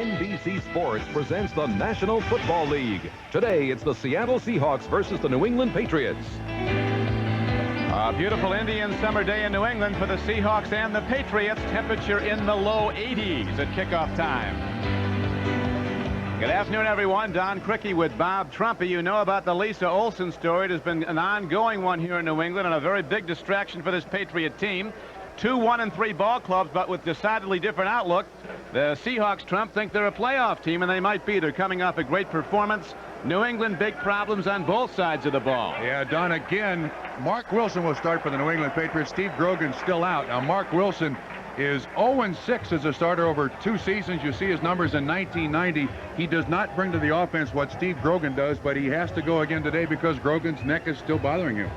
NBC Sports presents the National Football League. Today, it's the Seattle Seahawks versus the New England Patriots. A beautiful Indian summer day in New England for the Seahawks and the Patriots. Temperature in the low 80s at kickoff time. Good afternoon, everyone. Don Criqui with Bob Trumpy. You know about the Lisa Olson story. It has been an ongoing one here in New England and a very big distraction for this Patriot team. 2 1-3 ball clubs, but with decidedly different outlook. The Seahawks, Trump, think they're a playoff team, and they might be. They're coming off a great performance. New England, big problems on both sides of the ball. Yeah, Don, again, Mark Wilson will start for the New England Patriots. Steve Grogan's still out. Now, Mark Wilson is 0-6 as a starter over 2 seasons. You see his numbers in 1990. He does not bring to the offense what Steve Grogan does, but he has to go again today because Grogan's neck is still bothering him.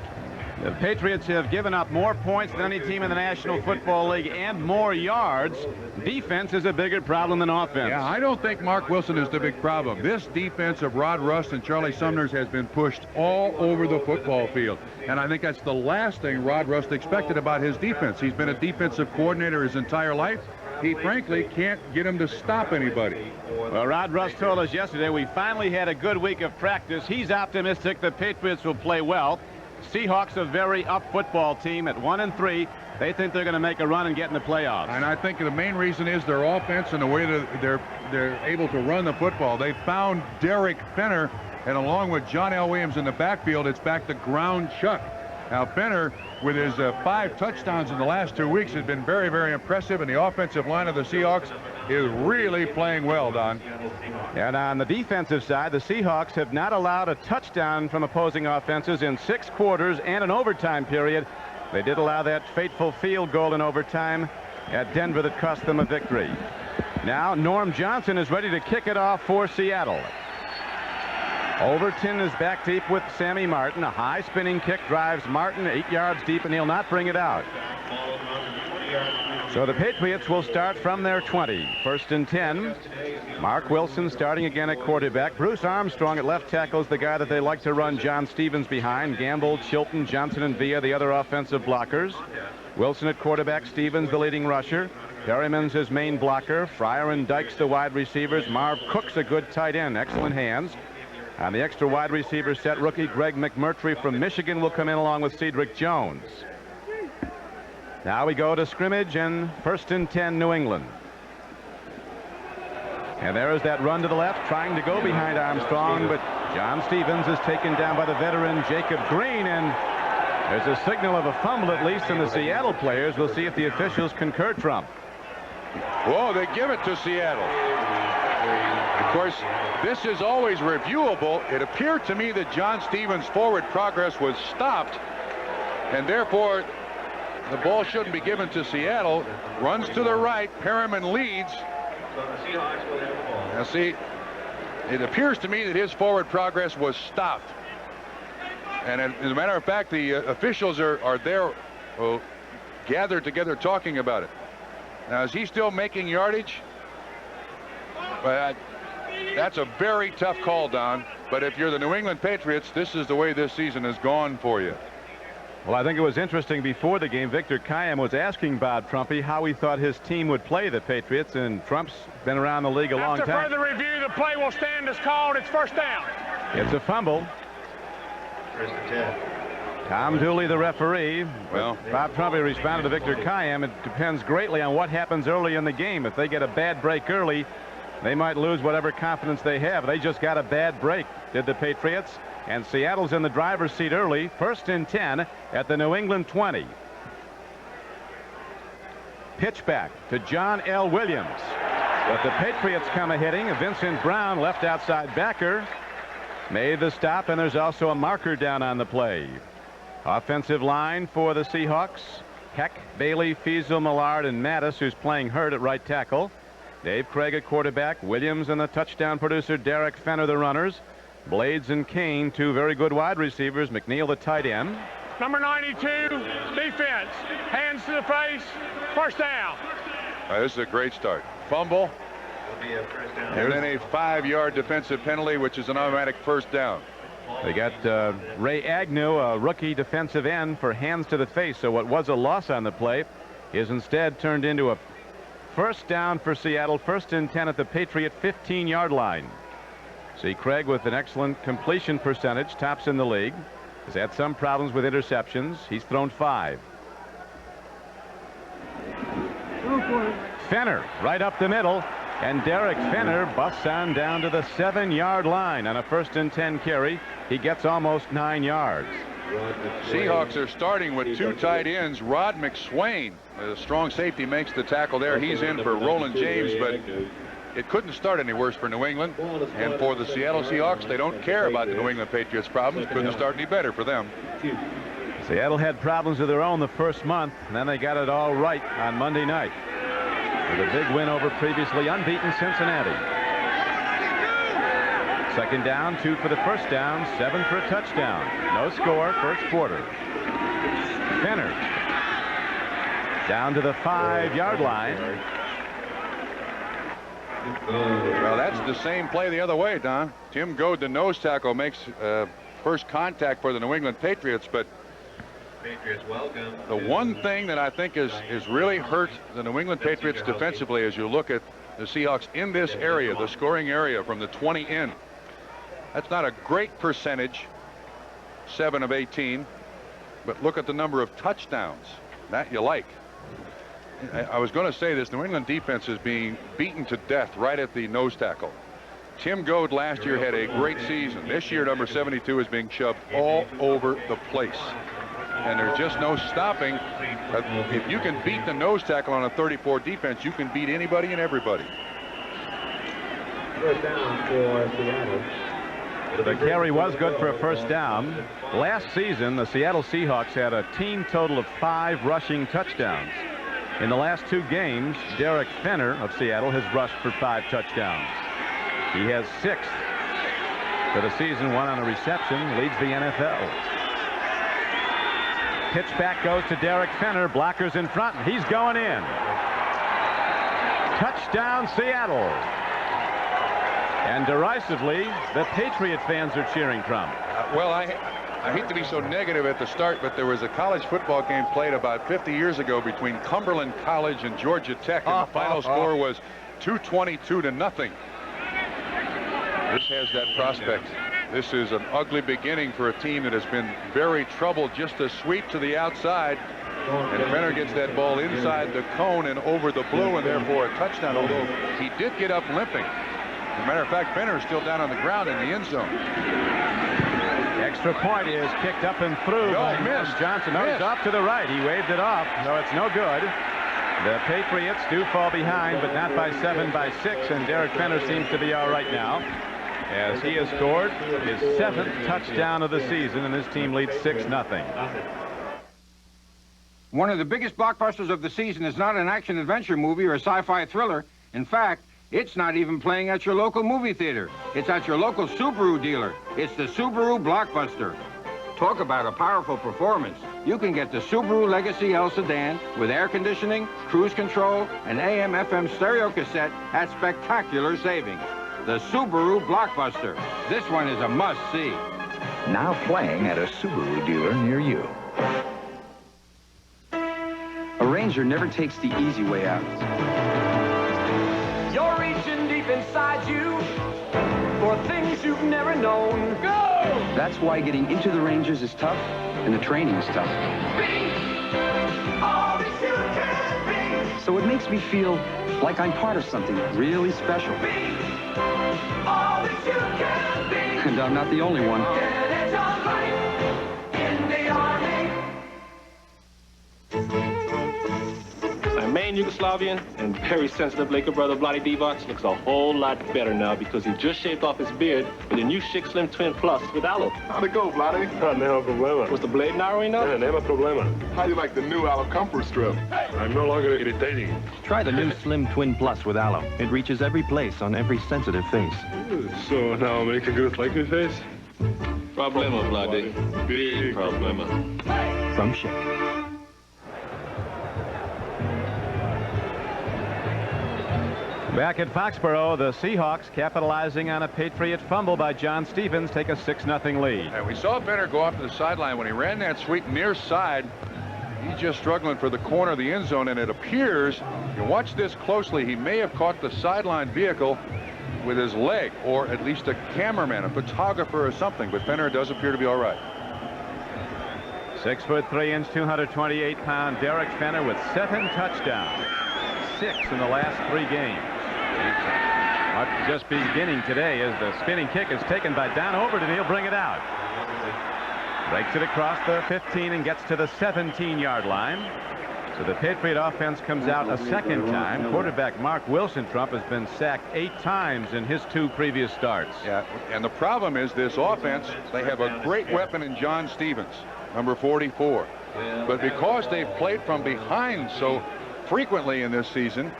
The Patriots have given up more points than any team in the National Football League and more yards. Defense is a bigger problem than offense. Yeah, I don't think Mark Wilson is the big problem. This defense of Rod Rust and Charlie Sumner's has been pushed all over the football field. And I think that's the last thing Rod Rust expected about his defense. He's been a defensive coordinator his entire life. He frankly can't get him to stop anybody. Well, Rod Rust told us yesterday we finally had a good week of practice. He's optimistic the Patriots will play well. Seahawks, a very up football team at 1-3. They think they're going to make a run and get in the playoffs. And I think the main reason is their offense and the way that they're able to run the football. They found Derek Fenner, and along with John L. Williams in the backfield, it's back to ground chuck. Now, Fenner, with his 5 touchdowns in the last 2 weeks, has been very, very impressive, and the offensive line of the Seahawks is really playing well, Don. And on the defensive side, the Seahawks have not allowed a touchdown from opposing offenses in 6 quarters and an overtime period. They did allow that fateful field goal in overtime at Denver that cost them a victory. Now, Norm Johnson is ready to kick it off for Seattle. Overton is back deep with Sammy Martin. A high spinning kick drives Martin 8 yards deep, and he'll not bring it out. So the Patriots will start from their 20. 1st and 10. Mark Wilson starting again at quarterback. Bruce Armstrong at left tackle is the guy that they like to run John Stevens behind. Gamble, Chilton, Johnson, and Villa, the other offensive blockers. Wilson at quarterback, Stevens the leading rusher. Perryman's his main blocker. Fryer and Dykes the wide receivers. Marv Cook's a good tight end. Excellent hands. On the extra wide receiver set, rookie Greg McMurtry from Michigan will come in along with Cedric Jones. Now we go to scrimmage and 1st and 10 New England. And there is that run to the left, trying to go behind Armstrong, but John Stevens is taken down by the veteran Jacob Green, and there's a signal of a fumble at least in the Seattle players. We'll see if the officials concur, Trump. Whoa, they give it to Seattle. Of course, this is always reviewable. It appeared to me that John Stevens' forward progress was stopped, and therefore the ball shouldn't be given to Seattle. Runs to the right. Perriman leads. Now see, it appears to me that his forward progress was stopped. And as a matter of fact, the officials are there gathered together talking about it. Now, is he still making yardage? That's a very tough call, Don. But if you're the New England Patriots, this is the way this season has gone for you. Well, I think it was interesting before the game. Victor Kiam was asking Bob Trumpy how he thought his team would play the Patriots, and Trump's been around the league a long time. After further review, the play will stand as called. It's 1st down. It's a fumble. 1st and 10. Tom Dooley, the referee. Well, Bob Trumpy responded to Victor Kiam. It depends greatly on what happens early in the game. If they get a bad break early, they might lose whatever confidence they have. They just got a bad break, did the Patriots. And Seattle's in the driver's seat early. 1st and 10 at the New England 20. Pitch back to John L. Williams. But the Patriots come a-hitting. Vincent Brown, left outside backer, made the stop, and there's also a marker down on the play. Offensive line for the Seahawks. Heck, Bailey, Fiesel, Millard, and Mattis, who's playing hurt at right tackle. Dave Craig at quarterback. Williams and the touchdown producer Derek Fenner the runners. Blades and Kane, 2 very good wide receivers. McNeil the tight end. Number 92, defense. Hands to the face. 1st down. This is a great start. Fumble. And then a 5-yard defensive penalty, which is an automatic 1st down. They got Ray Agnew, a rookie defensive end, for hands to the face. So what was a loss on the play is instead turned into a first down for Seattle, 1st and 10 at the Patriot 15-yard line. See Craig with an excellent completion percentage, tops in the league. Has had some problems with interceptions. He's thrown 5. Fenner right up the middle, and Derek Fenner busts on down to the 7-yard line on a 1st and 10 carry. He gets almost 9 yards. Seahawks are starting with 2 tight ends. Rod McSwain, the strong safety, makes the tackle there. He's in for Roland James, but it couldn't start any worse for New England. And for the Seattle Seahawks, they don't care about the New England Patriots' problems. Couldn't start any better for them. Seattle had problems of their own the first month, and then they got it all right on Monday night with a big win over previously unbeaten Cincinnati. 2nd down, 2 for the first down, 7 for a touchdown. No score, first quarter. Fenner down to the 5-yard line. Well, that's the same play the other way, Don. Tim Goad, the nose tackle, makes first contact for the New England Patriots, but the one thing that I think has really hurt the New England Patriots defensively, as you look at the Seahawks in this area, the scoring area from the 20 in, that's not a great percentage, 7 of 18, but look at the number of touchdowns. That you like. I was going to say this, New England defense is being beaten to death right at the nose tackle. Tim Goad last year had a great season. This year, number 72 is being shoved all over the place. And there's just no stopping. If you can beat the nose tackle on a 34 defense, you can beat anybody and everybody. First down for Seattle. The carry was good for a first down. Last season, the Seattle Seahawks had a team total of 5 rushing touchdowns. In the last 2 games, Derek Fenner of Seattle has rushed for 5 touchdowns. He has 6 for the season, 1 on a reception, leads the NFL. Pitch back goes to Derek Fenner. Blockers in front. He's going in. Touchdown, Seattle. And derisively, the Patriot fans are cheering from. Well, I hate to be so negative at the start, but there was a college football game played about 50 years ago between Cumberland College and Georgia Tech, and the final score was 222-0. This has that prospect. This is an ugly beginning for a team that has been very troubled. Just a sweep to the outside, and Fenner gets that ball inside the cone and over the blue, and therefore a touchdown, although he did get up limping. As a matter of fact, Fenner is still down on the ground in the end zone. Extra point is kicked up and through by Johnson. No, he's off to the right. He waved it off, so it's no good. The Patriots do fall behind, but not by 7, by 6, and Derek Fenner seems to be all right now, as he has scored his 7th touchdown of the season, and his team leads 6-0. One of the biggest blockbusters of the season is not an action-adventure movie or a sci-fi thriller. In fact, it's not even playing at your local movie theater. It's at your local Subaru dealer. It's the Subaru Blockbuster. Talk about a powerful performance. You can get the Subaru Legacy L Sedan with air conditioning, cruise control, and AM/FM stereo cassette at spectacular savings. The Subaru Blockbuster. This one is a must-see. Now playing at a Subaru dealer near you. A Ranger never takes the easy way out. You're reaching deep inside you for things you've never known. Go! That's why getting into the Rangers is tough, and the training is tough. Be all that you can be. So it makes me feel like I'm part of something really special. Be all that you can be. And I'm not the only one. Get it done right in the Army. My main Yugoslavian and very sensitive Laker brother, Vlade Divac, looks a whole lot better now because he just shaved off his beard with the new Chic Slim Twin Plus with aloe. How'd it go, Vlade? Nema problema. Was the blade narrow enough? Yeah, nema problema. How do you like the new aloe comfort strip? I'm no longer irritating. Try the new Slim Twin Plus with aloe. It reaches every place on every sensitive face. So now make a good like your face? Problema, Vlade. Big problema. From Chic. Back at Foxborough, the Seahawks, capitalizing on a Patriot fumble by John Stevens, take a 6-0 lead. And we saw Fenner go off to the sideline when he ran that sweep near side. He's just struggling for the corner of the end zone, and it appears, you watch this closely, he may have caught the sideline vehicle with his leg, or at least a cameraman, a photographer or something, but Fenner does appear to be all right. 6'3", 228-pound Derek Fenner with 7 touchdowns, 6 in the last 3 games. What's just beginning today is the spinning kick is taken by Don Overton, and he'll bring it out. Breaks it across the 15 and gets to the 17-yard line. So the Patriot offense comes out a second time. Quarterback Mark Wilson, Trump, has been sacked 8 times in his 2 previous starts. Yeah, and the problem is this offense, they have a great weapon in John Stevens, number 44. But because they've played from behind so frequently in this season,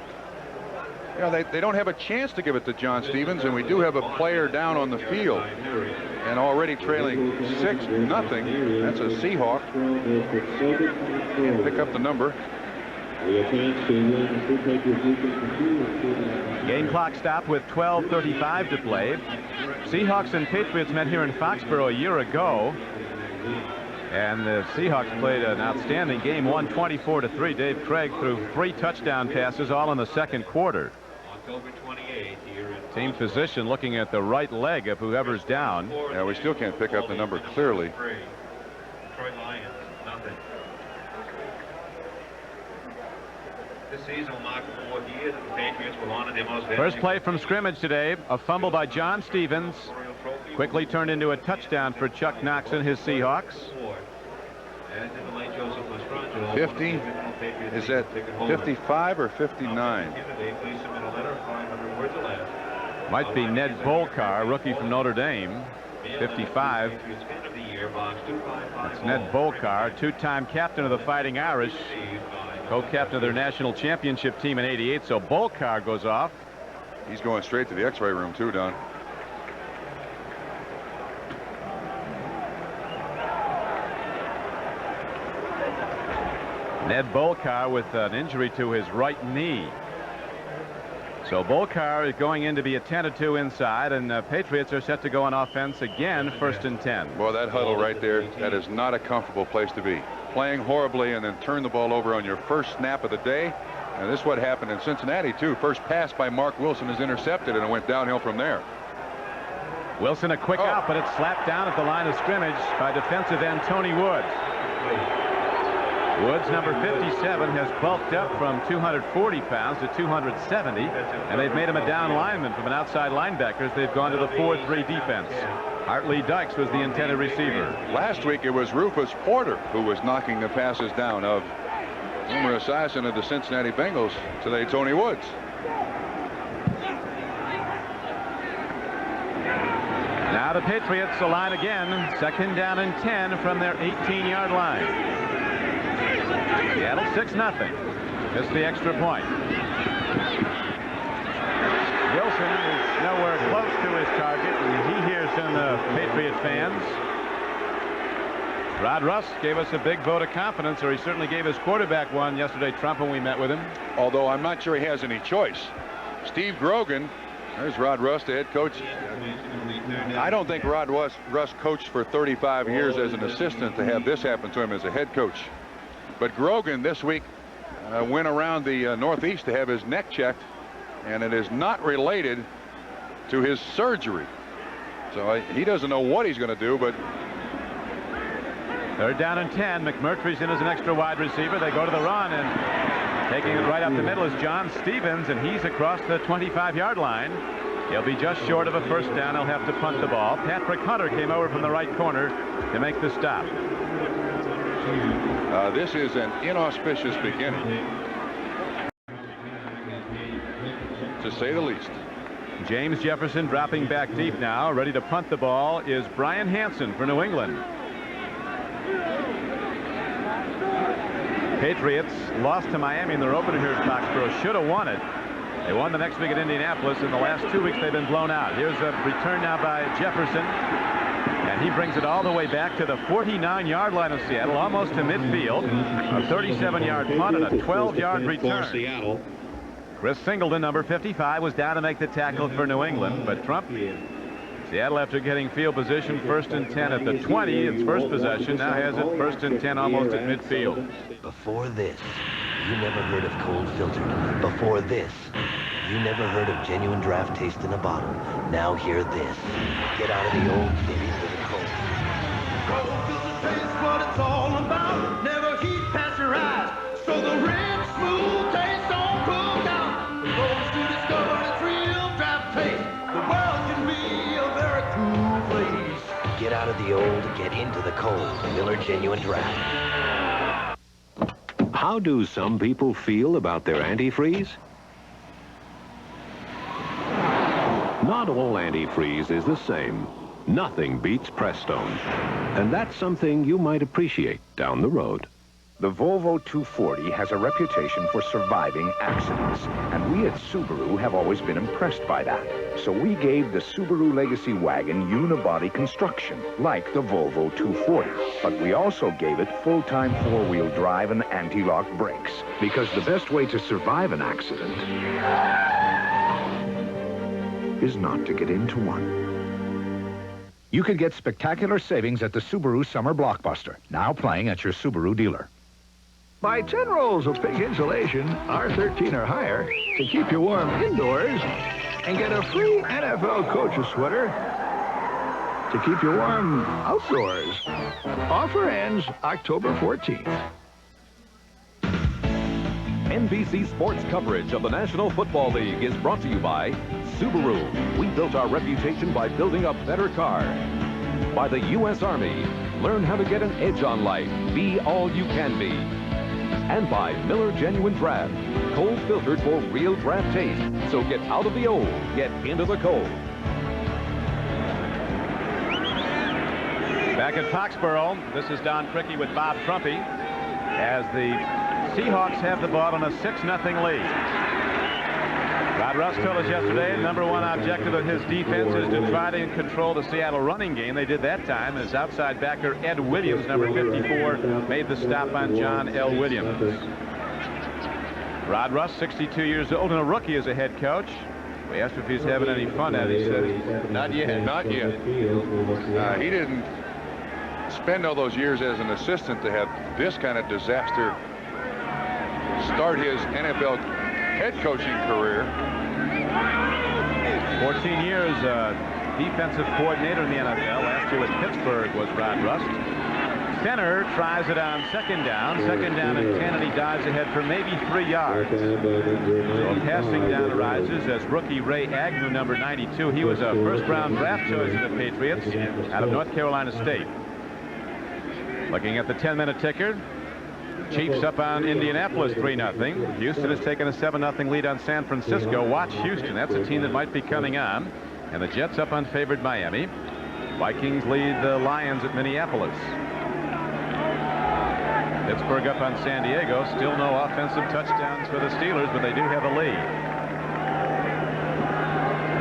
you know, they don't have a chance to give it to John Stevens, and we do have a player down on the field and already trailing 6-0. That's a Seahawk. Can't pick up the number. Game clock stopped with 12:35 to play. Seahawks and Patriots met here in Foxborough a year ago, and the Seahawks played an outstanding game, won 24-3. Dave Craig threw 3 touchdown passes, all in the second quarter. October 28th here in team physician looking at the right leg of whoever's down. Yeah, we still can't pick up the number clearly. Detroit Lions, nothing. This season will mark the 4th year that the Patriots will honor their most. First play from scrimmage today, a fumble by John Stevens, quickly turned into a touchdown for Chuck Knox and his Seahawks. 50, is that 55 or 59? Might be Ned Bolcar, rookie from Notre Dame. 55. That's Ned Bolcar, 2-time captain of the Fighting Irish, co-captain of their national championship team in '88. So Bolcar goes off. He's going straight to the X-ray room too, Don. Ned Bolcar with an injury to his right knee. So Bolcar is going in to be attended to inside, and Patriots are set to go on offense again, 1st and 10. Well, that huddle right there, that is not a comfortable place to be. Playing horribly and then turn the ball over on your first snap of the day. And this is what happened in Cincinnati too. First pass by Mark Wilson is intercepted, and it went downhill from there. Wilson a quick out, but it's slapped down at the line of scrimmage by defensive end Tony Woods. Woods, number 57, has bulked up from 240 pounds to 270, and they've made him a down lineman from an outside linebacker as they've gone to the 4-3 defense. Hartley Dykes was the intended receiver. Last week it was Rufus Porter who was knocking the passes down of former assassin of the Cincinnati Bengals. Today, Tony Woods. Now the Patriots align again, 2nd down and 10 from their 18-yard line. Seattle 6-0. Missed the extra point. Wilson is nowhere close to his target, and he hears from the Patriot fans. Rod Russ gave us a big vote of confidence, or he certainly gave his quarterback one yesterday, Trump, when we met with him. Although I'm not sure he has any choice. Steve Grogan, there's Rod Russ, the head coach. I don't think Rod Russ coached for 35 years as an assistant to have this happen to him as a head coach. But Grogan this week went around the Northeast to have his neck checked, and it is not related to his surgery. So he doesn't know what he's going to do, but 3rd down and 10. McMurtry's in as an extra wide receiver. They go to the run, and taking it right up the middle is John Stevens, and he's across the 25-yard line. He'll be just short of a 1st down. He'll have to punt the ball. Patrick Hunter came over from the right corner to make the stop. This is an inauspicious beginning, to say the least. James Jefferson dropping back deep now. Ready to punt the ball is Brian Hansen for New England. Patriots lost to Miami in their opener here at Foxborough. Should have won it. They won the next week at Indianapolis. In the last 2 weeks, they've been blown out. Here's a return now by Jefferson. And he brings it all the way back to the 49-yard line of Seattle, almost to midfield. A 37-yard punt and a 12-yard return. Chris Singleton, number 55, was down to make the tackle for New England. But Trumpy, Seattle, after getting field position, 1st and 10 at the 20, its first possession, now has it 1st and 10 almost at midfield. Before this, you never heard of cold filtered. Before this, you never heard of genuine draft taste in a bottle. Now hear this. Get out of the old, get into the cold. Cold filtered taste what it's all about. Never heat pasteurized, so the rich, smooth taste don't cook out. For those who discover its real draft taste, the world can be a very cool place. Get out of the old, get into the cold. Miller Genuine Draft. How do some people feel about their antifreeze? Not all antifreeze is the same. Nothing beats Prestone. And that's something you might appreciate down the road. The Volvo 240 has a reputation for surviving accidents, and we at Subaru have always been impressed by that. So we gave the Subaru Legacy wagon unibody construction, like the Volvo 240. But we also gave it full-time four-wheel drive and anti-lock brakes, because the best way to survive an accident is not to get into one. You can get spectacular savings at the Subaru Summer Blockbuster, now playing at your Subaru dealer. Buy 10 rolls of pink insulation, R13 or higher, to keep you warm indoors, and get a free NFL coach's sweater to keep you warm outdoors. Offer ends October 14th. NBC Sports coverage of the National Football League is brought to you by Subaru. We built our reputation by building a better car. By the U.S. Army. Learn how to get an edge on life. Be all you can be. And by Miller Genuine Draft. Cold filtered for real draft taste. So get out of the old, get into the cold. Back at Foxborough, this is Don Criqui with Bob Trumpy as the Seahawks have the ball on a 6-0 lead. Rod Russ told us yesterday number one objective of his defense is to try to control the Seattle running game. They did that time as outside backer Ed Williams, number 54, made the stop on John L. Williams. Rod Russ, 62 years old and a rookie as a head coach. We asked if he's having any fun at it. He said, not yet, not yet. He didn't spend all those years as an assistant to have this kind of disaster start his NFL head coaching career. 14 years defensive coordinator in the NFL. Last year with Pittsburgh was Rod Rust. Fenner tries it on second down and 10, and he dives ahead for maybe 3 yards. So a passing down arises as rookie Ray Agnew, number 92. He was a first-round draft choice of the Patriots out of North Carolina State. Looking at the 10-minute ticker. Chiefs up on Indianapolis 3-0. Houston has taken a 7-0 lead on San Francisco. Watch Houston. That's a team that might be coming on. And the Jets up unfavored Miami. Vikings lead the Lions at Minneapolis. Pittsburgh up on San Diego. Still no offensive touchdowns for the Steelers, but they do have a lead.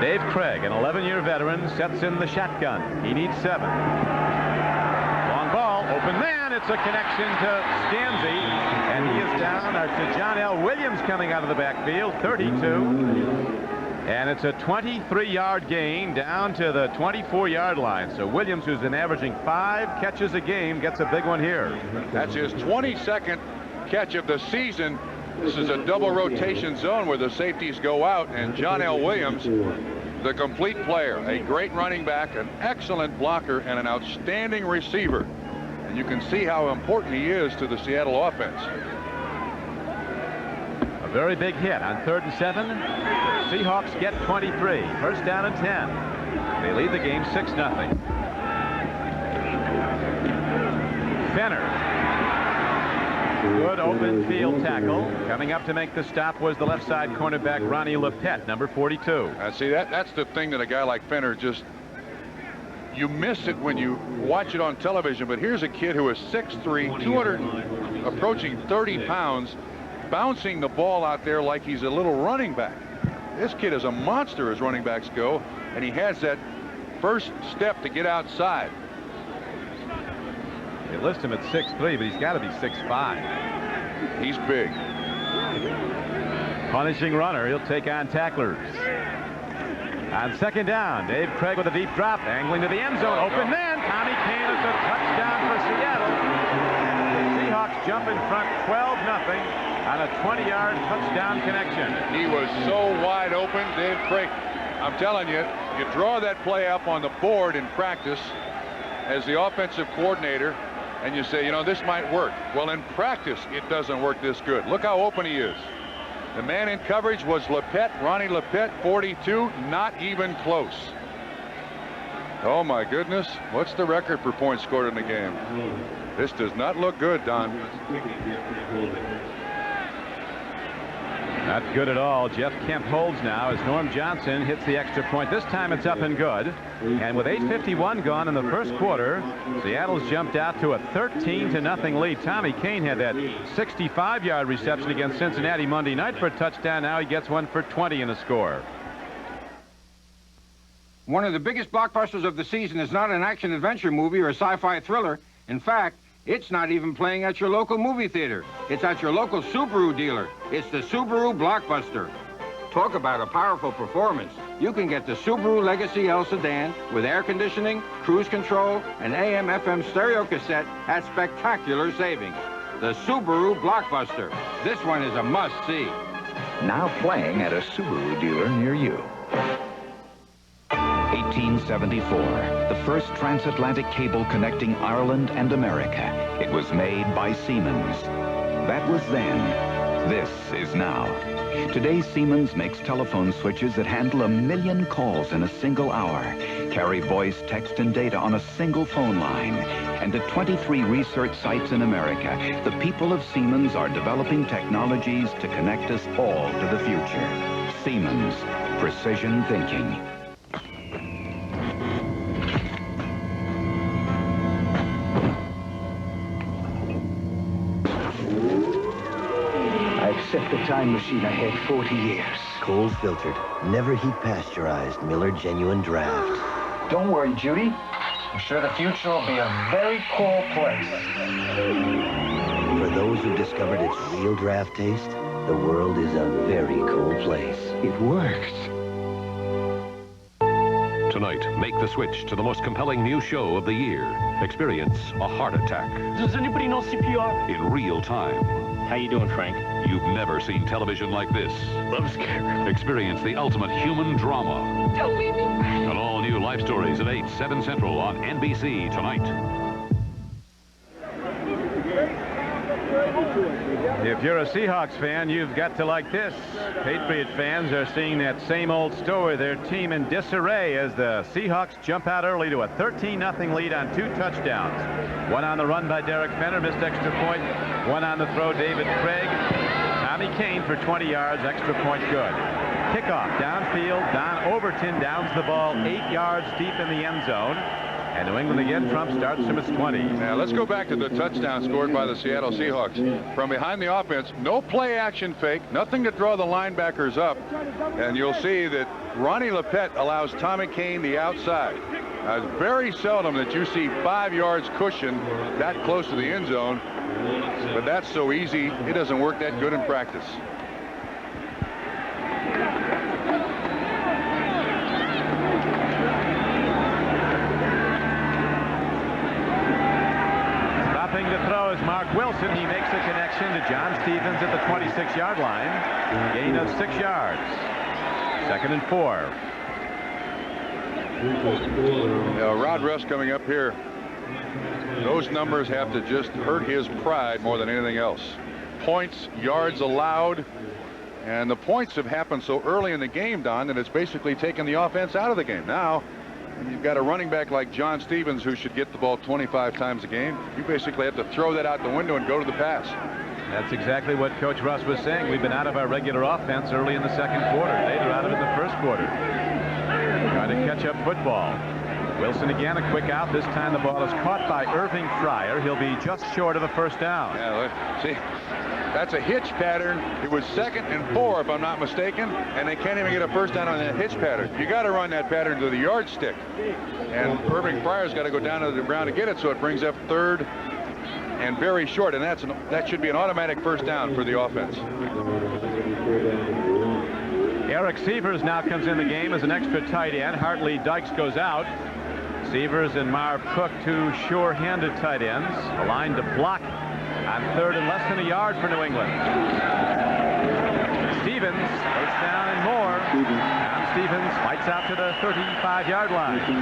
Dave Craig, an 11-year veteran, sets in the shotgun. He needs 7. Long ball, open man. It's a connection to Scanzi, and he is down to John L. Williams coming out of the backfield, 32. And it's a 23-yard gain down to the 24-yard line. So Williams, who's been averaging 5 catches a game, gets a big one here. That's his 22nd catch of the season. This is a double rotation zone where the safeties go out, and John L. Williams, the complete player, a great running back, an excellent blocker, and an outstanding receiver. And you can see how important he is to the Seattle offense. A very big hit on 3rd and 7. Seahawks get 23. First down and 10. They lead the game 6-0. Fenner. Good open field tackle. Coming up to make the stop was the left side cornerback Ronnie Lepet, number 42. See, that's the thing that a guy like Fenner just, you miss it when you watch it on television, but here's a kid who is 6'3", 200, approaching 30 pounds, bouncing the ball out there like he's a little running back. This kid is a monster as running backs go, and he has that first step to get outside. They list him at 6'3", but he's got to be 6'5". He's big. Punishing runner. He'll take on tacklers. On second down, Dave Craig with a deep drop, angling to the end zone. Open man. Tommy Kane is a touchdown for Seattle. Seahawks jump in front 12-0 on a 20-yard touchdown connection. He was so wide open, Dave Craig. I'm telling you, you draw that play up on the board in practice as the offensive coordinator, and you say, you know, this might work. Well, in practice, it doesn't work this good. Look how open he is. The man in coverage was Lepet, Ronnie Lepet, 42, not even close. Oh, my goodness. What's the record for points scored in the game? This does not look good, Don. Not good at all. Jeff Kemp holds now as Norm Johnson hits the extra point. This time it's up and good. And with 8:51 gone in the first quarter, Seattle's jumped out to a 13-0 lead. Tommy Kane had that 65-yard reception against Cincinnati Monday night for a touchdown. Now he gets one for 20 in the score. One of the biggest blockbusters of the season is not an action-adventure movie or a sci-fi thriller. In fact, it's not even playing at your local movie theater. It's at your local Subaru dealer. It's the Subaru Blockbuster. Talk about a powerful performance. You can get the Subaru Legacy L Sedan with air conditioning, cruise control, and AM/FM stereo cassette at spectacular savings. The Subaru Blockbuster. This one is a must-see. Now playing at a Subaru dealer near you. 1874, the first transatlantic cable connecting Ireland and America. It was made by Siemens. That was then. This is now. Today, Siemens makes telephone switches that handle 1 million calls in a single hour, carry voice, text, and data on a single phone line. And at 23 research sites in America, the people of Siemens are developing technologies to connect us all to the future. Siemens, precision thinking. Set the time machine ahead 40 years. Cold filtered, never heat pasteurized Miller Genuine Draft. Don't worry, Judy. I'm sure the future will be a very cool place. For those who discovered its real draft taste, the world is a very cool place. It works. Tonight, make the switch to the most compelling new show of the year. Experience a heart attack. Does anybody know CPR? In real time. How you doing, Frank? You've never seen television like this. I'm scared. Experience the ultimate human drama. Don't leave me. An all-new Life Stories at 8, 7 Central on NBC tonight. If you're a Seahawks fan, you've got to like this. Patriot fans are seeing that same old story. Their team in disarray as the Seahawks jump out early to a 13-0 lead on 2 touchdowns. One on the run by Derek Fenner, missed extra point. One on the throw, David Craig. Tommy Kane for 20 yards, extra point good. Kickoff downfield. Don Overton downs the ball 8 yards deep in the end zone. And New England again, Trump starts from its 20. Now let's go back to the touchdown scored by the Seattle Seahawks. From behind the offense, no play action fake, nothing to draw the linebackers up. And you'll see that Ronnie Lepet allows Tommy Kane the outside. It's very seldom that you see 5 yards cushion that close to the end zone. But that's so easy, it doesn't work that good in practice. To throw is Mark Wilson. He makes a connection to John Stevens at the 26-yard line. Gain of 6 yards. 2nd and 4. Now, Rod Russ coming up here. Those numbers have to just hurt his pride more than anything else. Points, yards allowed, and the points have happened so early in the game, Don, that it's basically taken the offense out of the game. Now, when you've got a running back like John Stevens who should get the ball 25 times a game, you basically have to throw that out the window and go to the pass. That's exactly what Coach Russ was saying. We've been out of our regular offense early in the second quarter. They're out of it in the first quarter. Trying to catch up football. Wilson again, a quick out. This time the ball is caught by Irving Fryer. He'll be just short of a first down. Yeah, see, that's a hitch pattern. It was 2nd and 4, if I'm not mistaken, and they can't even get a first down on that hitch pattern. You got to run that pattern to the yardstick. And Irving Fryer's got to go down to the ground to get it, so it brings up 3rd and very short, and that should be an automatic first down for the offense. Eric Sievers now comes in the game as an extra tight end. Hartley Dykes goes out. Sievers and Marv Cook, two sure-handed tight ends, aligned to block on third and less than a yard for New England. Stevens, first down and more. And Stevens fights out to the 35-yard line. So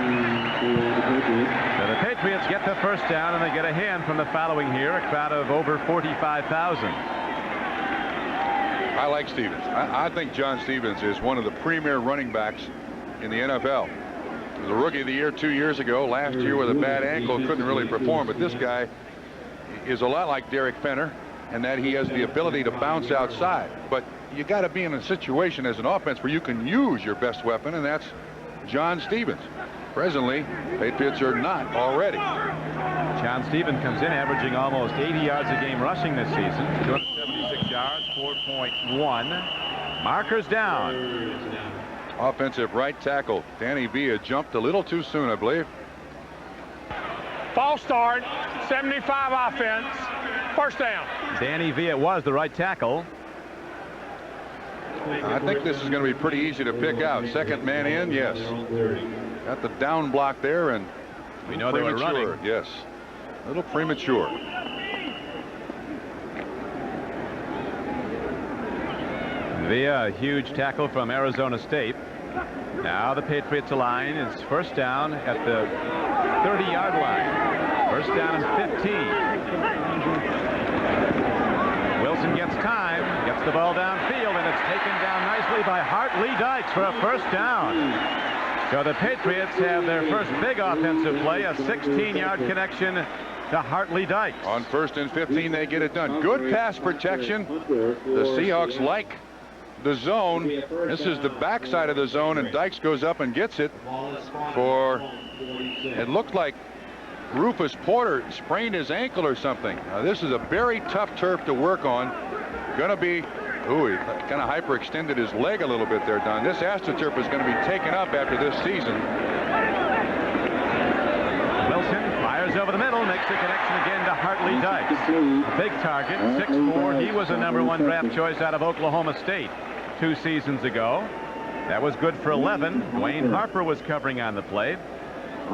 the Patriots get the first down, and they get a hand from the following here, a crowd of over 45,000. I like Stevens. I think John Stevens is one of the premier running backs in the NFL. He was a Rookie of the Year 2 years ago. Last year with a bad ankle, couldn't really perform. But this guy is a lot like Derek Fenner, in that he has the ability to bounce outside. But you got to be in a situation as an offense where you can use your best weapon, and that's John Stevens. Presently, Patriots are not already. John Stevens comes in averaging almost 80 yards a game rushing this season. 276 yards, 4.1. Markers down. Offensive right tackle Danny Villa jumped a little too soon, I believe. False start, 75 offense, first down. Danny Villa was the right tackle. I think this is going to be pretty easy to pick out. Second man in, yes. Got the down block there, and we know they were running. Yes, a little premature. Villa, a huge tackle from Arizona State. Now the Patriots align. It's first down at the 30-yard line. First down and 15. Wilson gets time, gets the ball downfield, and it's taken down nicely by Hartley Dykes for a first down. So the Patriots have their first big offensive play, a 16-yard connection to Hartley Dykes. On first and 15, they get it done. Good pass protection. The Seahawks like the zone. This is the backside of the zone, and Dykes goes up and gets it for, it looked like Rufus Porter sprained his ankle or something. Now, this is a very tough turf to work on. Gonna be, ooh, he kind of hyperextended his leg a little bit there, Don. This AstroTurf is going to be taken up after this season. Wilson fires over the middle, makes the connection again to Hartley Dykes. A big target, 6'4". He was a #1 draft choice out of Oklahoma State 2 seasons ago. That was good for 11. Dwayne Harper was covering on the play.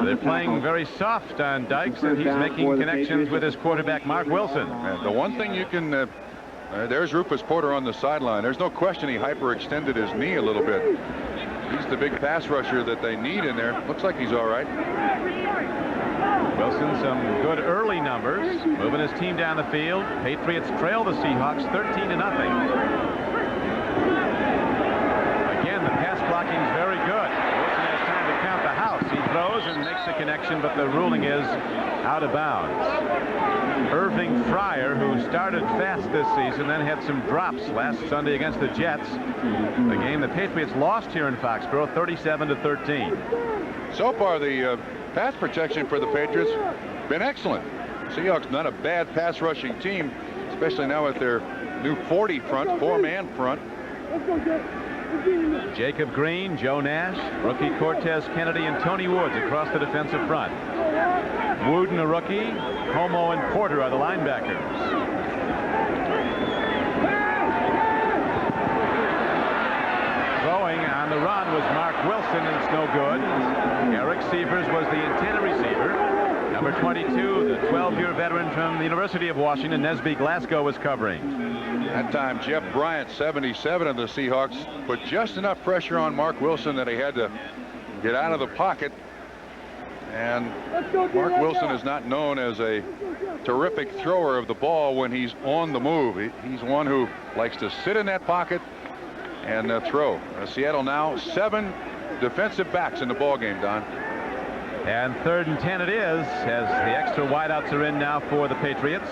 They're playing very soft on Dykes, and he's making connections with his quarterback, Mark Wilson. And the one thing you can, there's Rufus Porter on the sideline. There's no question he hyperextended his knee a little bit. He's the big pass rusher that they need in there. Looks like he's all right. Wilson, some good early numbers, moving his team down the field. Patriots trail the Seahawks 13-0. Again, the pass blocking is very good. Wilson has time to count the house. He throws and makes the connection, but the ruling is out of bounds. Irving Fryer, who started fast this season, then had some drops last Sunday against the Jets. The game the Patriots lost here in Foxborough, 37-13. So far, the pass protection for the Patriots been excellent. Seahawks not a bad pass rushing team, especially now with their new 40 front, 4-man front. Jacob Green, Joe Nash, rookie Cortez Kennedy, and Tony Woods across the defensive front. Wooden, a rookie. Como and Porter are the linebackers. Throwing on the run was Mark Wilson, and it's no good. Eric Sievers was the interior receiver. Number 22, the 12-year veteran from the University of Washington, Nesby Glasgow, was covering. That time, Jeff Bryant, 77 of the Seahawks, put just enough pressure on Mark Wilson that he had to get out of the pocket. And Mark Wilson is not known as a terrific thrower of the ball when he's on the move. He's one who likes to sit in that pocket and throw. Seattle now 7 defensive backs in the ball game, Don. And 3rd and 10 it is, as the extra wideouts are in now for the Patriots.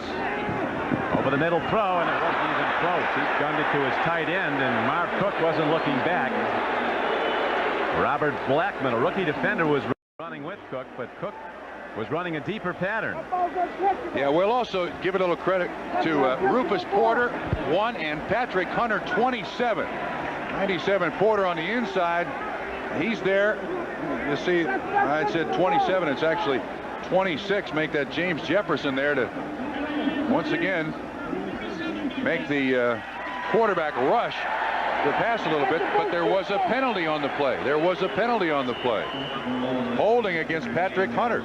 Over the middle throw, and it wasn't even close. He gunned it to his tight end, and Marv Cook wasn't looking back. Robert Blackman, a rookie defender, was running with Cook, but Cook was running a deeper pattern. Yeah, we'll also give a little credit to Rufus Porter, 1, and Patrick Hunter, 27. 97 Porter on the inside. He's there. You see, I said 27. It's actually 26. Make that James Jefferson there to once again make the quarterback rush the pass a little bit, but there was a penalty on the play. There was a penalty on the play. Holding against Patrick Hunter.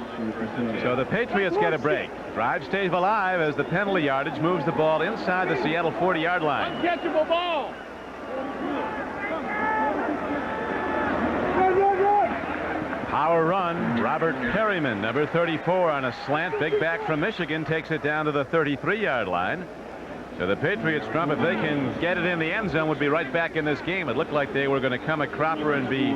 So the Patriots get a break. Drive stays alive as the penalty yardage moves the ball inside the Seattle 40-yard line. Uncatchable ball. Power run. Robert Perryman, number 34, on a slant. Big back from Michigan takes it down to the 33-yard line. So the Patriots, Trump, if they can get it in the end zone, would be right back in this game. It looked like they were going to come a cropper and be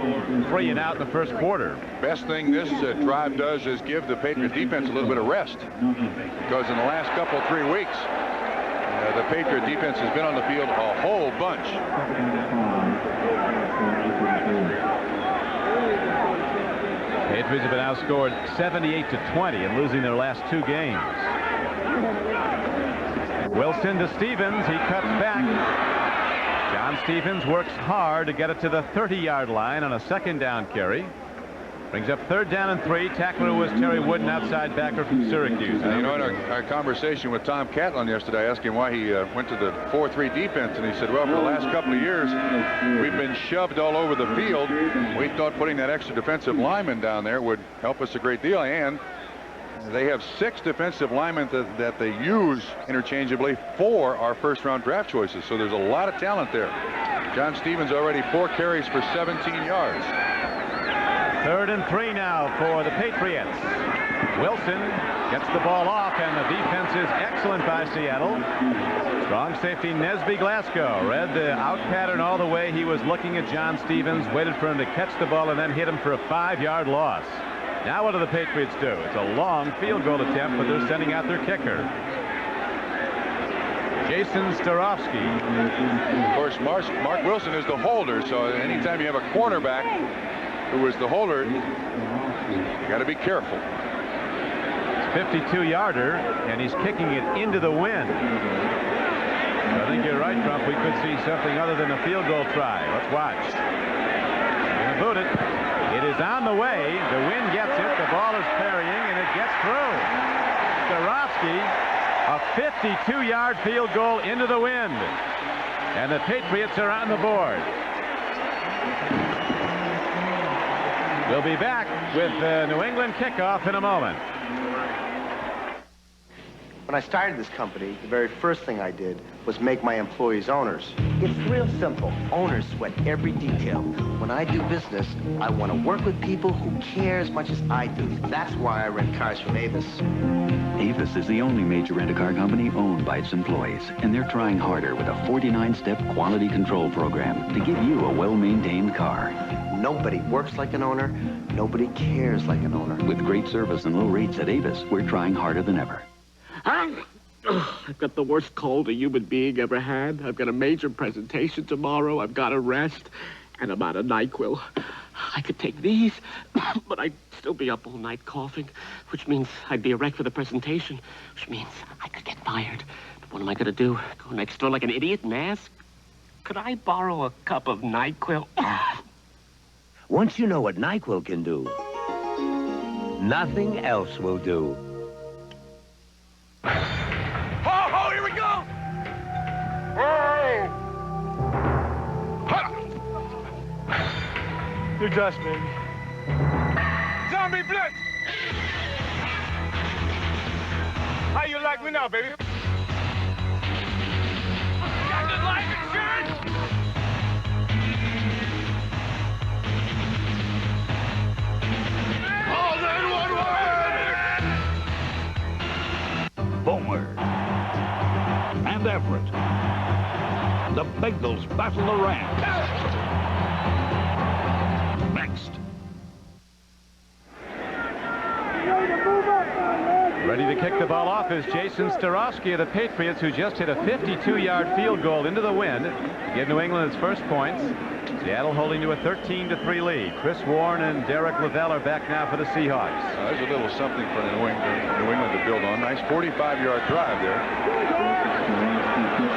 3 and out in the first quarter. Best thing this drive does is give the Patriot defense a little bit of rest. Because in the last couple, 3 weeks, the Patriot defense has been on the field a whole bunch. Patriots have been outscored 78-20 and losing their last 2 games. Wilson to Stevens. He cuts back. John Stevens works hard to get it to the 30-yard line on a 2nd down carry. Brings up 3rd down and 3. Tackler was Terry Wooden, outside backer from Syracuse. You know, in our conversation with Tom Catlin yesterday, I asked him why he went to the 4-3 defense, and he said, well, for the last couple of years, we've been shoved all over the field. We thought putting that extra defensive lineman down there would help us a great deal, and they have 6 defensive linemen that they use interchangeably for our first-round draft choices, so there's a lot of talent there. John Stevens already 4 carries for 17 yards. 3rd and 3 now for the Patriots. Wilson gets the ball off, and the defense is excellent by Seattle. Strong safety Nesby Glasgow read the out pattern all the way. He was looking at John Stevens, waited for him to catch the ball, and then hit him for a 5-yard loss. Now what do the Patriots do? It's a long field goal attempt, but they're sending out their kicker. Jason Starofsky. Of course, Mark Wilson is the holder, so anytime you have a quarterback who is the holder, you got to be careful. It's 52-yarder, and he's kicking it into the wind. I think you're right, Trump. We could see something other than a field goal try. Let's watch. Gonna boot it. It is on the way. The wind gets it. The ball is carrying, and it gets through. Starofsky, a 52-yard field goal into the wind. And the Patriots are on the board. We'll be back with the New England kickoff in a moment. When I started this company, the very first thing I did was make my employees owners. It's real simple. Owners sweat every detail. When I do business, I want to work with people who care as much as I do. That's why I rent cars from Avis. Avis is the only major rent-a-car company owned by its employees, and they're trying harder with a 49-step quality control program to give you a well-maintained car. Nobody works like an owner. Nobody cares like an owner. With great service and low rates at Avis, we're trying harder than ever. I've got the worst cold a human being ever had. I've got a major presentation tomorrow. I've got to rest. And I'm out of NyQuil. I could take these, but I'd still be up all night coughing, which means I'd be a wreck for the presentation, which means I could get fired. But what am I going to do? Go next door like an idiot and ask? Could I borrow a cup of NyQuil? Once you know what NyQuil can do, nothing else will do. Oh, here we go! Oh! You're dust, baby. Zombie blitz! How you like me now, baby? Got the life insurance? Call 911! Boomer and Everett. The Bengals battle the Rams. Next. Ready to kick the ball off is Jason Starofsky of the Patriots, who just hit a 52-yard field goal into the wind to give New England its first points. Seattle holding to a 13-3 lead. Chris Warren and Derek Lavelle are back now for the Seahawks. There's a little something for New England to build on. Nice 45-yard drive there.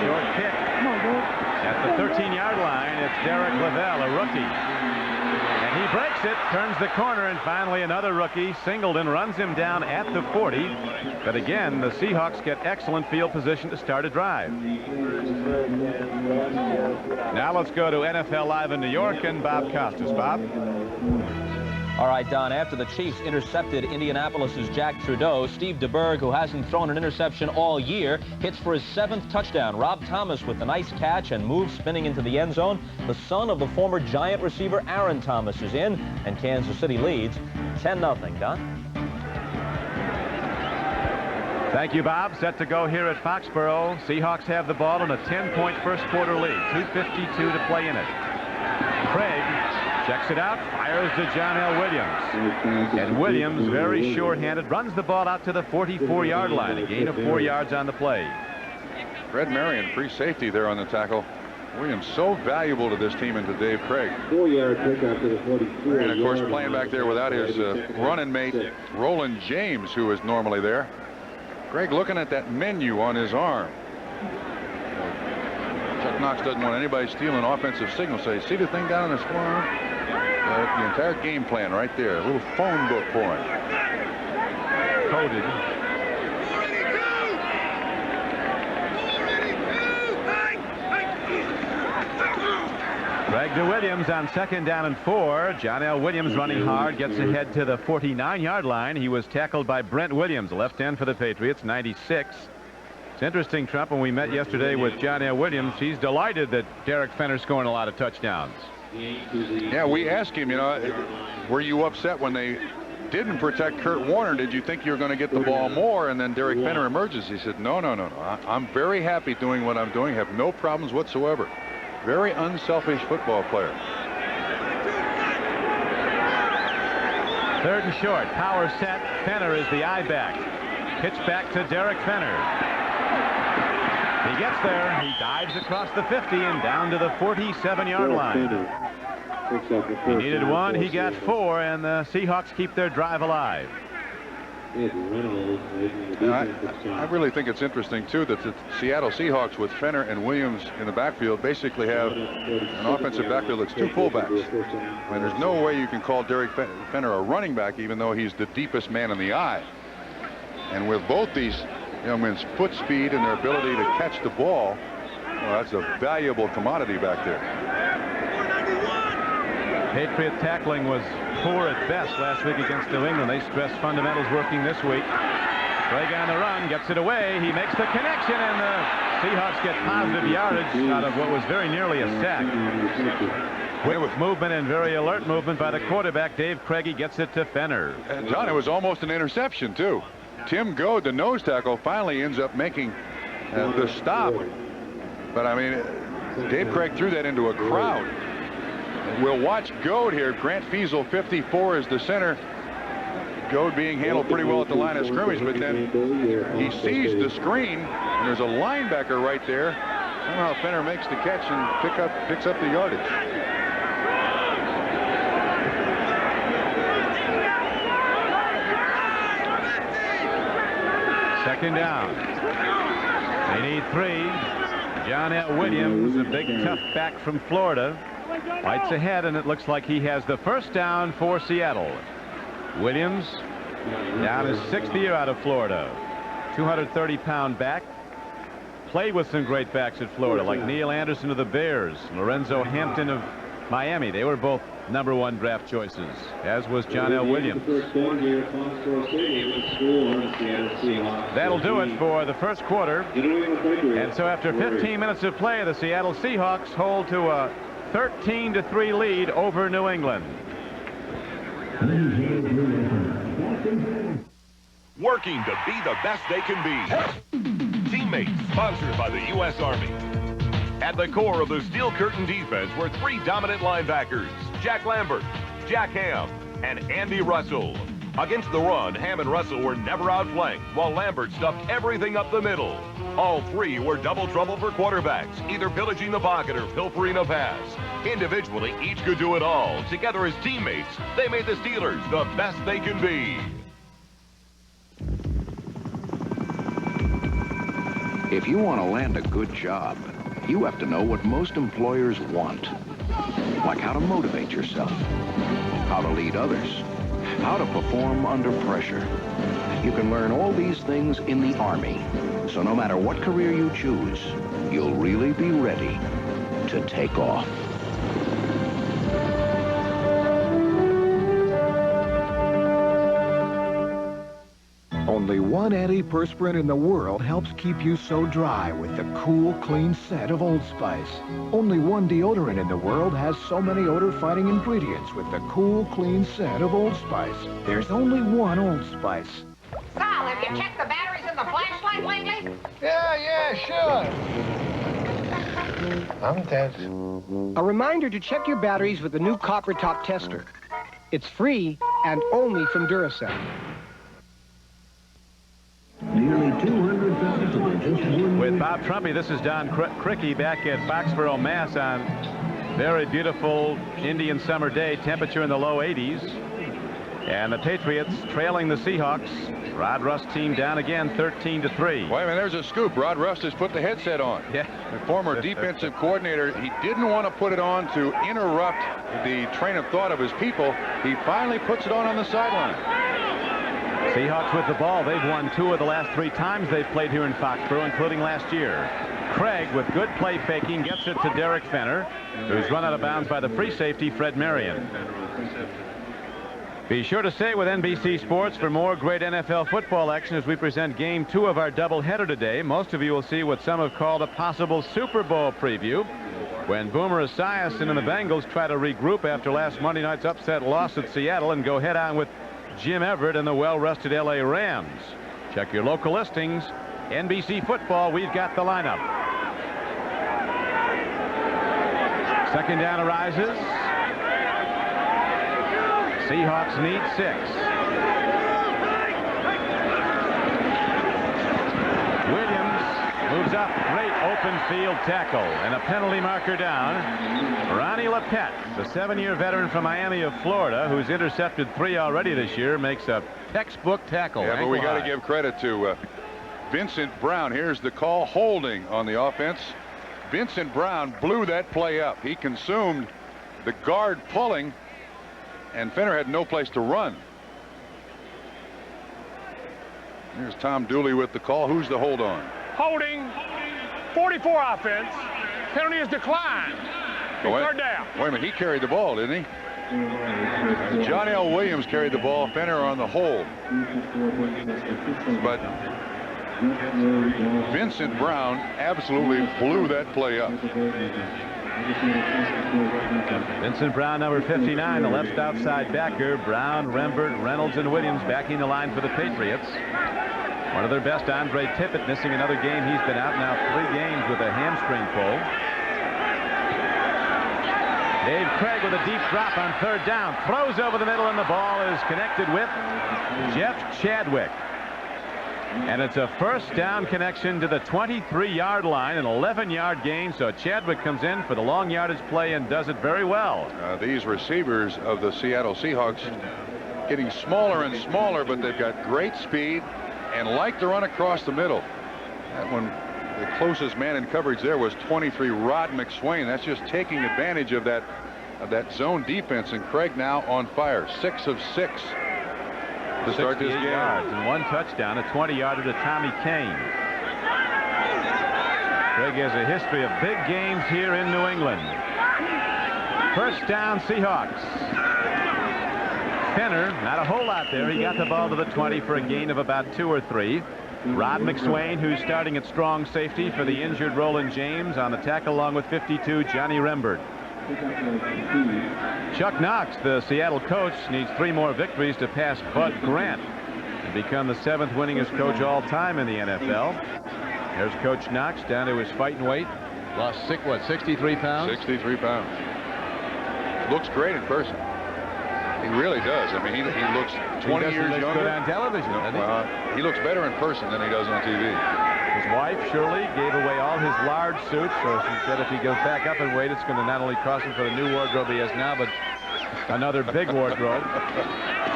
Short kick. At the 13-yard line, it's Derek Lavelle, a rookie. And he breaks it, turns the corner, and finally another rookie, Singleton, runs him down at the 40. But again, the Seahawks get excellent field position to start a drive. Now let's go to NFL Live in New York and Bob Costas. Bob? All right, Don, after the Chiefs intercepted Indianapolis's Jack Trudeau, Steve DeBerg, who hasn't thrown an interception all year, hits for his 7th touchdown. Rob Thomas with a nice catch and move spinning into the end zone. The son of the former Giant receiver Aaron Thomas is in, and Kansas City leads 10-0. Don? Thank you, Bob. Set to go here at Foxborough. Seahawks have the ball in a 10-point first quarter lead. 2:52 to play in it. Craig checks it out, fires to John L. Williams. And Williams, very short-handed, runs the ball out to the 44-yard line. A gain of 4 yards on the play. Fred Marion, free safety there on the tackle. Williams so valuable to this team and to Dave Craig. 4-yard pickup to the 44. And, of course, playing back there without his running mate, Roland James, who is normally there. Craig looking at that menu on his arm. Chuck Knox doesn't want anybody stealing offensive signals. So you see the thing down on his forearm? The entire game plan right there. A little phone book for him. Coded. Craig to Williams on 2nd down and 4. John L. Williams running hard, gets ahead to the 49-yard line. He was tackled by Brent Williams, left end for the Patriots, 96. It's interesting, Trump, when we met yesterday with John L. Williams, he's delighted that Derek Fenner's scoring a lot of touchdowns. Yeah, we asked him, you know, were you upset when they didn't protect Kurt Warner? Did you think you were going to get the ball more? And then Derek Fenner emerges. He said, no. I'm very happy doing what I'm doing. Have no problems whatsoever. Very unselfish football player. 3rd and short. Power set. Fenner is the I-back. Pitch back to Derek Fenner. He gets there. He dives across the 50 and down to the 47-yard line. He needed 1. He got 4, and the Seahawks keep their drive alive. I really think it's interesting, too, that the Seattle Seahawks with Fenner and Williams in the backfield basically have an offensive backfield that's 2 fullbacks. I mean, there's no way you can call Derek Fenner a running back, even though he's the deepest man in the eye. And with both these young men's foot speed and their ability to catch the ball, well, that's a valuable commodity back there. Patriot tackling was poor at best last week against New England. They stressed fundamentals working this week. Craig on the run, gets it away. He makes the connection, and the Seahawks get positive yardage out of what was very nearly a sack. Quick movement and very alert movement by the quarterback. Dave Craigie gets it to Fenner. And John, it was almost an interception, too. Tim Goad, the nose tackle, finally ends up making the stop. But, I mean, Dave Craig threw that into a crowd. We'll watch Goad here. Grant Fiesel, 54, is the center. Goad being handled pretty well at the line of scrimmage, but then he sees the screen, and there's a linebacker right there. Somehow Fenner makes the catch and picks up the yardage. Second down. They need 3. John L. Williams, a big tough back from Florida, fights ahead, and it looks like he has the first down for Seattle. Williams down his 6th year out of Florida. 230-pound back. Played with some great backs at Florida, like Neil Anderson of the Bears, Lorenzo Hampton of Miami. They were both #1 draft choices, as was John L. Williams. That'll do it for the first quarter. And so after 15 minutes of play, the Seattle Seahawks hold to a 13-3 lead over New England. Working to be the best they can be. Teammates, sponsored by the U.S. Army. At the core of the Steel Curtain defense were 3 dominant linebackers, Jack Lambert, Jack Ham, and Andy Russell. Against the run, Ham and Russell were never outflanked, while Lambert stuffed everything up the middle. All 3 were double trouble for quarterbacks, either pillaging the pocket or pilfering a pass. Individually, each could do it all. Together as teammates, they made the Steelers the best they can be. If you want to land a good job, you have to know what most employers want, like how to motivate yourself, how to lead others, how to perform under pressure. You can learn all these things in the Army. So no matter what career you choose, you'll really be ready to take off. Only one antiperspirant in the world helps keep you so dry with the cool, clean scent of Old Spice. Only one deodorant in the world has so many odor-fighting ingredients with the cool, clean scent of Old Spice. There's only one Old Spice. Sal, have you checked the batteries in the flashlight lately? Yeah, sure. I'm dead. A reminder to check your batteries with the new copper top tester. It's free and only from Duracell. Nearly 200,000. With Bob Trumpy, this is Don Criqui back at Foxborough, Mass. on very beautiful Indian summer day. Temperature in the low 80s. And the Patriots trailing the Seahawks. Rod Rust's team down again, 13-3. Wait a minute, there's a scoop. Rod Rust has put the headset on. Yeah. The former defensive coordinator, he didn't want to put it on to interrupt the train of thought of his people. He finally puts it on the sideline. Seahawks with the ball. They've won 2 of the last 3 times they've played here in Foxborough, including last year. Craig, with good play faking, gets it to Derek Fenner, who's run out of bounds by the free safety, Fred Marion. Be sure to stay with NBC Sports for more great NFL football action as we present Game 2 of our doubleheader today. Most of you will see what some have called a possible Super Bowl preview when Boomer Esiason and the Bengals try to regroup after last Monday night's upset loss at Seattle and go head-on with Jim Everett and the well-rested L.A. Rams. Check your local listings. NBC Football, we've got the lineup. Second down arises. Seahawks need 6. Williams moves up. Great open field tackle and a penalty marker down. Ronnie Lepet, the 7-year veteran from Miami of Florida, who's intercepted 3 already this year, makes a textbook tackle. Yeah, but we got to give credit to Vincent Brown. Here's the call, holding on the offense. Vincent Brown blew that play up. He consumed the guard pulling, and Fenner had no place to run. Here's Tom Dooley with the call. Who's the hold on? Holding, 44 offense. Penalty is declined. Third down. Wait a minute, he carried the ball, didn't he? John L. Williams carried the ball. Fenner on the hold. But Vincent Brown absolutely blew that play up. Vincent Brown, number 59, the left outside backer. Brown, Rembert, Reynolds, and Williams backing the line for the Patriots. One of their best, Andre Tippett, missing another game. He's been out now 3 games with a hamstring pull. Dave Craig with a deep drop on 3rd down. Throws over the middle, and the ball is connected with Jeff Chadwick. And it's a first down connection to the 23-yard line, an 11-yard gain. So Chadwick comes in for the long yardage play and does it very well. These receivers of the Seattle Seahawks getting smaller and smaller, but they've got great speed and like to run across the middle. That one, the closest man in coverage there was 23 Rod McSwain. That's just taking advantage of that zone defense. And Craig now on fire, 6 of 6. To start this game. Yards and 1 touchdown, a 20-yarder to Tommy Kane. Craig has a history of big games here in New England. First down, Seahawks. Fenner, not a whole lot there. He got the ball to the 20 for a gain of about 2 or 3. Rod McSwain, who's starting at strong safety for the injured Roland James, on the tackle along with 52, Johnny Rembert. Chuck Knox, the Seattle coach, needs 3 more victories to pass Bud Grant and become the 7th winningest coach all time in the NFL. There's Coach Knox down to his fighting weight. Lost 63 pounds? 63 pounds. Looks great in person. He really does. I mean, he looks 20 years younger. Good on television, doesn't he? He looks better in person than he does on TV. His wife, Shirley, gave away all his large suits, so she said if he goes back up in weight, it's going to not only cost him for the new wardrobe he has now, but another big wardrobe.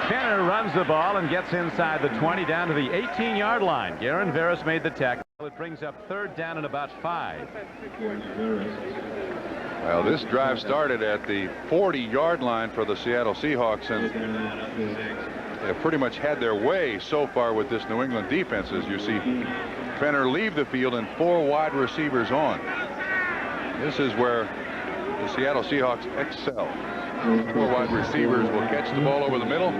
Fenner runs the ball and gets inside the 20 down to the 18-yard line. Garen Veras made the tackle. It brings up 3rd down and about 5. Well, this drive started at the 40-yard line for the Seattle Seahawks, and they've pretty much had their way so far with this New England defense. As you see Fenner leave the field and 4 wide receivers on. This is where the Seattle Seahawks excel. 4 wide receivers will catch the ball over the middle.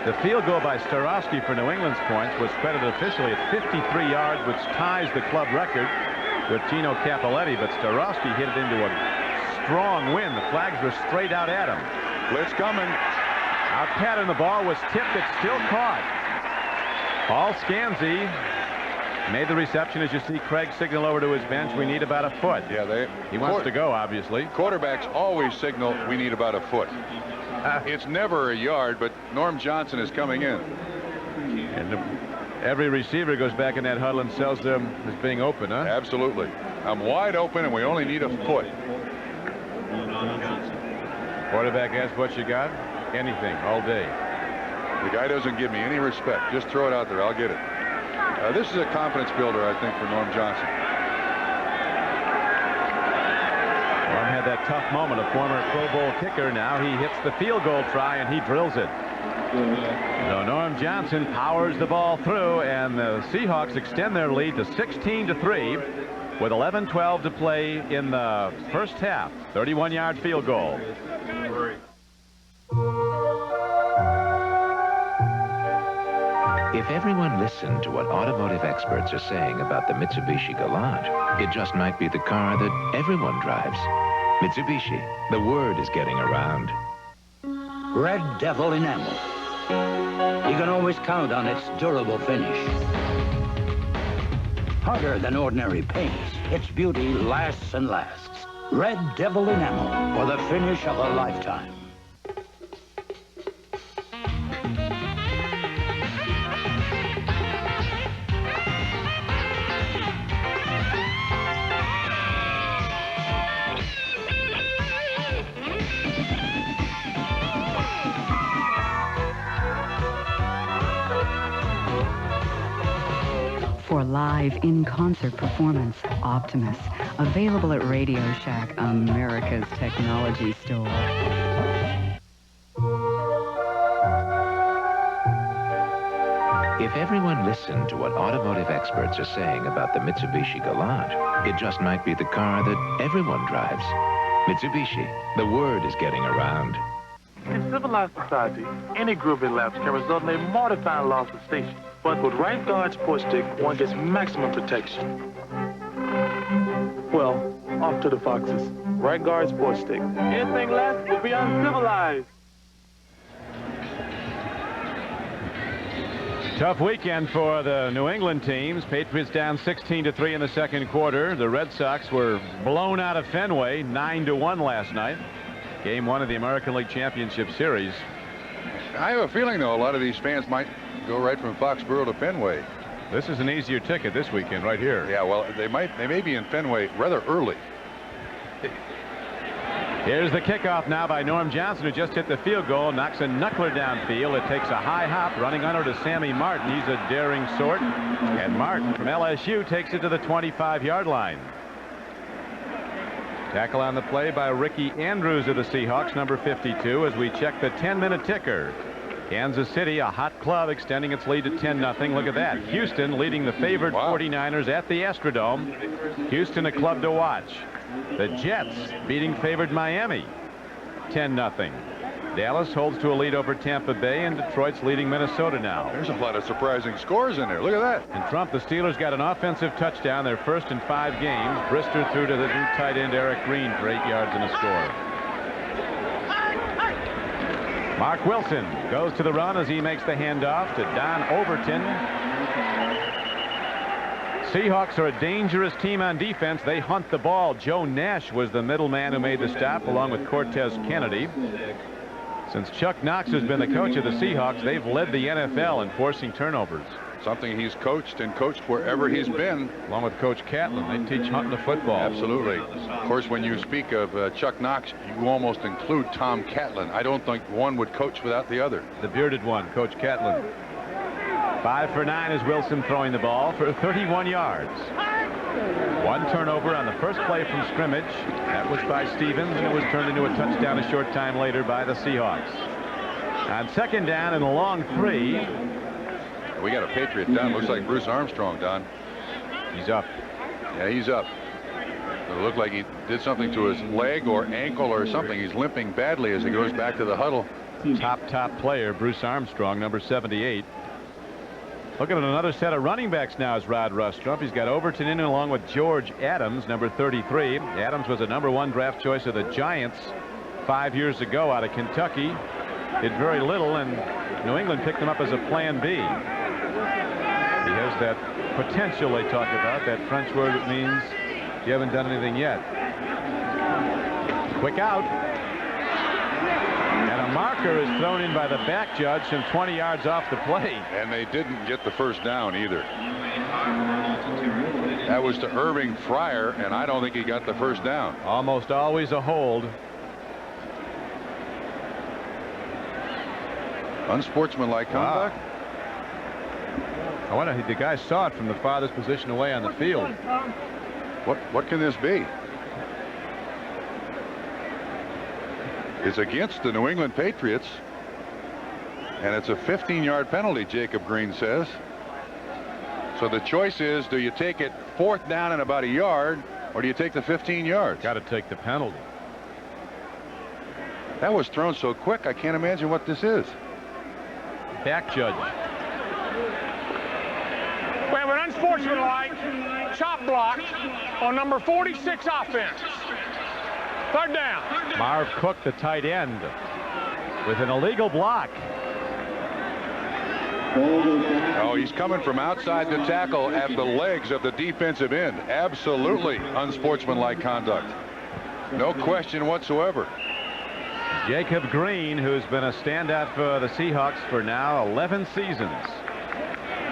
The field goal by Starowski for New England's points was credited officially at 53 yards, which ties the club record with Gino Cappelletti, but Starowski hit it into a strong wind. The flags were straight out at him. Blitz coming. Out pattern, the ball was tipped. It's still caught. Paul Scanzi made the reception. As you see Craig signal over to his bench, we need about a foot. Yeah, he wants to go, obviously. Quarterbacks always signal we need about a foot. It's never a yard, but Norm Johnson is coming in. And every receiver goes back in that huddle and sells them as being open, huh? Absolutely. I'm wide open, and we only need a foot. Quarterback asks what you got. Anything, all day. The guy doesn't give me any respect. Just throw it out there. I'll get it. This is a confidence builder, I think, for Norm Johnson. Norm had that tough moment, a former Pro Bowl kicker. Now he hits the field goal try, and he drills it. So Norm Johnson powers the ball through, and the Seahawks extend their lead to 16-3 with 11:12 to play in the first half. 31-yard field goal. If everyone listened to what automotive experts are saying about the Mitsubishi Galant, it just might be the car that everyone drives. Mitsubishi, the word is getting around. Red Devil enamel. You can always count on its durable finish. Harder than ordinary paint, its beauty lasts and lasts. Red Devil enamel for the finish of a lifetime. For live in-concert performance, Optimus, available at Radio Shack, America's technology store. If everyone listened to what automotive experts are saying about the Mitsubishi Galant, it just might be the car that everyone drives. Mitsubishi, the word is getting around. In civilized society, any groovy lapse can result in a mortifying loss of station. But with Right Guard Sports Stick, one gets maximum protection. Well, off to the foxes. Right Guard Sports Stick. Anything less will be uncivilized. Tough weekend for the New England teams. Patriots down 16-3 in the second quarter. The Red Sox were blown out of Fenway 9-1 last night. Game 1 of the American League Championship Series. I have a feeling, though, a lot of these fans might go right from Foxborough to Fenway. This is an easier ticket this weekend right here. Yeah, well, they may be in Fenway rather early. Here's the kickoff now by Norm Johnson, who just hit the field goal, knocks a knuckler downfield. It takes a high hop, running under to Sammy Martin. He's a daring sort. And Martin from LSU takes it to the 25-yard line. Tackle on the play by Ricky Andrews of the Seahawks, number 52, as we check the 10-minute ticker. Kansas City, a hot club, extending its lead to 10-0. Look at that. Houston leading the favored 49ers at the Astrodome. Houston, a club to watch. The Jets beating favored Miami 10-0. Dallas holds to a lead over Tampa Bay, and Detroit's leading Minnesota now. There's a lot of surprising scores in there. Look at that. And Trump, the Steelers got an offensive touchdown, their first in 5 games. Brister threw to the new tight end Eric Green for 8 yards and a score. Mark Wilson goes to the run as he makes the handoff to Don Overton. Seahawks are a dangerous team on defense. They hunt the ball. Joe Nash was the middleman who made the stop, along with Cortez Kennedy. Since Chuck Knox has been the coach of the Seahawks, they've led the NFL in forcing turnovers. Something he's coached wherever he's been. Along with Coach Catlin, they teach hunting the football. Absolutely. Of course, when you speak of Chuck Knox, you almost include Tom Catlin. I don't think one would coach without the other. The bearded one, Coach Catlin. 5 for 9 is Wilson throwing the ball for 31 yards. One turnover on the first play from scrimmage. That was by Stevens, and it was turned into a touchdown a short time later by the Seahawks. On second down and a long 3. We got a Patriot down. Looks like Bruce Armstrong, Don. He's up. Yeah, he's up. It looked like he did something to his leg or ankle or something. He's limping badly as he goes back to the huddle. Top player, Bruce Armstrong, number 78. Looking at another set of running backs now is Rod Rustrup. He's got Overton in along with George Adams, number 33. Adams was a #1 draft choice of the Giants 5 years ago out of Kentucky. Did very little, and New England picked him up as a plan B. He has that potential they talk about, that French word that means you haven't done anything yet. Quick out. And a marker is thrown in by the back judge some 20 yards off the play. And they didn't get the first down either. That was to Irving Fryer, and I don't think he got the first down. Almost always a hold. Unsportsmanlike conduct. I wonder if the guy saw it from the farthest position away on the field. What can this be? It's against the New England Patriots, and it's a 15-yard penalty, Jacob Green says. So the choice is, do you take it 4th down and about a yard, or do you take the 15 yards? Got to take the penalty. That was thrown so quick, I can't imagine what this is. Back judge. We have an unsportsmanlike chop block on number 46 offense. 3rd down. Marv Cook, the tight end, with an illegal block. Oh, he's coming from outside the tackle at the legs of the defensive end. Absolutely unsportsmanlike conduct. No question whatsoever. Jacob Green, who's been a standout for the Seahawks for now 11 seasons.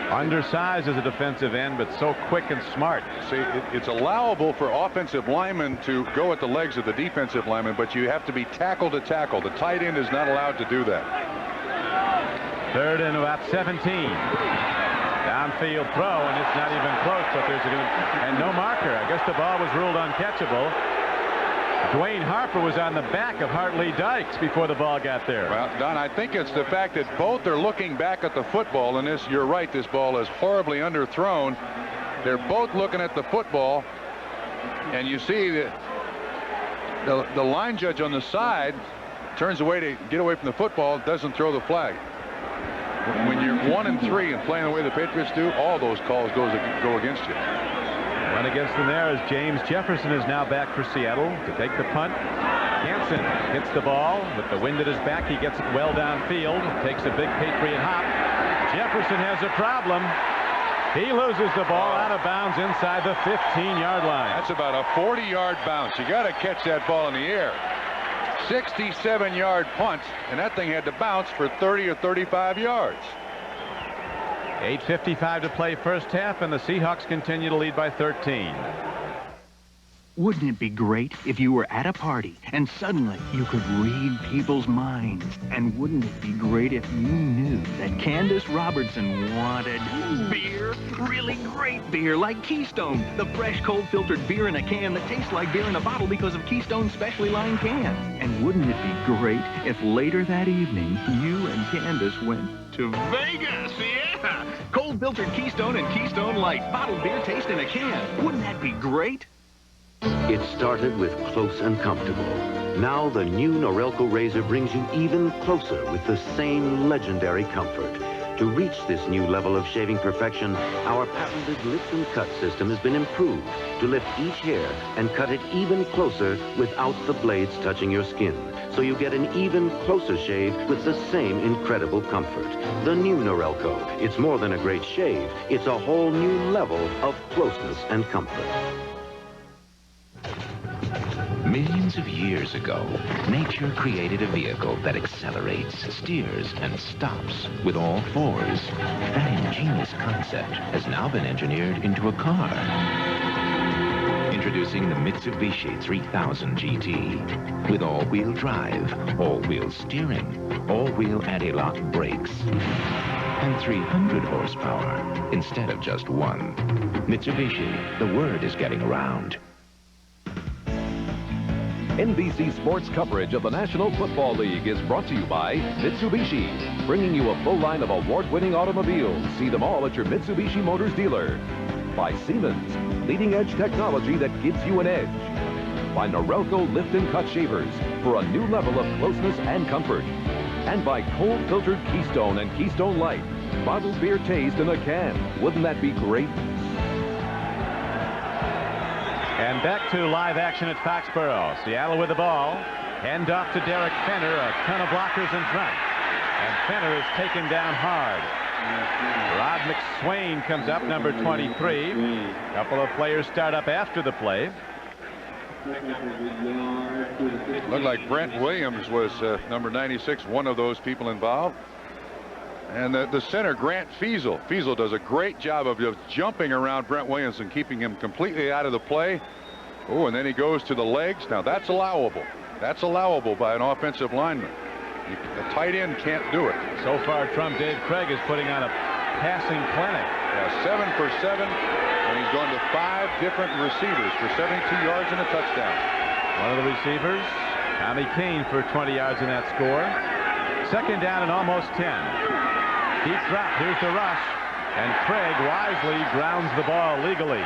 Undersized as a defensive end, but so quick and smart. See, it's allowable for offensive linemen to go at the legs of the defensive lineman, but you have to be tackle to tackle. The tight end is not allowed to do that. 3rd and about 17. Downfield throw, and it's not even close, but there's and no marker. I guess the ball was ruled uncatchable. Dwayne Harper was on the back of Hartley Dykes before the ball got there. Well, Don, I think it's the fact that both are looking back at the football, and this, you're right, this ball is horribly underthrown. They're both looking at the football, and you see that the line judge on the side turns away to get away from the football, doesn't throw the flag. When you're 1 and 3 and playing the way the Patriots do, all those calls go against you. One against them there as James Jefferson is now back for Seattle to take the punt. Hansen hits the ball with the wind at his back. He gets it well downfield. Takes a big Patriot hop. Jefferson has a problem. He loses the ball out of bounds inside the 15-yard line. That's about a 40-yard bounce. You got to catch that ball in the air. 67-yard punt, and that thing had to bounce for 30 or 35 yards. 8:55 to play first half, and the Seahawks continue to lead by 13. Wouldn't it be great if you were at a party and suddenly you could read people's minds? And wouldn't it be great if you knew that Candace Robertson wanted beer? Really great beer like Keystone, the fresh cold filtered beer in a can that tastes like beer in a bottle because of Keystone's specially lined can. And wouldn't it be great if later that evening you and Candace went to Vegas? Yeah! Cold filtered Keystone and Keystone Light, bottled beer taste in a can. Wouldn't that be great? It started with close and comfortable. Now the new Norelco razor brings you even closer with the same legendary comfort. To reach this new level of shaving perfection, our patented lift and cut system has been improved to lift each hair and cut it even closer without the blades touching your skin. So you get an even closer shave with the same incredible comfort. The new Norelco. It's more than a great shave. It's a whole new level of closeness and comfort. Millions of years ago, nature created a vehicle that accelerates, steers, and stops with all fours. That ingenious concept has now been engineered into a car. Introducing the Mitsubishi 3000 GT. With all-wheel drive, all-wheel steering, all-wheel anti-lock brakes, and 300 horsepower instead of just one. Mitsubishi, the word is getting around. NBC Sports coverage of the National Football League is brought to you by Mitsubishi, bringing you a full line of award-winning automobiles. See them all at your Mitsubishi Motors dealer. By Siemens, leading-edge technology that gives you an edge. By Norelco Lift and Cut Shavers for a new level of closeness and comfort. And by cold-filtered Keystone and Keystone Light. Bottled beer taste in a can. Wouldn't that be great? And back to live action at Foxborough. Seattle with the ball. Hand off to Derek Fenner. A ton of blockers in front. And Fenner is taken down hard. Rod McSwain comes up, number 23. A couple of players start up after the play. Looked like Brent Williams was number 96, one of those people involved. And the center, Grant Feasel. Feasel does a great job of just jumping around Brent Williams and keeping him completely out of the play. Oh, and then he goes to the legs. Now, that's allowable. That's allowable by an offensive lineman. A tight end can't do it. So far, Trump Dave Craig is putting on a passing clinic. Yeah, 7 for 7, and he's gone to 5 different receivers for 72 yards and a touchdown. One of the receivers, Tommy Kane, for 20 yards in that score. Second down and almost 10. Deep drop. Here's the rush. And Craig wisely grounds the ball legally.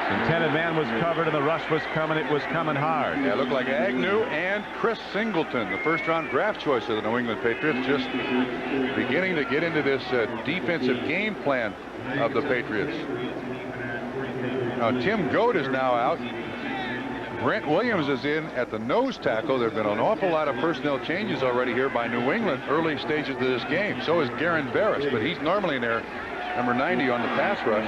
Intended man was covered and the rush was coming. It was coming hard. Yeah, it looked like Agnew and Chris Singleton, the first-round draft choice of the New England Patriots, just beginning to get into this defensive game plan of the Patriots. Now, Tim Goat is now out. Brent Williams is in at the nose tackle. There have been an awful lot of personnel changes already here by New England early stages of this game. So is Garen Barris, but he's normally in there, number 90 on the pass rush.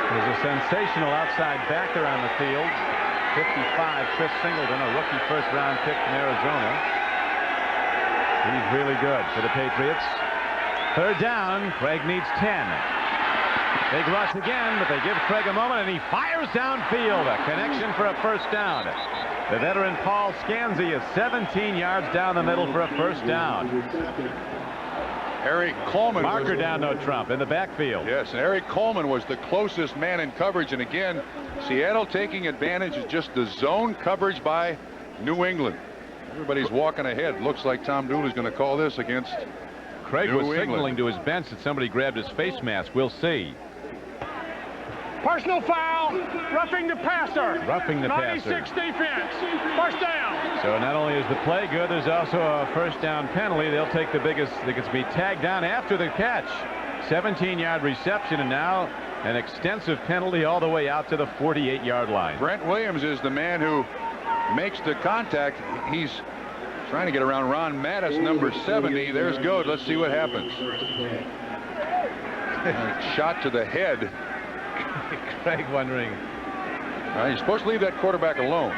There's a sensational outside backer on the field. 55, Chris Singleton, a rookie first-round pick from Arizona. He's really good for the Patriots. Third down, Craig needs 10. Big rush again, but they give Craig a moment, and he fires downfield. A connection for a first down. The veteran Paul Scanzi is 17 yards down the middle for a first down. Eric Coleman. Marker down, no Trump, in the backfield. Yes, and Eric Coleman was the closest man in coverage. And again, Seattle taking advantage of just the zone coverage by New England. Everybody's walking ahead. Looks like Tom Dooley's going to call this against Craig New was England. signaling to his bench that somebody grabbed his face mask. We'll see. Personal foul, roughing the passer. Roughing the passer. 96 defense. First down. So not only is the play good, there's also a first down penalty. They'll take the biggest that gets be tagged down after the catch. 17-yard reception, and now an extensive penalty all the way out to the 48-yard line. Brent Williams is the man who makes the contact. He's trying to get around Ron Mattis, number 70. There's Goad. Let's see what happens. Shot to the head. Craig wondering. You're supposed to leave that quarterback alone.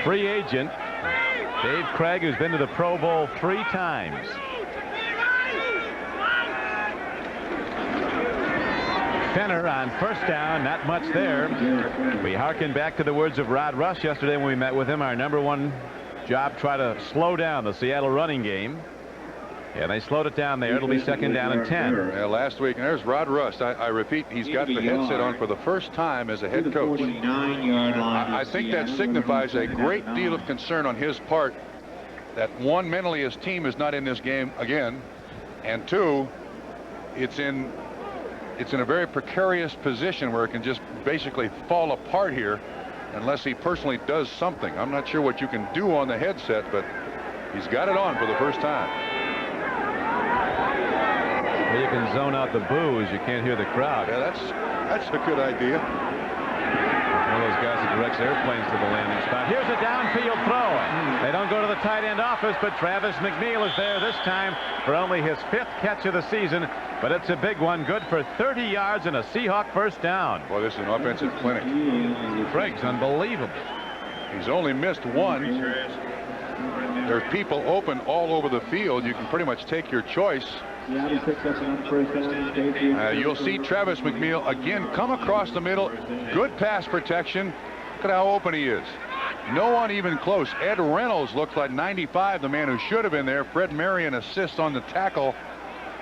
Free agent Dave Craig, who's been to the Pro Bowl 3 times. Fenner on first down, not much there. We harken back to the words of Rod Rush yesterday when we met with him. Our #1 job, try to slow down the Seattle running game. Yeah, they slowed it down there. It'll be second down and 10. Yeah, last week, and there's Rod Rust. I repeat, he's got the headset on for the first time as a head coach. I think that signifies a great deal of concern on his part that, one, mentally his team is not in this game again, and two, it's in a very precarious position where it can just basically fall apart here unless he personally does something. I'm not sure what you can do on the headset, but he's got it on for the first time. You can zone out the boos. You can't hear the crowd. Yeah, that's a good idea. One of those guys that directs airplanes to the landing spot. Here's a downfield throw. They don't go to the tight end office, but Travis McNeil is there this time for only his 5th catch of the season. But it's a big one, good for 30 yards and a Seahawk first down. Boy, this is an offensive clinic. Craig's unbelievable. He's only missed one. There's people open all over the field. You can pretty much take your choice. You'll see Travis McNeil again come across the middle. Good pass protection. Look at how open he is. No one even close. Ed Reynolds looks like 95, the man who should have been there. Fred Marion assists on the tackle.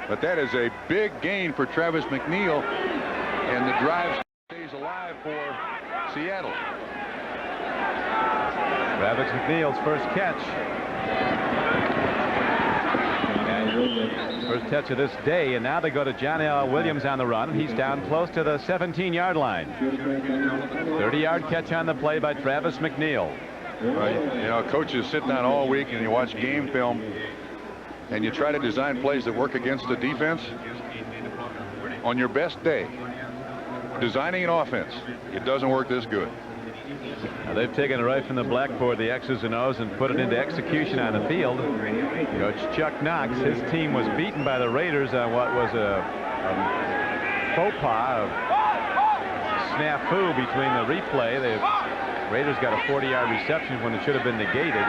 But that is a big gain for Travis McNeil. And the drive stays alive for Seattle. Travis McNeil's first catch. First catch of this day, and now they go to John L. Williams on the run, and he's down close to the 17-yard line. 30-yard catch on the play by Travis McNeil. You know, coaches sit down all week and you watch game film, and you try to design plays that work against the defense. On your best day, designing an offense, it doesn't work this good. Now they've taken it right from the blackboard, the X's and O's, and put it into execution on the field. Coach Chuck Knox, his team was beaten by the Raiders on what was a faux pas, a snafu between the replay. The Raiders got a 40-yard reception when it should have been negated.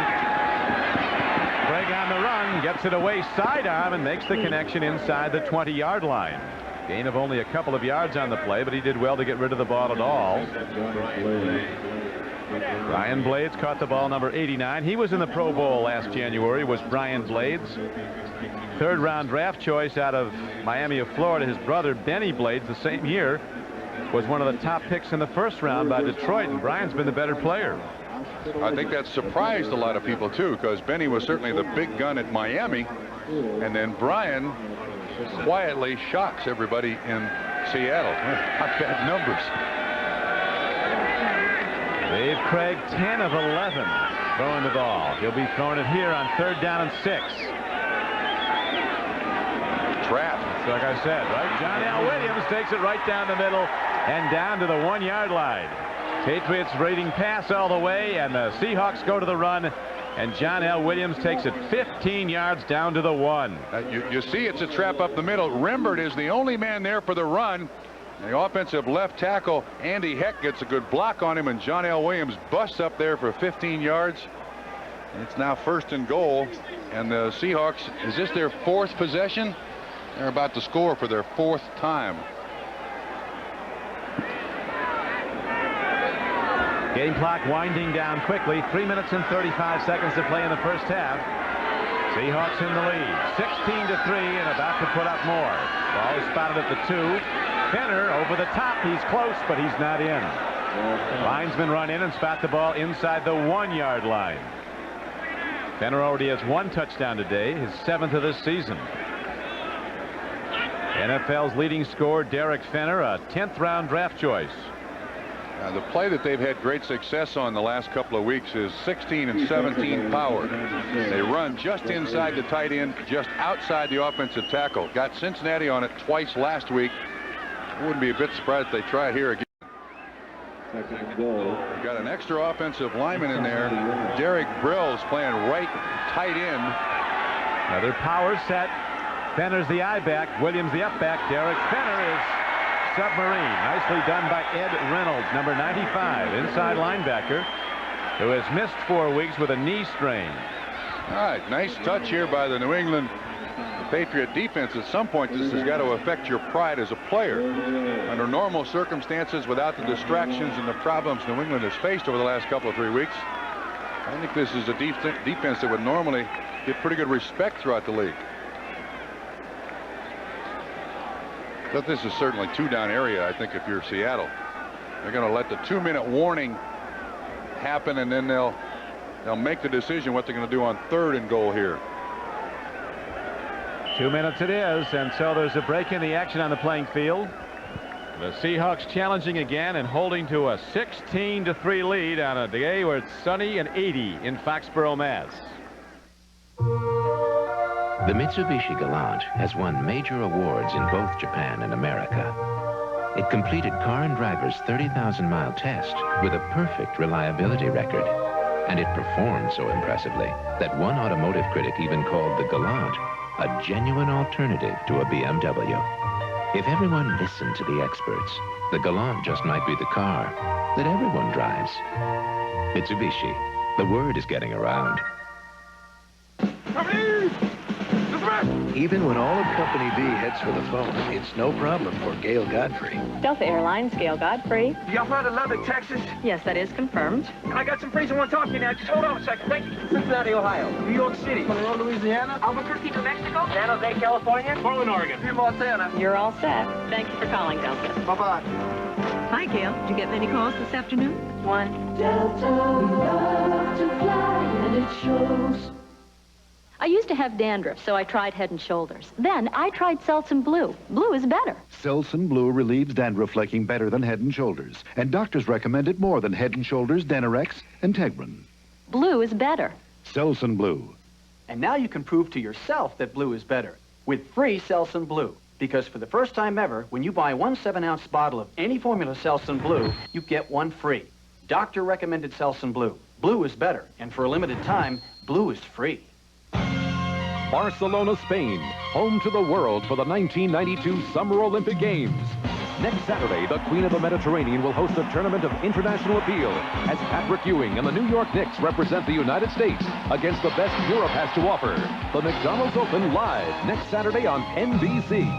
Craig on the run, gets it away sidearm and makes the connection inside the 20-yard line. Gain of only a couple of yards on the play, but he did well to get rid of the ball at all. Brian Blades caught the ball, number 89. He was in the Pro Bowl last January, was Brian Blades. Third-round draft choice out of Miami of Florida. His brother, Benny Blades, the same year, was one of the top picks in the first round by Detroit, and Brian's been the better player. I think that surprised a lot of people, too, because Benny was certainly the big gun at Miami, and then Brian quietly shocks everybody in Seattle. Not bad numbers. Dave Craig, 10 of 11 throwing the ball. He'll be throwing it here on 3rd down and 6. Trap. So like I said, right? John L. Williams takes it right down the middle and down to the 1-yard line. Patriots raiding pass all the way, and the Seahawks go to the run, and John L. Williams takes it 15 yards down to the 1. You see it's a trap up the middle. Rembert is the only man there for the run. The offensive left tackle, Andy Heck, gets a good block on him, and John L. Williams busts up there for 15 yards. It's now 1st and goal, and the Seahawks, is this their 4th possession? They're about to score for their 4th time. Game clock winding down quickly. 3 minutes and 35 seconds to play in the first half. Seahawks in the lead, 16-3, and about to put up more. Ball is spotted at the 2. Fenner over the top. He's close, but he's not in. Linesmen run in and spot the ball inside the 1-yard line. Fenner already has 1 touchdown today, his 7th of this season. NFL's leading scorer, Derek Fenner, a 10th round draft choice. The play that they've had great success on the last couple of weeks is 16 and 17 power. They run just inside the tight end, just outside the offensive tackle. Got Cincinnati on it twice last week. I wouldn't be a bit surprised if they try it here again. Got an extra offensive lineman in there. Derek Brill's playing right tight end. Another power set. Fenner's the I-back. Williams the up-back. Derek Fenner is submarine. Nicely done by Ed Reynolds, number 95, inside linebacker, who has missed 4 weeks with a knee strain. All right, nice touch here by the New England Patriot defense. At some point, this has got to affect your pride as a player. Under normal circumstances, without the distractions and the problems New England has faced over the last couple of 3 weeks, I think this is a defense that would normally get pretty good respect throughout the league. But this is certainly 2-down area, I think, if you're Seattle. They're going to let the 2-minute warning happen, and then they'll make the decision what they're going to do on 3rd and goal here. 2 minutes it is, and so there's a break in the action on the playing field. The Seahawks challenging again and holding to a 16-3 lead on a day where it's sunny and 80 in Foxborough, Mass. The Mitsubishi Galant has won major awards in both Japan and America. It completed Car and Driver's 30,000-mile test with a perfect reliability record. And it performed so impressively that one automotive critic even called the Galant a genuine alternative to a BMW. If everyone listened to the experts, the Galant just might be the car that everyone drives. Mitsubishi, the word is getting around. Even when all of Company B heads for the phone, it's no problem for Gail Godfrey. Delta Airlines, Gail Godfrey. Y'all heard of Lubbock, Texas? Yes, that is confirmed. I got some friends who want to talk to you now. Just hold on a second. Thank you. Cincinnati, Ohio. New York City. Monroe, Louisiana. Albuquerque, New Mexico. San Jose, California. Portland, Oregon. Here, Montana. You're all set. Thank you for calling, Delta. Bye-bye. Hi, Gail. Did you get many calls this afternoon? One. Delta, we love to fly, and it shows. I used to have dandruff, so I tried Head & Shoulders. Then I tried Selsun Blue. Blue is better. Selsun Blue relieves dandruff flaking better than Head & Shoulders. And doctors recommend it more than Head & Shoulders, Denorex, and Tegrin. Blue is better. Selsun Blue. And now you can prove to yourself that blue is better with free Selsun Blue. Because for the first time ever, when you buy 1 7-ounce bottle of any formula Selsun Blue, you get one free. Doctor recommended Selsun Blue. Blue is better. And for a limited time, blue is free. Barcelona, Spain, home to the world for the 1992 Summer Olympic Games. Next Saturday, the Queen of the Mediterranean will host a tournament of international appeal as Patrick Ewing and the New York Knicks represent the United States against the best Europe has to offer. The McDonald's Open live next Saturday on NBC.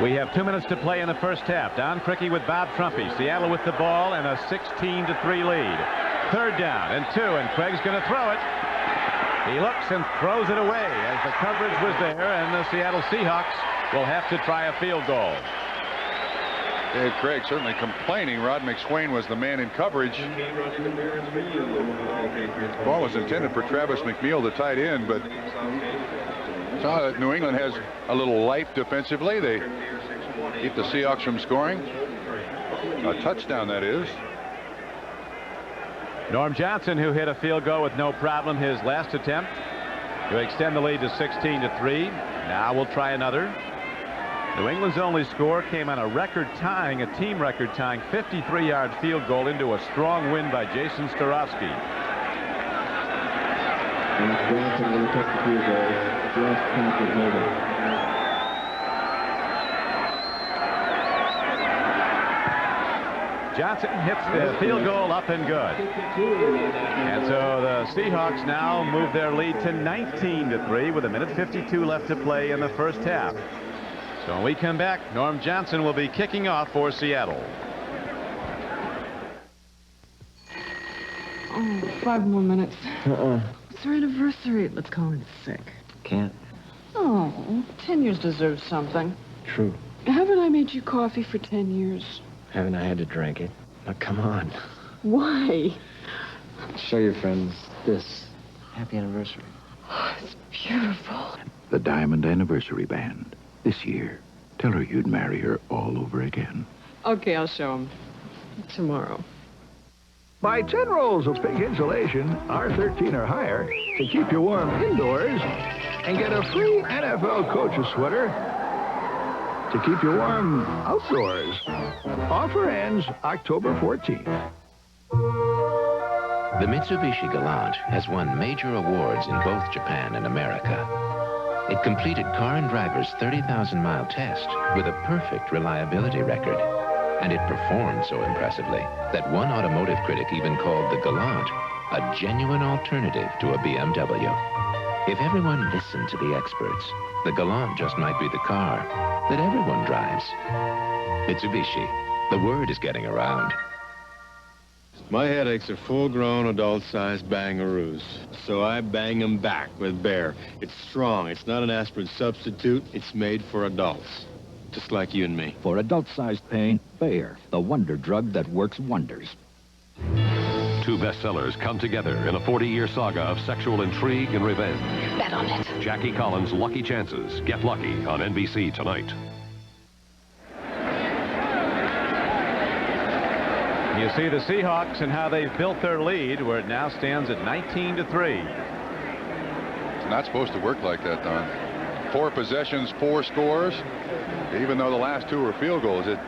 We have 2 minutes to play in the first half. Don Criqui with Bob Trumpy. Seattle with the ball and a 16-3 lead. 3rd down and 2, and Craig's going to throw it. He looks and throws it away as the coverage was there, and the Seattle Seahawks will have to try a field goal. Dave Craig certainly complaining. Rod McSwain was the man in coverage. The ball was intended for Travis McNeil, the tight end, but saw that New England has a little life defensively. They keep the Seahawks from scoring. A touchdown, that is. Norm Johnson, who hit a field goal with no problem his last attempt, to extend the lead to 16-3. Now we'll try another. New England's only score came on a team record tying 53-yard field goal into a strong win by Jason Starowski. Johnson will take the field goal. Just counted over. Johnson hits the field goal up and good. And so the Seahawks now move their lead to 19-3 with 1:52 left to play in the first half. So when we come back, Norm Johnson will be kicking off for Seattle. Oh, 5 more minutes. It's our anniversary. Let's call it sick. Can't. Oh, 10 years deserves something. True. Haven't I made you coffee for 10 years? Haven't I had to drink it? Now, come on. Why? Show your friends this. Happy anniversary. Oh, it's beautiful. The Diamond Anniversary Band. This year. Tell her you'd marry her all over again. Okay, I'll show them. Tomorrow. Buy 10 rolls of pink insulation, R13 or higher, to keep you warm indoors, and get a free NFL coach's sweater to keep you warm outdoors. Offer ends October 14th. The Mitsubishi Galant has won major awards in both Japan and America. It completed Car and Driver's 30,000-mile test with a perfect reliability record. And it performed so impressively that one automotive critic even called the Galant a genuine alternative to a BMW. If everyone listened to the experts, the Galant just might be the car that everyone drives. Mitsubishi, the word is getting around. My headaches are full-grown, adult-sized bangaroos, so I bang them back with Bayer. It's strong. It's not an aspirin substitute. It's made for adults, just like you and me. For adult-sized pain, Bayer, the wonder drug that works wonders. 2 bestsellers come together in a 40-year saga of sexual intrigue and revenge. Bet on it. Jackie Collins' Lucky Chances. Get lucky on NBC tonight. You see the Seahawks and how they've built their lead, where it now stands at 19-3. It's not supposed to work like that, Don. 4 possessions, 4 scores. Even though the last 2 were field goals, it's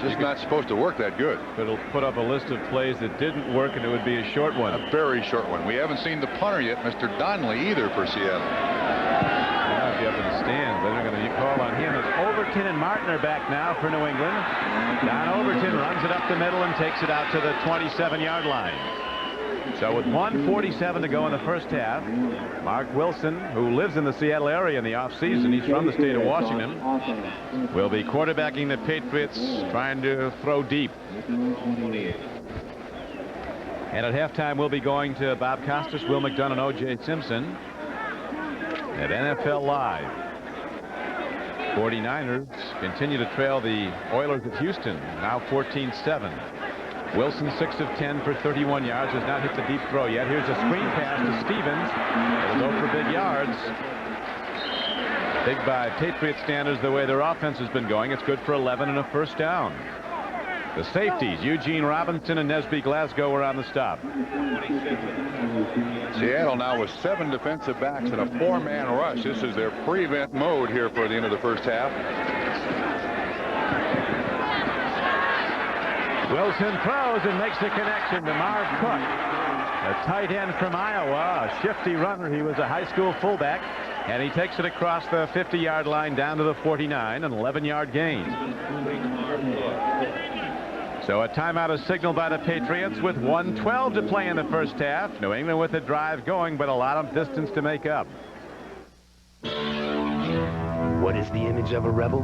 just not supposed to work that good. It'll put up a list of plays that didn't work, and it would be a short one. A very short one. We haven't seen the punter yet, Mr. Donnelly, either for Seattle. Now, if you up in the stands, they're going to call on him. As Overton and Martin are back now for New England. Don Overton runs it up the middle and takes it out to the 27-yard line. So with 1:47 to go in the first half, Mark Wilson, who lives in the Seattle area in the offseason, he's from the state of Washington, will be quarterbacking the Patriots, trying to throw deep. And at halftime, we'll be going to Bob Costas, Will McDonough, and O.J. Simpson at NFL Live. 49ers continue to trail the Oilers of Houston, now 14-7. Wilson 6 of 10 for 31 yards, has not hit the deep throw yet. Here's a screen pass to Stevens. It'll go for big yards. Big by Patriot standards, the way their offense has been going. It's good for 11 and a first down. The safeties, Eugene Robinson and Nesby Glasgow, were on the stop. Seattle now with 7 defensive backs and a 4-man rush. This is their prevent mode here for the end of the first half. Wilson throws and makes the connection to Marv Cook, a tight end from Iowa, a shifty runner. He was a high school fullback, and he takes it across the 50-yard line down to the 49, an 11-yard gain. So a timeout is signaled by the Patriots with 1:12 to play in the first half. New England with the drive going, but a lot of distance to make up. What is the image of a rebel?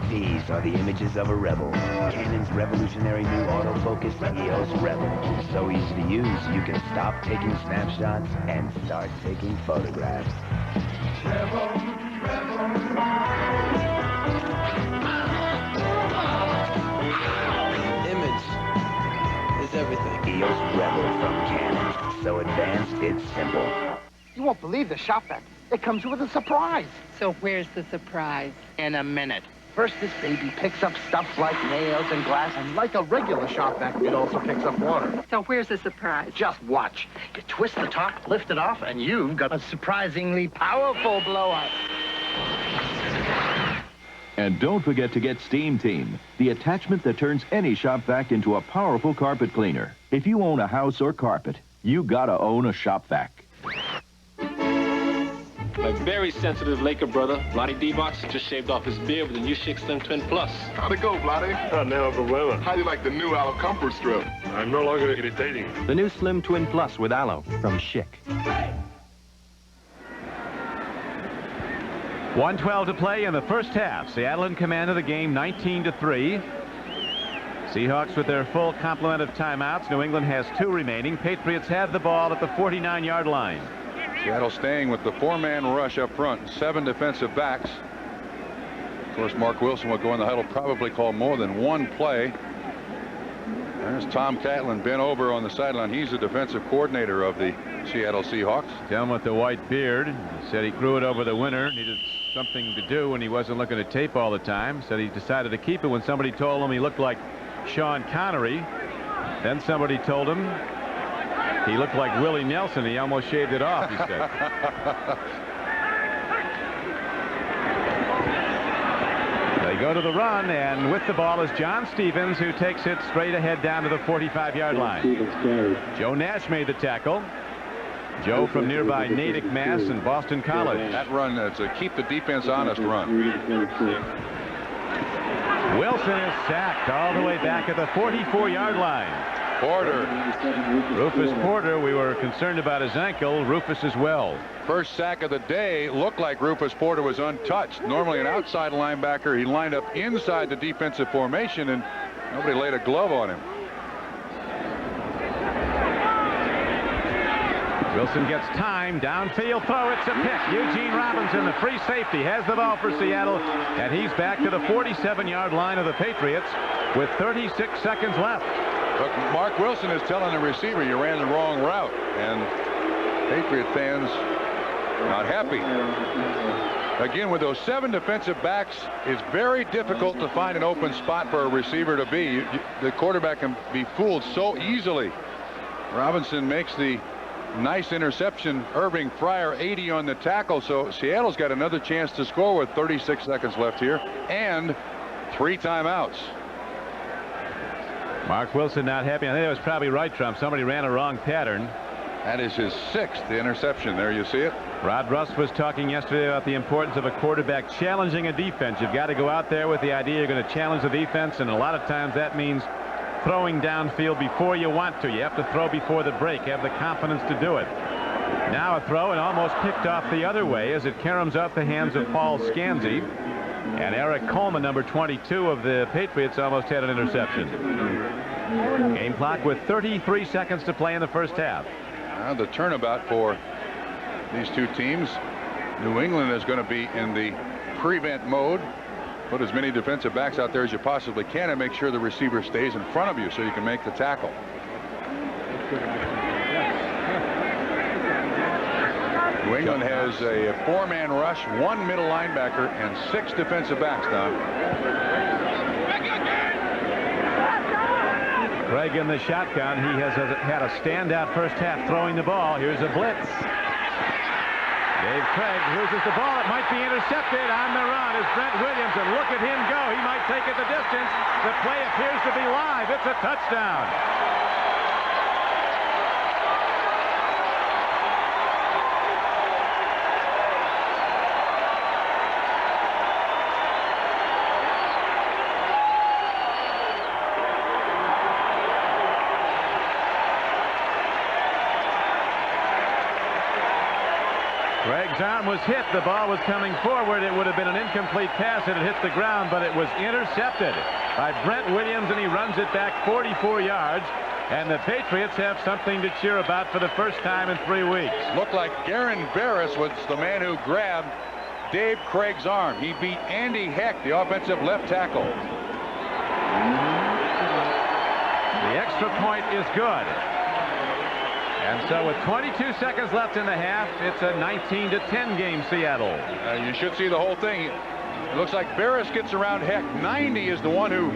These are the images of a rebel. Canon's revolutionary new autofocus EOS Rebel. So easy to use, you can stop taking snapshots and start taking photographs. Rebel, rebel. Everything. EOS Rebel from Canon. So advanced, it's simple. You won't believe the shop vac. It comes with a surprise. So where's the surprise? In a minute. First, this baby picks up stuff like nails and glass, and like a regular shop vac, it also picks up water. So where's the surprise? Just watch. You twist the top, lift it off, and you've got a surprisingly powerful blowout. And don't forget to get Steam Team, the attachment that turns any shop vac into a powerful carpet cleaner. If you own a house or carpet, you gotta own a shop vac. My very sensitive Laker brother, Lottie Divox, just shaved off his beard with the new Schick Slim Twin Plus. How'd it go, Lottie? Now overwhelming. How do you like the new Aloe Comfort Strip? I'm no longer irritating. The new Slim Twin Plus with Aloe from Schick. 1:12 to play in the first half. Seattle in command of the game, 19-3. Seahawks with their full complement of timeouts. New England has 2 remaining. Patriots have the ball at the 49-yard line. Seattle staying with the 4-man rush up front. 7 defensive backs. Of course, Mark Wilson will go in the huddle, probably call more than one play. There's Tom Catlin bent over on the sideline. He's the defensive coordinator of the Seattle Seahawks. Down with the white beard. He said he grew it over the winter. Needed something to do when he wasn't looking at tape all the time. Said he decided to keep it when somebody told him he looked like Sean Connery. Then somebody told him he looked like Willie Nelson. He almost shaved it off, he said. They go to the run, and with the ball is John Stevens, who takes it straight ahead down to the 45-yard line. Joe Nash made the tackle. Joe from nearby Natick, Mass. and Boston College. That run, it's a keep the defense honest run. Wilson is sacked all the way back at the 44-yard line. Porter. Rufus Porter, we were concerned about his ankle. Rufus as well. First sack of the day. Looked like Rufus Porter was untouched. Normally an outside linebacker. He lined up inside the defensive formation, and nobody laid a glove on him. Wilson gets time. Downfield throw. It's a pick. Eugene Robinson, the free safety, has the ball for Seattle, and he's back to the 47-yard line of the Patriots with 36 seconds left. But Mark Wilson is telling the receiver, you ran the wrong route, and Patriot fans not happy. Again, with those 7 defensive backs, it's very difficult to find an open spot for a receiver to be. The quarterback can be fooled so easily. Robinson makes the nice interception. Irving Fryer 80 on the tackle, so Seattle's got another chance to score with 36 seconds left here and 3 timeouts. Mark Wilson not happy. I think that was probably right, Trump. Somebody ran a wrong pattern. That is his 6th interception. There you see it. Rod Rust was talking yesterday about the importance of a quarterback challenging a defense. You've got to go out there with the idea you're going to challenge the defense, and a lot of times that means throwing downfield before you want to. You have to throw before the break. Have the confidence to do it. Now a throw and almost picked off the other way as it caroms out the hands of Paul Scanzi. And Eric Coleman, number 22 of the Patriots, almost had an interception. Game clock with 33 seconds to play in the first half. Now the turnabout for these two teams. New England is going to be in the prevent mode. Put as many defensive backs out there as you possibly can and make sure the receiver stays in front of you so you can make the tackle. New England has a 4-man rush, 1 middle linebacker, and 6 defensive backs, Don. Craig in the shotgun. He has had a standout first half throwing the ball. Here's a blitz. Dave Craig loses the ball. It might be intercepted on the run is Brent Williams, and look at him go. He might take it the distance. The play appears to be live. It's a touchdown. Craig's arm was hit. The ball was coming forward. It would have been an incomplete pass if it hit the ground, but it was intercepted by Brent Williams, and he runs it back 44 yards. And the Patriots have something to cheer about for the first time in 3 weeks. Looked like Garen Barris was the man who grabbed Dave Craig's arm. He beat Andy Heck, the offensive left tackle. The extra point is good. And so with 22 seconds left in the half, it's a 19-10 game, Seattle. You should see the whole thing. It looks like Barris gets around Heck. 90 is the one who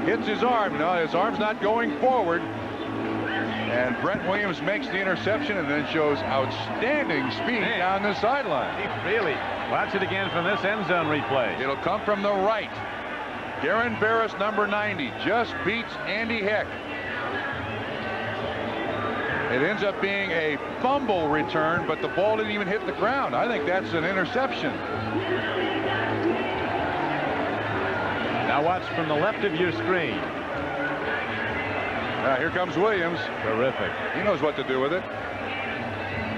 hits his arm. No, his arm's not going forward. And Brent Williams makes the interception and then shows outstanding speed down the sideline. Really? Watch it again from this end zone replay. It'll come from the right. Garen Barris, number 90, just beats Andy Heck. It ends up being a fumble return, but the ball didn't even hit the ground. I think that's an interception. Now watch from the left of your screen. Here comes Williams. Terrific. He knows what to do with it.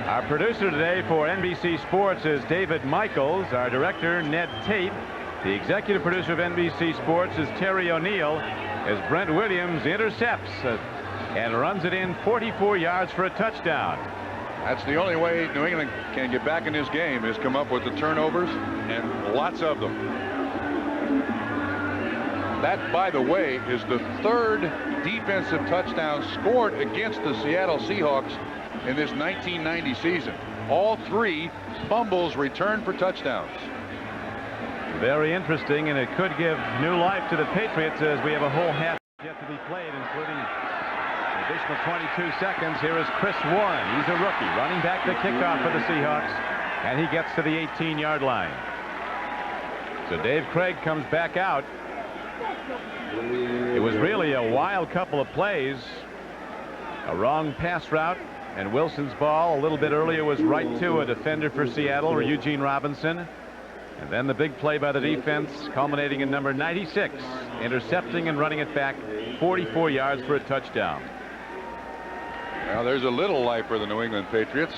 Our producer today for NBC Sports is David Michaels. Our director, Ned Tate. The executive producer of NBC Sports is Terry O'Neill, as Brent Williams intercepts and runs it in 44 yards for a touchdown. That's the only way New England can get back in this game, is come up with the turnovers, and lots of them. That, by the way, is the 3rd defensive touchdown scored against the Seattle Seahawks in this 1990 season. All 3 fumbles returned for touchdowns. Very interesting, and it could give new life to the Patriots as we have a whole half yet to be played, including an additional 22 seconds. Here is Chris Warren. He's a rookie, running back the kickoff for the Seahawks, and he gets to the 18-yard line. So Dave Craig comes back out. It was really a wild couple of plays. A wrong pass route, and Wilson's ball a little bit earlier was right to a defender for Seattle, or Eugene Robinson. And then the big play by the defense, culminating in number 96, intercepting and running it back 44 yards for a touchdown. Well, there's a little life for the New England Patriots.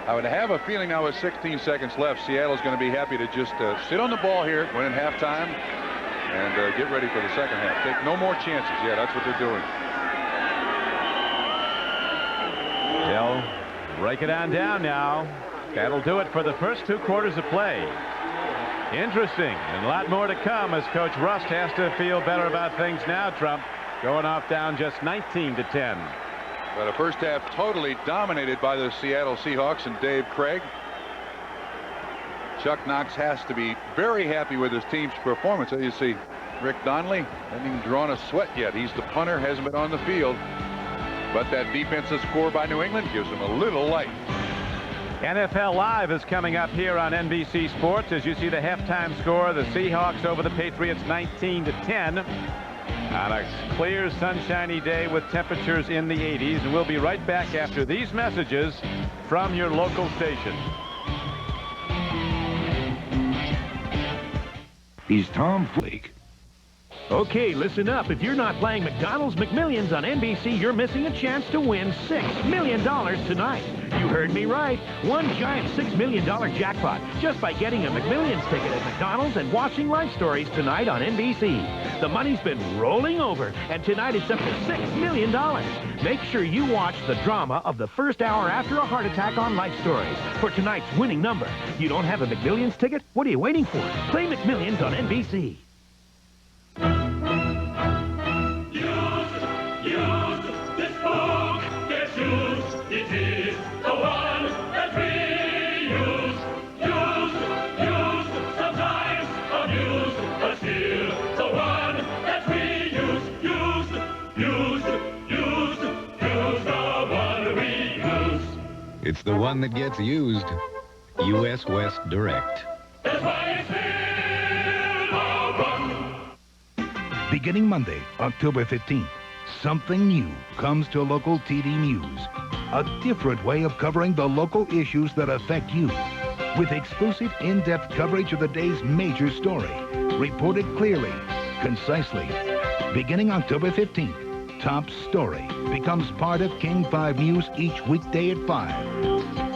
I would have a feeling now with 16 seconds left, Seattle's going to be happy to just sit on the ball here, win in halftime, and get ready for the second half. Take no more chances. Yeah, that's what they're doing. They'll break it on down now. That'll do it for the first 2 quarters of play. Interesting, and a lot more to come as Coach Rust has to feel better about things now, Trump, going off down just 19-10. But the first half totally dominated by the Seattle Seahawks and Dave Craig. Chuck Knox has to be very happy with his team's performance. You see Rick Donnelly hasn't even drawn a sweat yet. He's the punter, hasn't been on the field. But that defensive score by New England gives him a little life. NFL Live is coming up here on NBC Sports as you see the halftime score. The Seahawks over the Patriots 19-10 on a clear, sunshiny day with temperatures in the 80s. And we'll be right back after these messages from your local station. He's Tom Flake. Okay, listen up. If you're not playing McDonald's McMillions on NBC, you're missing a chance to win $6 million tonight. You heard me right. One giant $6 million jackpot just by getting a McMillions ticket at McDonald's and watching Life Stories tonight on NBC. The money's been rolling over, and tonight it's up to $6 million. Make sure you watch the drama of the first hour after a heart attack on Life Stories for tonight's winning number. You don't have a McMillions ticket? What are you waiting for? Play McMillions on NBC. It is the one that we use. Use, sometimes abuse, but still the one that we use. Use, the one we use. It's the one that gets used. U.S. West Direct. That's why it's still the one. Beginning Monday, October 15th, something new comes to local TD News. A different way of covering the local issues that affect you. With exclusive in-depth coverage of the day's major story. Reported clearly, concisely. Beginning October 15th, Top Story becomes part of King 5 News each weekday at 5.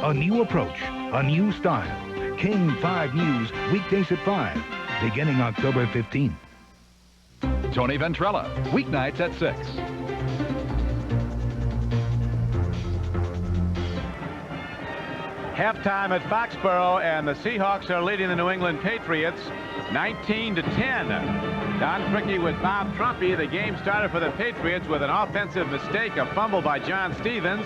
A new approach, a new style. King 5 News, weekdays at 5, beginning October 15th. Tony Ventrella, weeknights at 6. Halftime at Foxborough, and the Seahawks are leading the New England Patriots 19-10. Don Criqui with Bob Trumpy. The game started for the Patriots with an offensive mistake, a fumble by John Stevens.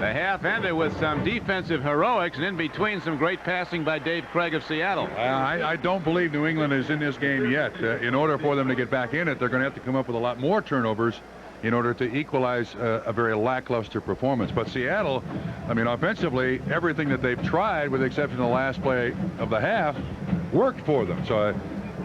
The half ended with some defensive heroics, and in between some great passing by Dave Craig of Seattle. I don't believe New England is in this game yet. In order for them to get back in it, they're going to have to come up with a lot more turnovers in order to equalize a very lackluster performance. But Seattle, I mean, offensively, everything that they've tried, with the exception of the last play of the half, worked for them. So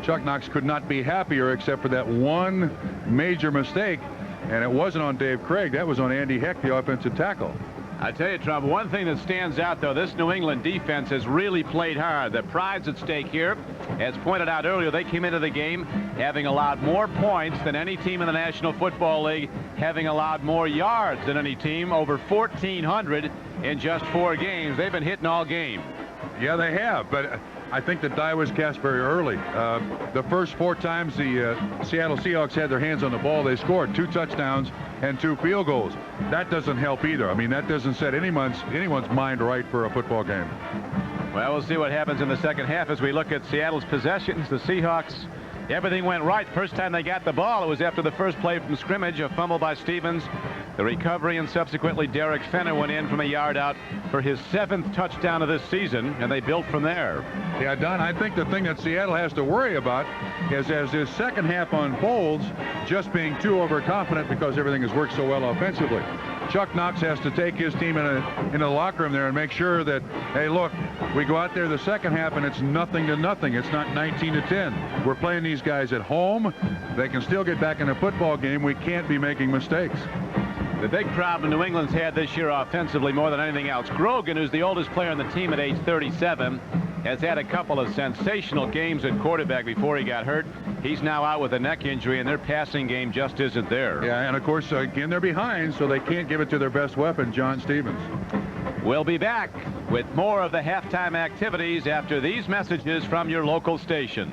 Chuck Knox could not be happier except for that one major mistake, and it wasn't on Dave Craig. That was on Andy Heck, the offensive tackle. I tell you, Trump, one thing that stands out, though, this New England defense has really played hard. The pride's at stake here. As pointed out earlier, they came into the game having allowed more points than any team in the National Football League, having allowed more yards than any team, over 1,400 in just 4 games. They've been hitting all game. Yeah, they have, but I think the die was cast very early. The first 4 times the Seattle Seahawks had their hands on the ball, they scored 2 touchdowns and 2 field goals. That doesn't help either. I mean, that doesn't set anyone's mind right for a football game. Well, we'll see what happens in the second half as we look at Seattle's possessions. The Seahawks, everything went right. First time they got the ball, it was after the first play from scrimmage, a fumble by Stevens. The recovery, and subsequently Derek Fenner went in from a yard out for his 7th touchdown of this season, and they built from there. Yeah, Don, I think the thing that Seattle has to worry about is, as this second half unfolds, just being too overconfident because everything has worked so well offensively. Chuck Knox has to take his team in the locker room there and make sure that, hey, look, we go out there the second half and it's 0-0. It's not 19-10. We're playing these guys at home. They can still get back in a football game. We can't be making mistakes. The big problem New England's had this year offensively more than anything else. Grogan, who's the oldest player on the team at age 37, has had a couple of sensational games at quarterback before he got hurt. He's now out with a neck injury, and their passing game just isn't there. Yeah, and of course, again, they're behind, so they can't give it to their best weapon, John Stevens. We'll be back with more of the halftime activities after these messages from your local station.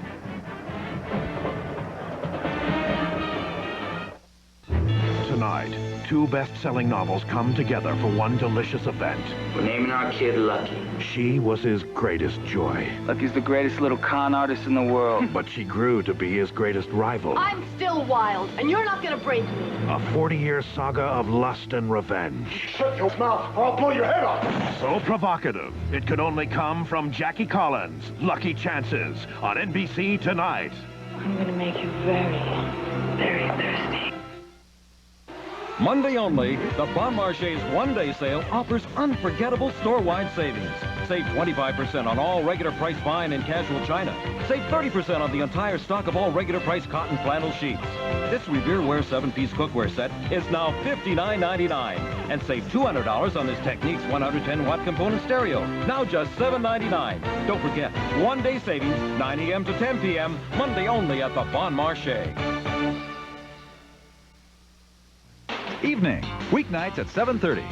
Tonight, 2 best-selling novels come together for one delicious event. We're naming our kid Lucky. She was his greatest joy. Lucky's the greatest little con artist in the world. But she grew to be his greatest rival. I'm still wild, and you're not gonna break me. A 40-year saga of lust and revenge. Shut your mouth, or I'll blow your head off. So provocative, it could only come from Jackie Collins. Lucky Chances on NBC tonight. I'm gonna make you very, very thirsty. Monday only, the Bon Marché's one-day sale offers unforgettable store-wide savings. Save 25% on all regular price fine and casual china. Save 30% on the entire stock of all regular price cotton flannel sheets. This Revere-Ware 7-piece cookware set is now $59.99. And save $200 on this Techniques 110-watt component stereo. Now just $7.99. Don't forget, one-day savings, 9 a.m. to 10 p.m., Monday only at the Bon Marché. Evening, weeknights at 7:30.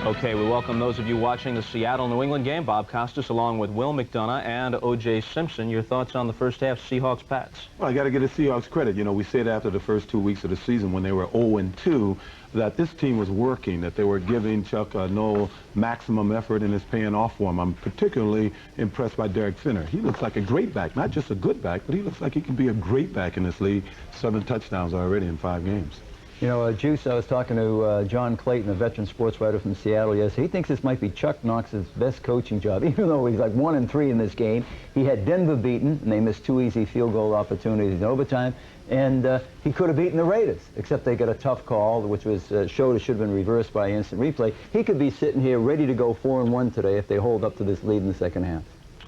Okay, we welcome those of you watching the Seattle-New England game. Bob Costas along with Will McDonough and O.J. Simpson. Your thoughts on the first half, Seahawks-Pats? Well, I got to give the Seahawks credit. You know, we said after the first 2 weeks of the season when they were 0-2 that this team was working, that they were giving Chuck Noll maximum effort, and it's paying off for him. I'm particularly impressed by Derek Finner. He looks like a great back, not just a good back, but he looks like he can be a great back in this league. 7 touchdowns already in 5 games. You know, Juice, I was talking to John Clayton, a veteran sports writer from Seattle, yesterday. He thinks this might be Chuck Knox's best coaching job, even though he's like 1-3 in this game. He had Denver beaten, and they missed 2 easy field goal opportunities in overtime, and he could have beaten the Raiders, except they got a tough call, which was showed it should have been reversed by instant replay. He could be sitting here ready to go 4-1 today if they hold up to this lead in the second half.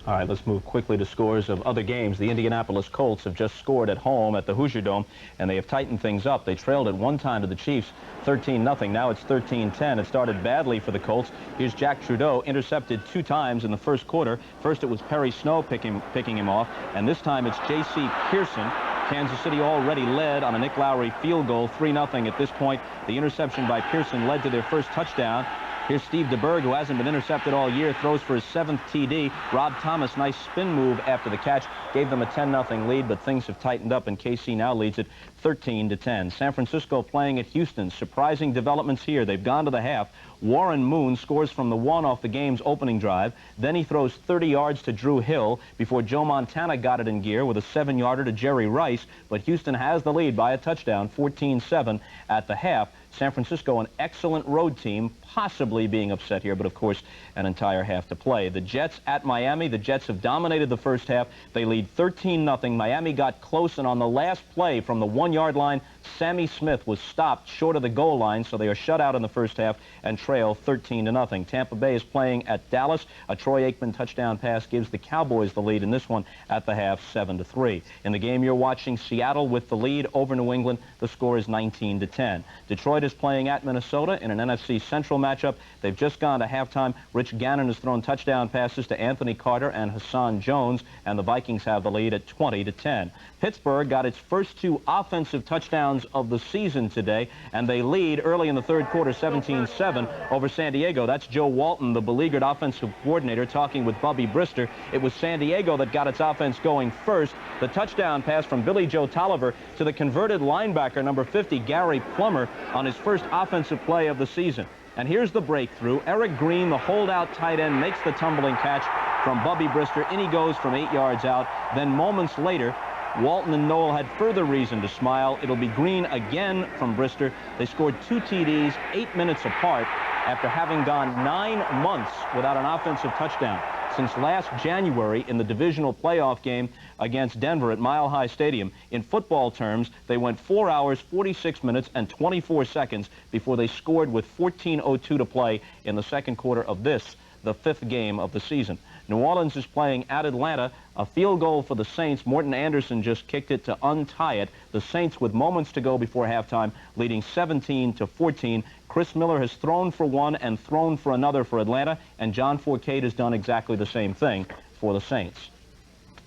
All right, let's move quickly to scores of other games. The Indianapolis Colts have just scored at home at the Hoosier Dome, and they have tightened things up. They trailed at one time to the Chiefs, 13-0. Now it's 13-10. It started badly for the Colts. Here's Jack Trudeau, intercepted 2 times in the first quarter. First it was Perry Snow picking him off, and this time it's J.C. Pearson. Kansas City already led on a Nick Lowry field goal, 3-0 at this point. The interception by Pearson led to their first touchdown. Here's Steve DeBerg, who hasn't been intercepted all year, throws for his 7th TD. Rob Thomas, nice spin move after the catch, gave them a 10-0 lead, but things have tightened up, and KC now leads it 13-10. San Francisco playing at Houston. Surprising developments here. They've gone to the half. Warren Moon scores from the 1 off the game's opening drive. Then he throws 30 yards to Drew Hill before Joe Montana got it in gear with a 7-yarder to Jerry Rice. But Houston has the lead by a touchdown, 14-7 at the half. San Francisco, an excellent road team, possibly being upset here, but of course an entire half to play. The Jets at Miami. The Jets have dominated the first half. They lead 13-0. Miami got close, and on the last play from the 1-yard line, Sammy Smith was stopped short of the goal line, so they are shut out in the first half and trail 13-0. Tampa Bay is playing at Dallas. A Troy Aikman touchdown pass gives the Cowboys the lead in this one at the half, 7-3. In the game you're watching, Seattle with the lead over New England. The score is 19-10. Detroit is playing at Minnesota in an NFC Central matchup. They've just gone to halftime. Rich Gannon has thrown touchdown passes to Anthony Carter and Hassan Jones, and the Vikings have the lead at 20-10. Pittsburgh got its first 2 offensive touchdowns of the season today, and they lead early in the third quarter 17-7 over San Diego. That's Joe Walton, the beleaguered offensive coordinator, talking with Bubby Brister. It was San Diego that got its offense going first. The touchdown pass from Billy Joe Tolliver to the converted linebacker, number 50, Gary Plummer, on his first offensive play of the season. And here's the breakthrough. Eric Green, the holdout tight end, makes the tumbling catch from Bubby Brister. In he goes from 8 yards out. Then moments later, Walton and Noel had further reason to smile. It'll be Green again from Brister. They scored 2 TDs 8 minutes apart after having gone 9 months without an offensive touchdown. Since last January in the divisional playoff game against Denver at Mile High Stadium, in football terms, they went 4 hours, 46 minutes, and 24 seconds before they scored with 14:02 to play in the second quarter of this, the 5th game of the season. New Orleans is playing at Atlanta. A field goal for the Saints. Morton Anderson just kicked it to untie it. The Saints, with moments to go before halftime, leading 17-14. Chris Miller has thrown for one and thrown for another for Atlanta, and John Fourcade has done exactly the same thing for the Saints.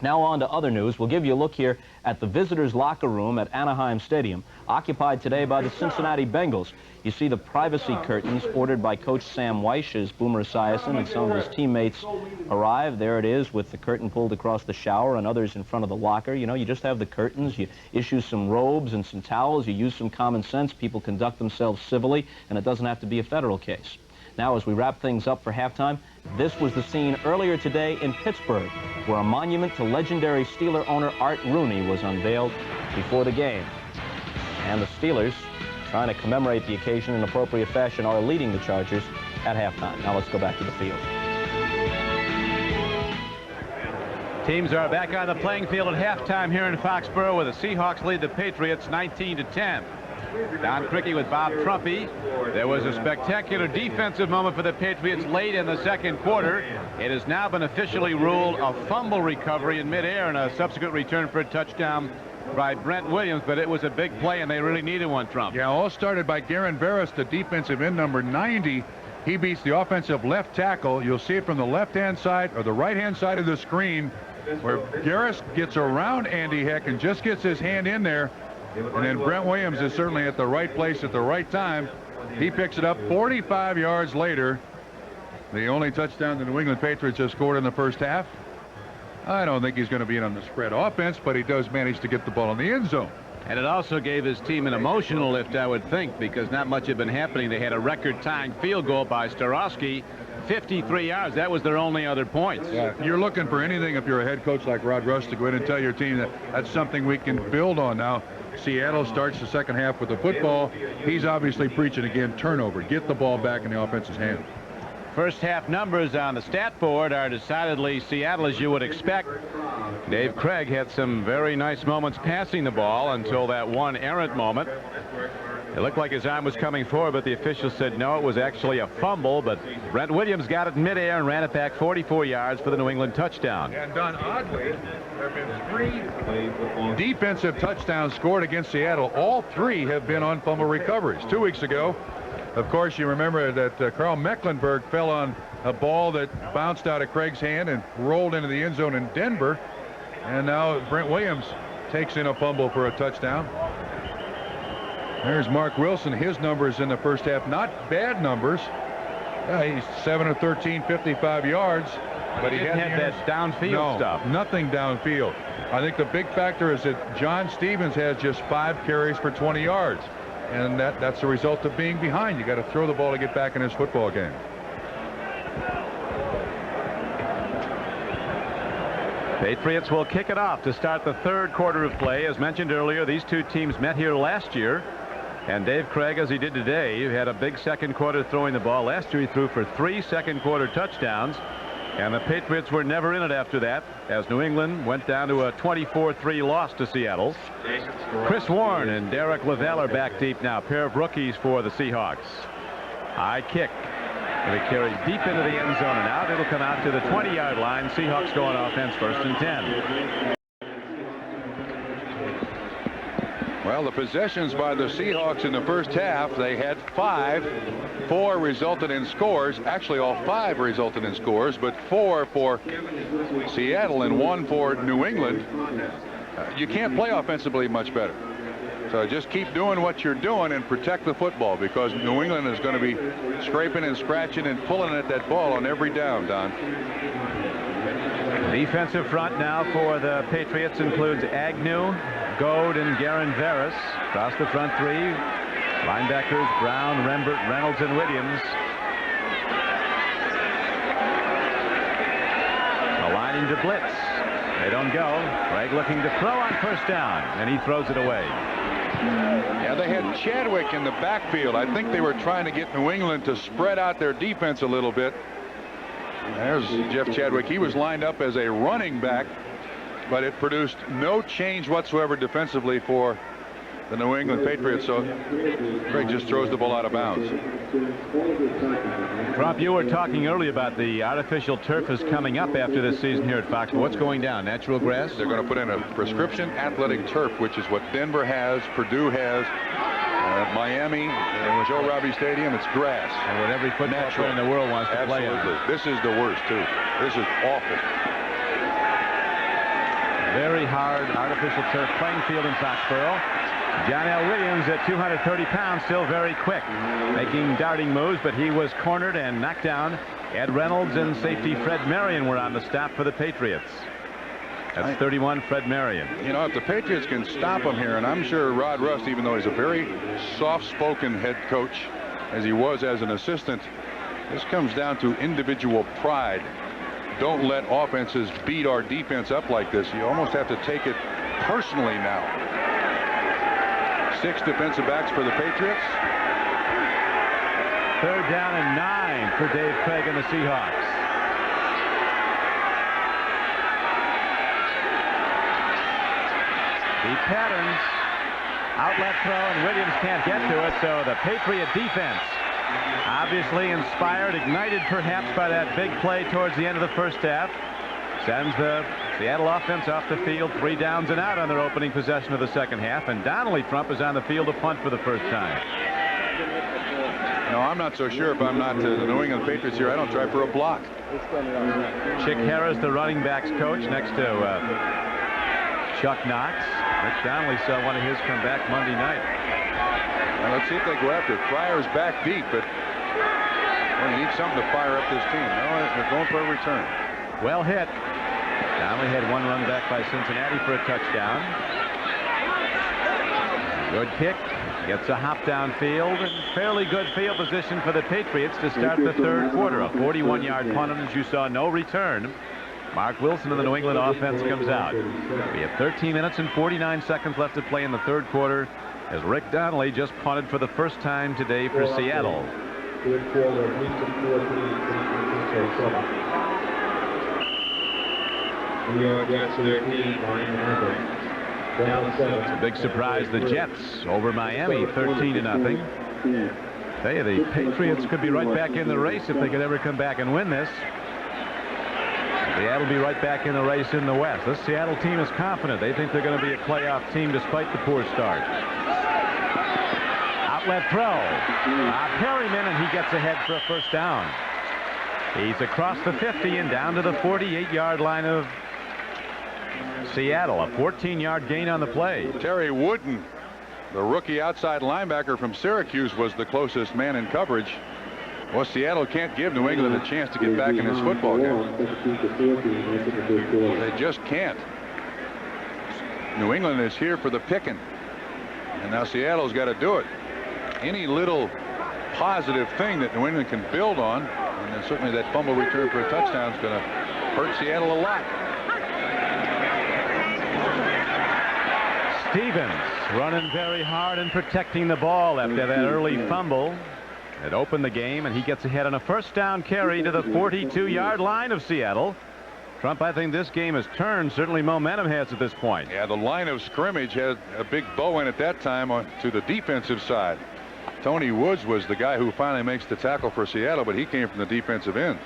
Now on to other news. We'll give you a look here at the visitors' locker room at Anaheim Stadium, occupied today by the Cincinnati Bengals. You see the privacy curtains ordered by Coach Sam Weish as Boomer Esiason and some of his teammates arrive. There it is, with the curtain pulled across the shower and others in front of the locker. You know, you just have the curtains, you issue some robes and some towels, you use some common sense, people conduct themselves civilly, and it doesn't have to be a federal case. Now, as we wrap things up for halftime, this was the scene earlier today in Pittsburgh, where a monument to legendary Steeler owner Art Rooney was unveiled before the game. And the Steelers, trying to commemorate the occasion in appropriate fashion, are leading the Chargers at halftime. Now let's go back to the field. Teams are back on the playing field at halftime here in Foxborough, where the Seahawks lead the Patriots 19-10. Don Criqui with Bob Trumpy. There was a spectacular defensive moment for the Patriots late in the second quarter. It has now been officially ruled a fumble recovery in midair and a subsequent return for a touchdown by Brent Williams, but it was a big play, and they really needed one, Trump. Yeah, all started by Garen Veras, the defensive end, number 90. He beats the offensive left tackle. You'll see it from the left-hand side or the right-hand side of the screen, where Garris gets around Andy Heck and just gets his hand in there. And then Brent Williams is certainly at the right place at the right time. He picks it up 45 yards later. The only touchdown the New England Patriots have scored in the first half. I don't think he's going to be in on the spread offense, but he does manage to get the ball in the end zone. And it also gave his team an emotional lift, I would think, because not much had been happening. They had a record-tying field goal by Starowski, 53 yards. That was their only other points. Yeah, you're looking for anything if you're a head coach like Rod Russ to go in and tell your team that that's something we can build on. Now, Seattle starts the second half with the football. He's obviously preaching again, turnover. Get the ball back in the offense's hand. First half numbers on the stat board are decidedly Seattle, as you would expect. Dave Craig had some very nice moments passing the ball until that one errant moment. It looked like his arm was coming forward, but the officials said no, it was actually a fumble. But Brent Williams got it in midair and ran it back 44 yards for the New England touchdown. And done oddly, there have been 3 defensive touchdowns scored against Seattle. All 3 have been on fumble recoveries. 2 weeks ago, of course, you remember that Carl Mecklenburg fell on a ball that bounced out of Craig's hand and rolled into the end zone in Denver. And now Brent Williams takes in a fumble for a touchdown. There's Mark Wilson. His numbers in the first half, not bad numbers. He's 7 of 13, 55 yards. But he didn't have that downfield stuff. Nothing downfield. I think the big factor is that John Stevens has just 5 carries for 20 yards. And that's a result of being behind. You got to throw the ball to get back in this football game. Patriots will kick it off to start the third quarter of play. As mentioned earlier, these two teams met here last year. And Dave Craig, as he did today, had a big second quarter throwing the ball. Last year he threw for 3 second quarter touchdowns. And the Patriots were never in it after that, as New England went down to a 24-3 loss to Seattle. Chris Warren and Derek Lavelle are back deep now, pair of rookies for the Seahawks. High kick. It'll be carried deep into the end zone and out. It'll come out to the 20-yard line. Seahawks go on offense, 1st and 10. Well, the possessions by the Seahawks in the first half, they had 5. 4 resulted in scores. Actually, all 5 resulted in scores, but 4 for Seattle and 1 for New England. You can't play offensively much better. So just keep doing what you're doing and protect the football, because New England is going to be scraping and scratching and pulling at that ball on every down, Don. Defensive front now for the Patriots includes Agnew, Goad, and Garen Veras. Across the front 3, linebackers Brown, Rembert, Reynolds, and Williams. Aligning to blitz. They don't go. Craig looking to throw on first down, and he throws it away. Yeah, they had Chadwick in the backfield. I think they were trying to get New England to spread out their defense a little bit. There's Jeff Chadwick. He was lined up as a running back, but it produced no change whatsoever defensively for the New England Patriots, so Craig just throws the ball out of bounds. Trump, you were talking earlier about the artificial turf is coming up after this season here at Fox. What's going down? Natural grass? They're going to put in a prescription athletic turf, which is what Denver has, Purdue has, Miami, and Joe Robbie Stadium. It's grass. And what every football player in the world wants to play on. This is the worst, too. This is awful. Very hard artificial turf playing field in Foxborough. John L. Williams at 230 pounds, still very quick, making darting moves, but he was cornered and knocked down. Ed Reynolds and safety Fred Marion were on the stop for the Patriots. That's 31, Fred Marion. You know, if the Patriots can stop him here, and I'm sure Rod Rust, even though he's a very soft-spoken head coach, as he was as an assistant, this comes down to individual pride. Don't let offenses beat our defense up like this. You almost have to take it personally now. 6 defensive backs for the Patriots. 3rd down and 9 for Dave Craig and the Seahawks. Deep patterns. Outlet throw, and Williams can't get to it, so the Patriot defense, obviously inspired, ignited perhaps by that big play towards the end of the first half, Sends the Seattle offense off the field. 3 downs and out on their opening possession of the second half. And Donnelly Trump is on the field to punt for the first time. No, I'm not so sure if I'm not the New England Patriots here. I don't try for a block. Chick Harris, the running backs coach, next to Chuck Knox. Rick Donnelly saw one of his come back Monday night. Now let's see if they go after it. Fryer's back deep, but well, you need something to fire up this team. No, they're going for a return. Well hit. Donnelly had one run back by Cincinnati for a touchdown. Good kick. Gets a hop downfield. Fairly good field position for the Patriots to start the third quarter. A 41-yard punt, and as you saw, no return. Mark Wilson of the New England offense comes out. We have 13 minutes and 49 seconds left to play in the third quarter as Rick Donnelly just punted for the first time today for Seattle. It's a big surprise. The Jets over Miami 13-0. Hey, the Patriots could be right back in the race if they could ever come back and win this. Seattle will be right back in the race in the West. This Seattle team is confident. They think they're going to be a playoff team despite the poor start. Outlet throw. Perryman, and he gets ahead for a first down. He's across the 50 and down to the 48-yard line of Seattle. A 14-yard gain on the play. Terry Wooden, the rookie outside linebacker from Syracuse, was the closest man in coverage. Well, Seattle can't give New England a chance to get back in this football game. They just can't. New England is here for the picking, and now Seattle's got to do it. Any little positive thing that New England can build on, and then certainly that fumble return for a touchdown is going to hurt Seattle a lot. Stevens running very hard and protecting the ball after that early fumble. It opened the game, and he gets ahead on a first down carry to the 42-yard line of Seattle. Trump, I think this game has turned. Certainly momentum has at this point. Yeah, the line of scrimmage had a big bow in at that time to the defensive side. Tony Woods was the guy who finally makes the tackle for Seattle, but he came from the defensive end.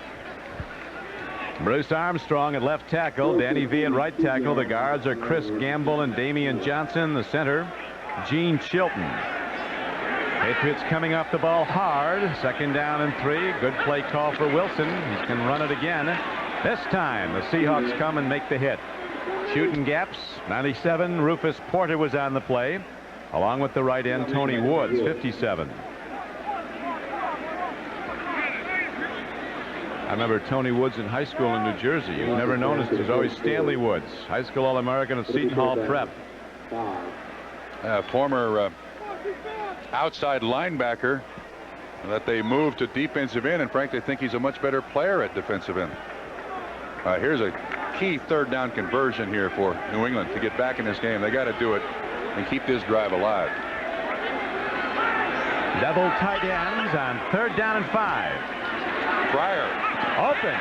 Bruce Armstrong at left tackle, Danny V at right tackle. The guards are Chris Gamble and Damian Johnson. The center, Gene Chilton. Patriots coming off the ball hard. 2nd down and 3. Good play call for Wilson. He can run it again. This time the Seahawks come and make the hit. Shooting gaps. 97. Rufus Porter was on the play, along with the right end Tony Woods, 57. I remember Tony Woods in high school in New Jersey. You've never noticed there's always Stanley Woods, high school All-American at Seton Hall Prep. Former outside linebacker that they moved to defensive end, and frankly, I think he's a much better player at defensive end. Here's a key 3rd down conversion here for New England to get back in this game. They got to do it and keep this drive alive. Double tight ends on 3rd down and 5. Fryer open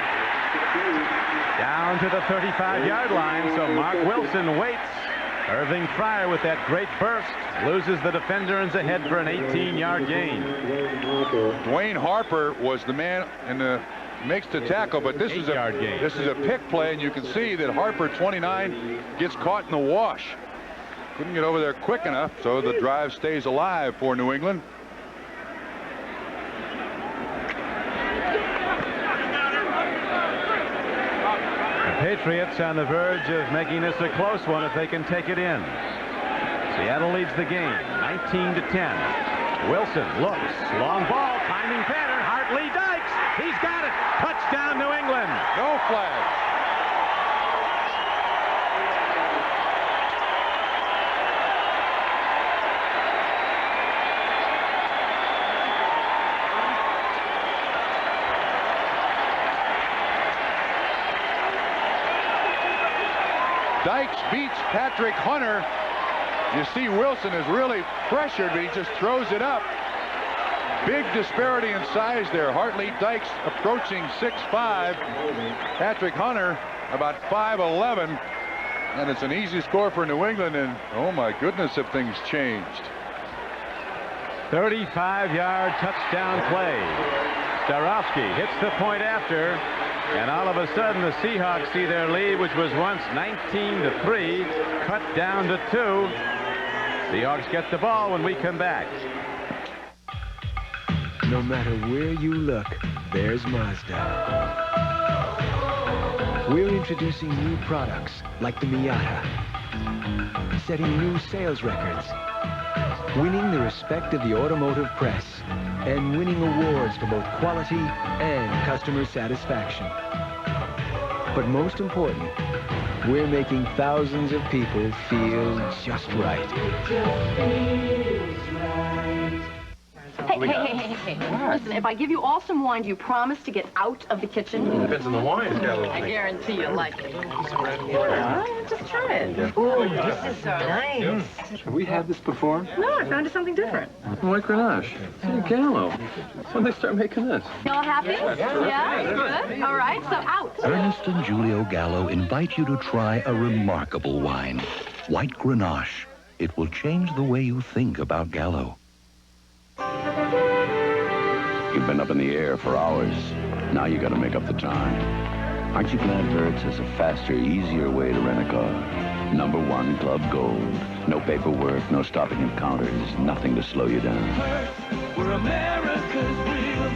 down to the 35-yard line, so Mark Wilson waits. Irving Fryer with that great burst loses the defender and is ahead for an 18-yard gain. Dwayne Harper was the man in the makes the tackle, but this is a pick play, and you can see that Harper, 29, gets caught in the wash. Couldn't get over there quick enough, so the drive stays alive for New England. Patriots on the verge of making this a close one if they can take it in. Seattle leads the game 19-10. Wilson looks, long ball, timing pattern. Hartley Dykes, he's got it. Touchdown New England. No flag. Dykes beats Patrick Hunter. You see Wilson is really pressured, but he just throws it up. Big disparity in size there. Hartley Dykes approaching 6'5". Patrick Hunter about 5'11". And it's an easy score for New England, and oh my goodness, have things changed. 35-yard touchdown play. Starowski hits the point after, and all of a sudden the Seahawks see their lead, which was once 19-3, cut down to 2. Seahawks get the ball when we come back. No matter where you look, there's Mazda. We're introducing new products like the Miata, setting new sales records, winning the respect of the automotive press, and winning awards for both quality and customer satisfaction. But most important, we're making thousands of people feel just right. Hey. Listen, if I give you all some wine, do you promise to get out of the kitchen? Depends on the wine. I guarantee you'll like it. Just try it. Ooh, this is so nice. Have we had this before? No, I found you something different. White Grenache. Gallo. When they start making this? Y'all happy? Yeah? Good? All right, so out. Ernest and Julio Gallo invite you to try a remarkable wine, White Grenache. It will change the way you think about Gallo. You've been up in the air for hours. Now you got to make up the time. Aren't you glad Hertz has a faster, easier way to rent a car? #1 Club Gold. No paperwork, no stopping at counters, nothing to slow you down. We're America's wheels.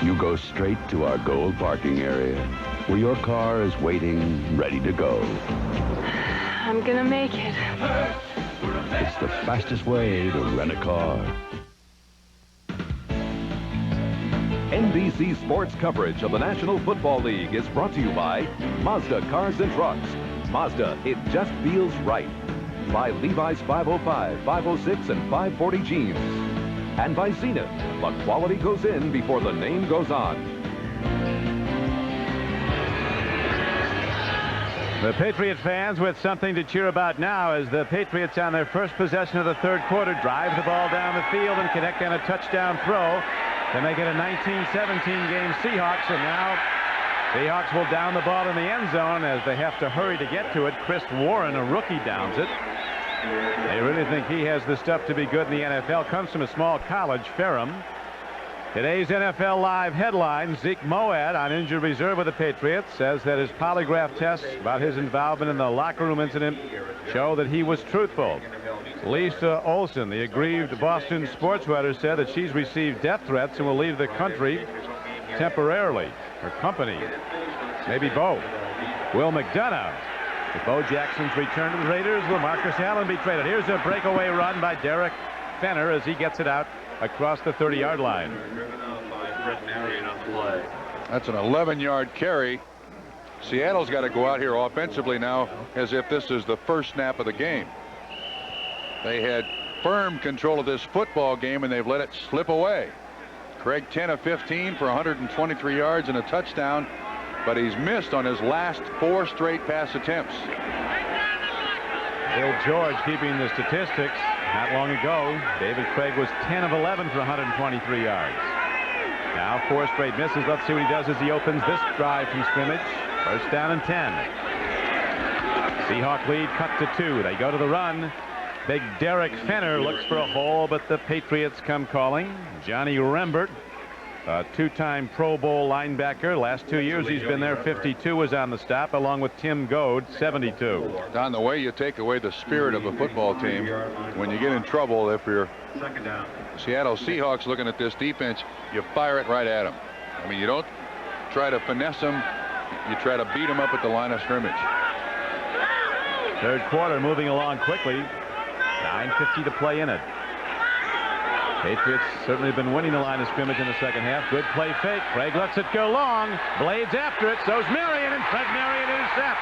You go straight to our gold parking area, where your car is waiting, ready to go. I'm gonna make it. It's the fastest way to rent a car. NBC Sports coverage of the National Football League is brought to you by Mazda Cars and Trucks. Mazda, it just feels right. By Levi's 505, 506, and 540 jeans. And by Zenith, the quality goes in before the name goes on. The Patriots fans with something to cheer about now as the Patriots on their first possession of the third quarter drive the ball down the field and connect on a touchdown throw to make it a 19-17 game Seahawks. And now Seahawks will down the ball in the end zone as they have to hurry to get to it. Chris Warren, a rookie, downs it. They really think he has the stuff to be good in the NFL. Comes from a small college, Ferrum. Today's NFL Live headline, Zeke Moad on injured reserve with the Patriots, says that his polygraph tests about his involvement in the locker room incident show that he was truthful. Lisa Olson, the aggrieved Boston sports writer, said that she's received death threats and will leave the country temporarily, or company, maybe both. Will McDonough, if Bo Jackson's return to the Raiders, will Marcus Allen be traded? Here's a breakaway run by Derek Fenner as he gets it out across the 30-yard line. That's an 11-yard carry. Seattle's got to go out here offensively now as if this is the first snap of the game. They had firm control of this football game, and they've let it slip away. Craig 10 of 15 for 123 yards and a touchdown, but he's missed on his last 4 straight pass attempts. Bill George keeping the statistics. Not long ago, David Craig was 10 of 11 for 123 yards. Now 4 straight misses. Let's see what he does as he opens this drive from scrimmage. First down and 10. Seahawk lead cut to 2. They go to the run. Big Derek Fenner looks for a hole, but the Patriots come calling. Johnny Rembert, a 2-time Pro Bowl linebacker. Last 2 years he's been there. 52 was on the stop, along with Tim Goad, 72. Don, the way you take away the spirit of a football team when you get in trouble, if you're Seattle Seahawks looking at this defense, you fire it right at them. I mean, you don't try to finesse them. You try to beat them up at the line of scrimmage. Third quarter moving along quickly. 9:50 to play in it. Patriots certainly have been winning the line of scrimmage in the second half. Good play fake. Craig lets it go long. Blades after it. So's Marion, and Fred Marion intercepts.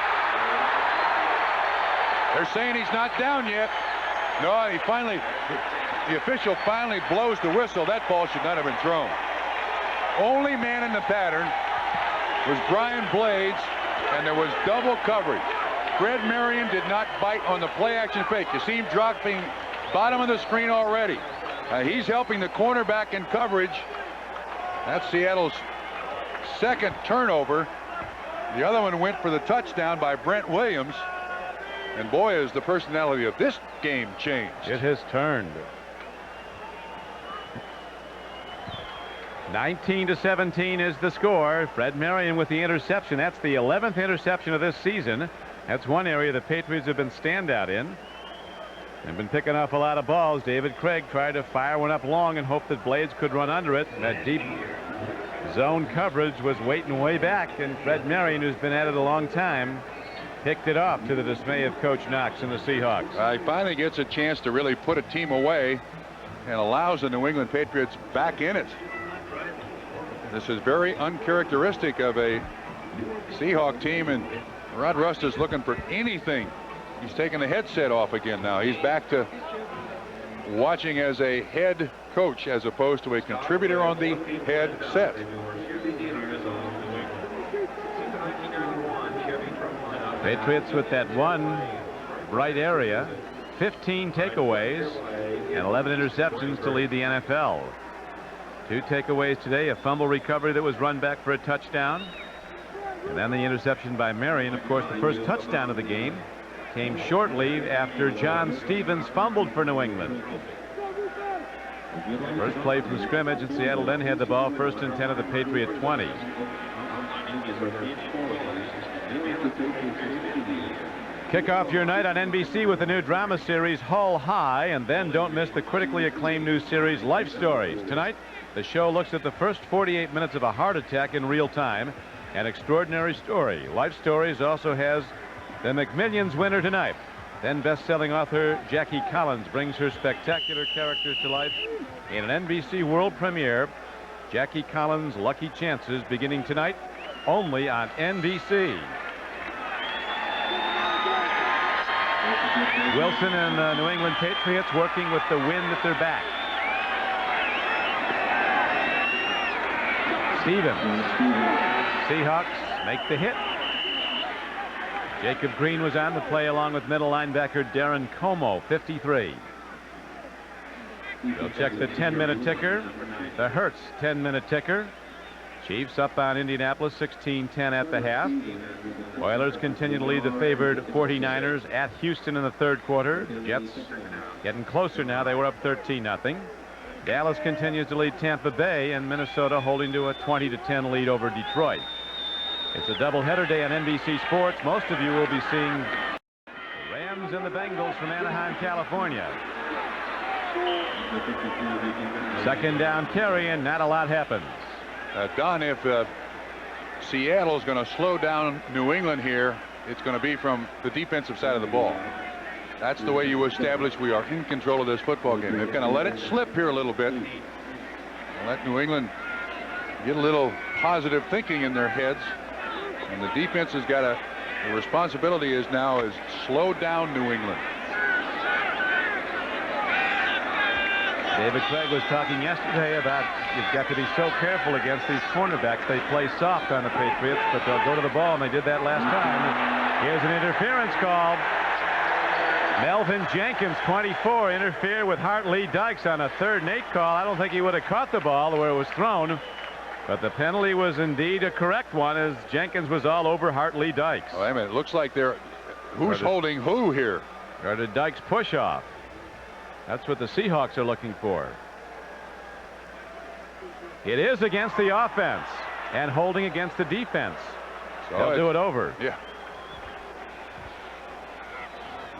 They're saying he's not down yet. No, the official finally blows the whistle. That ball should not have been thrown. Only man in the pattern was Brian Blades, and there was double coverage. Fred Marion did not bite on the play-action fake. You see him dropping bottom of the screen already. He's helping the cornerback in coverage. That's Seattle's second turnover. The other one went for the touchdown by Brent Williams. And boy, has the personality of this game changed. It has turned. 19-17 is the score. Fred Marion with the interception. That's the 11th interception of this season. That's one area the Patriots have been standout in. They've been picking off a lot of balls. David Craig tried to fire one up long and hope that Blades could run under it. That deep zone coverage was waiting way back, and Fred Marion, who's been at it a long time, picked it off to the dismay of Coach Knox and the Seahawks. He finally gets a chance to really put a team away and allows the New England Patriots back in it. This is very uncharacteristic of a Seahawk team, and Rod Rust is looking for anything. He's taking the headset off again now. He's back to watching as a head coach as opposed to a contributor on the headset. Patriots with that one bright area, 15 takeaways and 11 interceptions to lead the NFL. 2 takeaways today, a fumble recovery that was run back for a touchdown, and then the interception by Marion. Of course, the first touchdown of the game came shortly after John Stevens fumbled for New England. First play from scrimmage, and Seattle then had the ball, 1st and 10 of the Patriot 20. Kick off your night on NBC with the new drama series Hull High, and then don't miss the critically acclaimed new series Life Stories. Tonight, the show looks at the first 48 minutes of a heart attack in real time. An extraordinary story. Life Stories also has the McMillions winner tonight. Then best-selling author Jackie Collins brings her spectacular characters to life in an NBC world premiere. Jackie Collins' Lucky Chances, beginning tonight only on NBC. Wilson and the New England Patriots working with the wind at their back. Stevens. Seahawks make the hit. Jacob Green was on the play along with middle linebacker Darren Como, 53. They'll check the 10-minute ticker. The Hertz 10-minute ticker. Chiefs up on Indianapolis 16-10 at the half. Oilers continue to lead the favored 49ers at Houston in the 3rd quarter. Jets getting closer now. They were up 13-0. Dallas continues to lead Tampa Bay, and Minnesota holding to a 20-10 lead over Detroit. It's a doubleheader day on NBC Sports. Most of you will be seeing the Rams and the Bengals from Anaheim, California. 2nd down carry, and not a lot happens. Don, if Seattle's going to slow down New England here, it's going to be from the defensive side of the ball. That's the way you establish we are in control of this football game. They're going to let it slip here a little bit. Let New England get a little positive thinking in their heads. And the defense has got the responsibility is slow down New England. David Craig was talking yesterday about you've got to be so careful against these cornerbacks. They play soft on the Patriots, but they'll go to the ball, and they did that last time. Here's an interference call. Melvin Jenkins, 24, interfered with Hart Lee Dykes on a 3rd and 8 call. I don't think he would have caught the ball where it was thrown, but the penalty was indeed a correct one, as Jenkins was all over Hart Lee Dykes. Oh, wait a minute. It looks like who's holding who here? Or did Dykes push off? That's what the Seahawks are looking for. It is against the offense and holding against the defense. So they'll do it over. Yeah.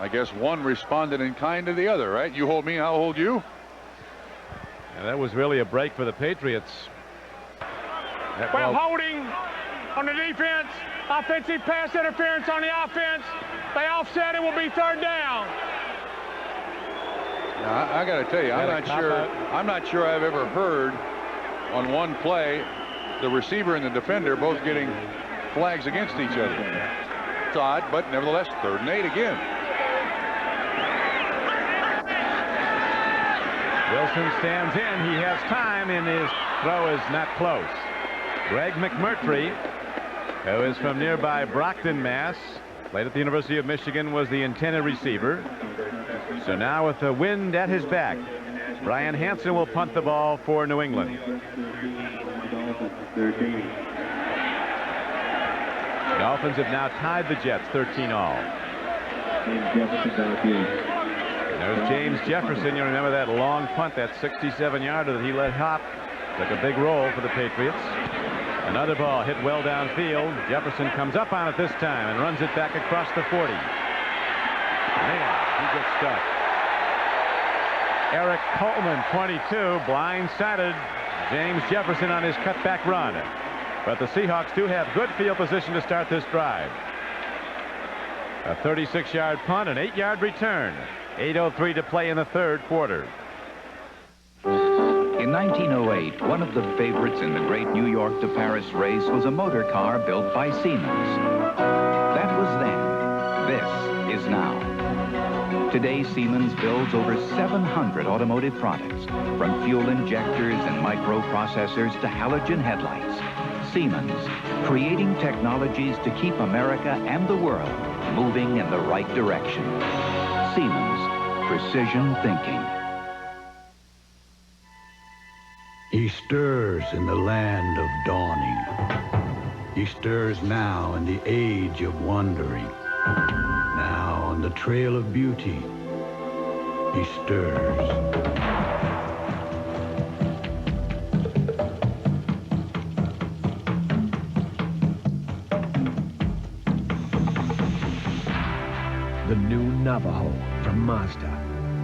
I guess one responded in kind to the other, right? You hold me, I'll hold you. And that was really a break for the Patriots. Well, holding on the defense, offensive pass interference on the offense. They offset it, will be 3rd down. Now, I got to tell you, I'm not sure I've ever heard on one play the receiver and the defender both getting flags against each other. It's odd, but nevertheless, 3rd and 8 again. Wilson stands in. He has time, and his throw is not close. Greg McMurtry, who is from nearby Brockton, Mass., played at the University of Michigan, was the intended receiver. So now with the wind at his back, Brian Hansen will punt the ball for New England. The Dolphins have now tied the Jets 13-all. There's James Jefferson. You remember that long punt, that 67-yarder that he let hop Took a big roll for the Patriots. Another ball hit well downfield. Jefferson comes up on it this time and runs it back across the 40. Man, he gets stuck. Eric Coleman, 22, blindsided James Jefferson on his cutback run. But the Seahawks do have good field position to start this drive. A 36-yard punt, an 8-yard return. 8:03 to play in the third quarter. In 1908, one of the favorites in the great New York to Paris race was a motor car built by Siemens. That was then. This is now. Today, Siemens builds over 700 automotive products, from fuel injectors and microprocessors to halogen headlights. Siemens, creating technologies to keep America and the world moving in the right direction. Siemens, precision thinking. He stirs in the land of dawning. He stirs now in the age of wandering. Now on the trail of beauty, he stirs. The new Navajo from Mazda.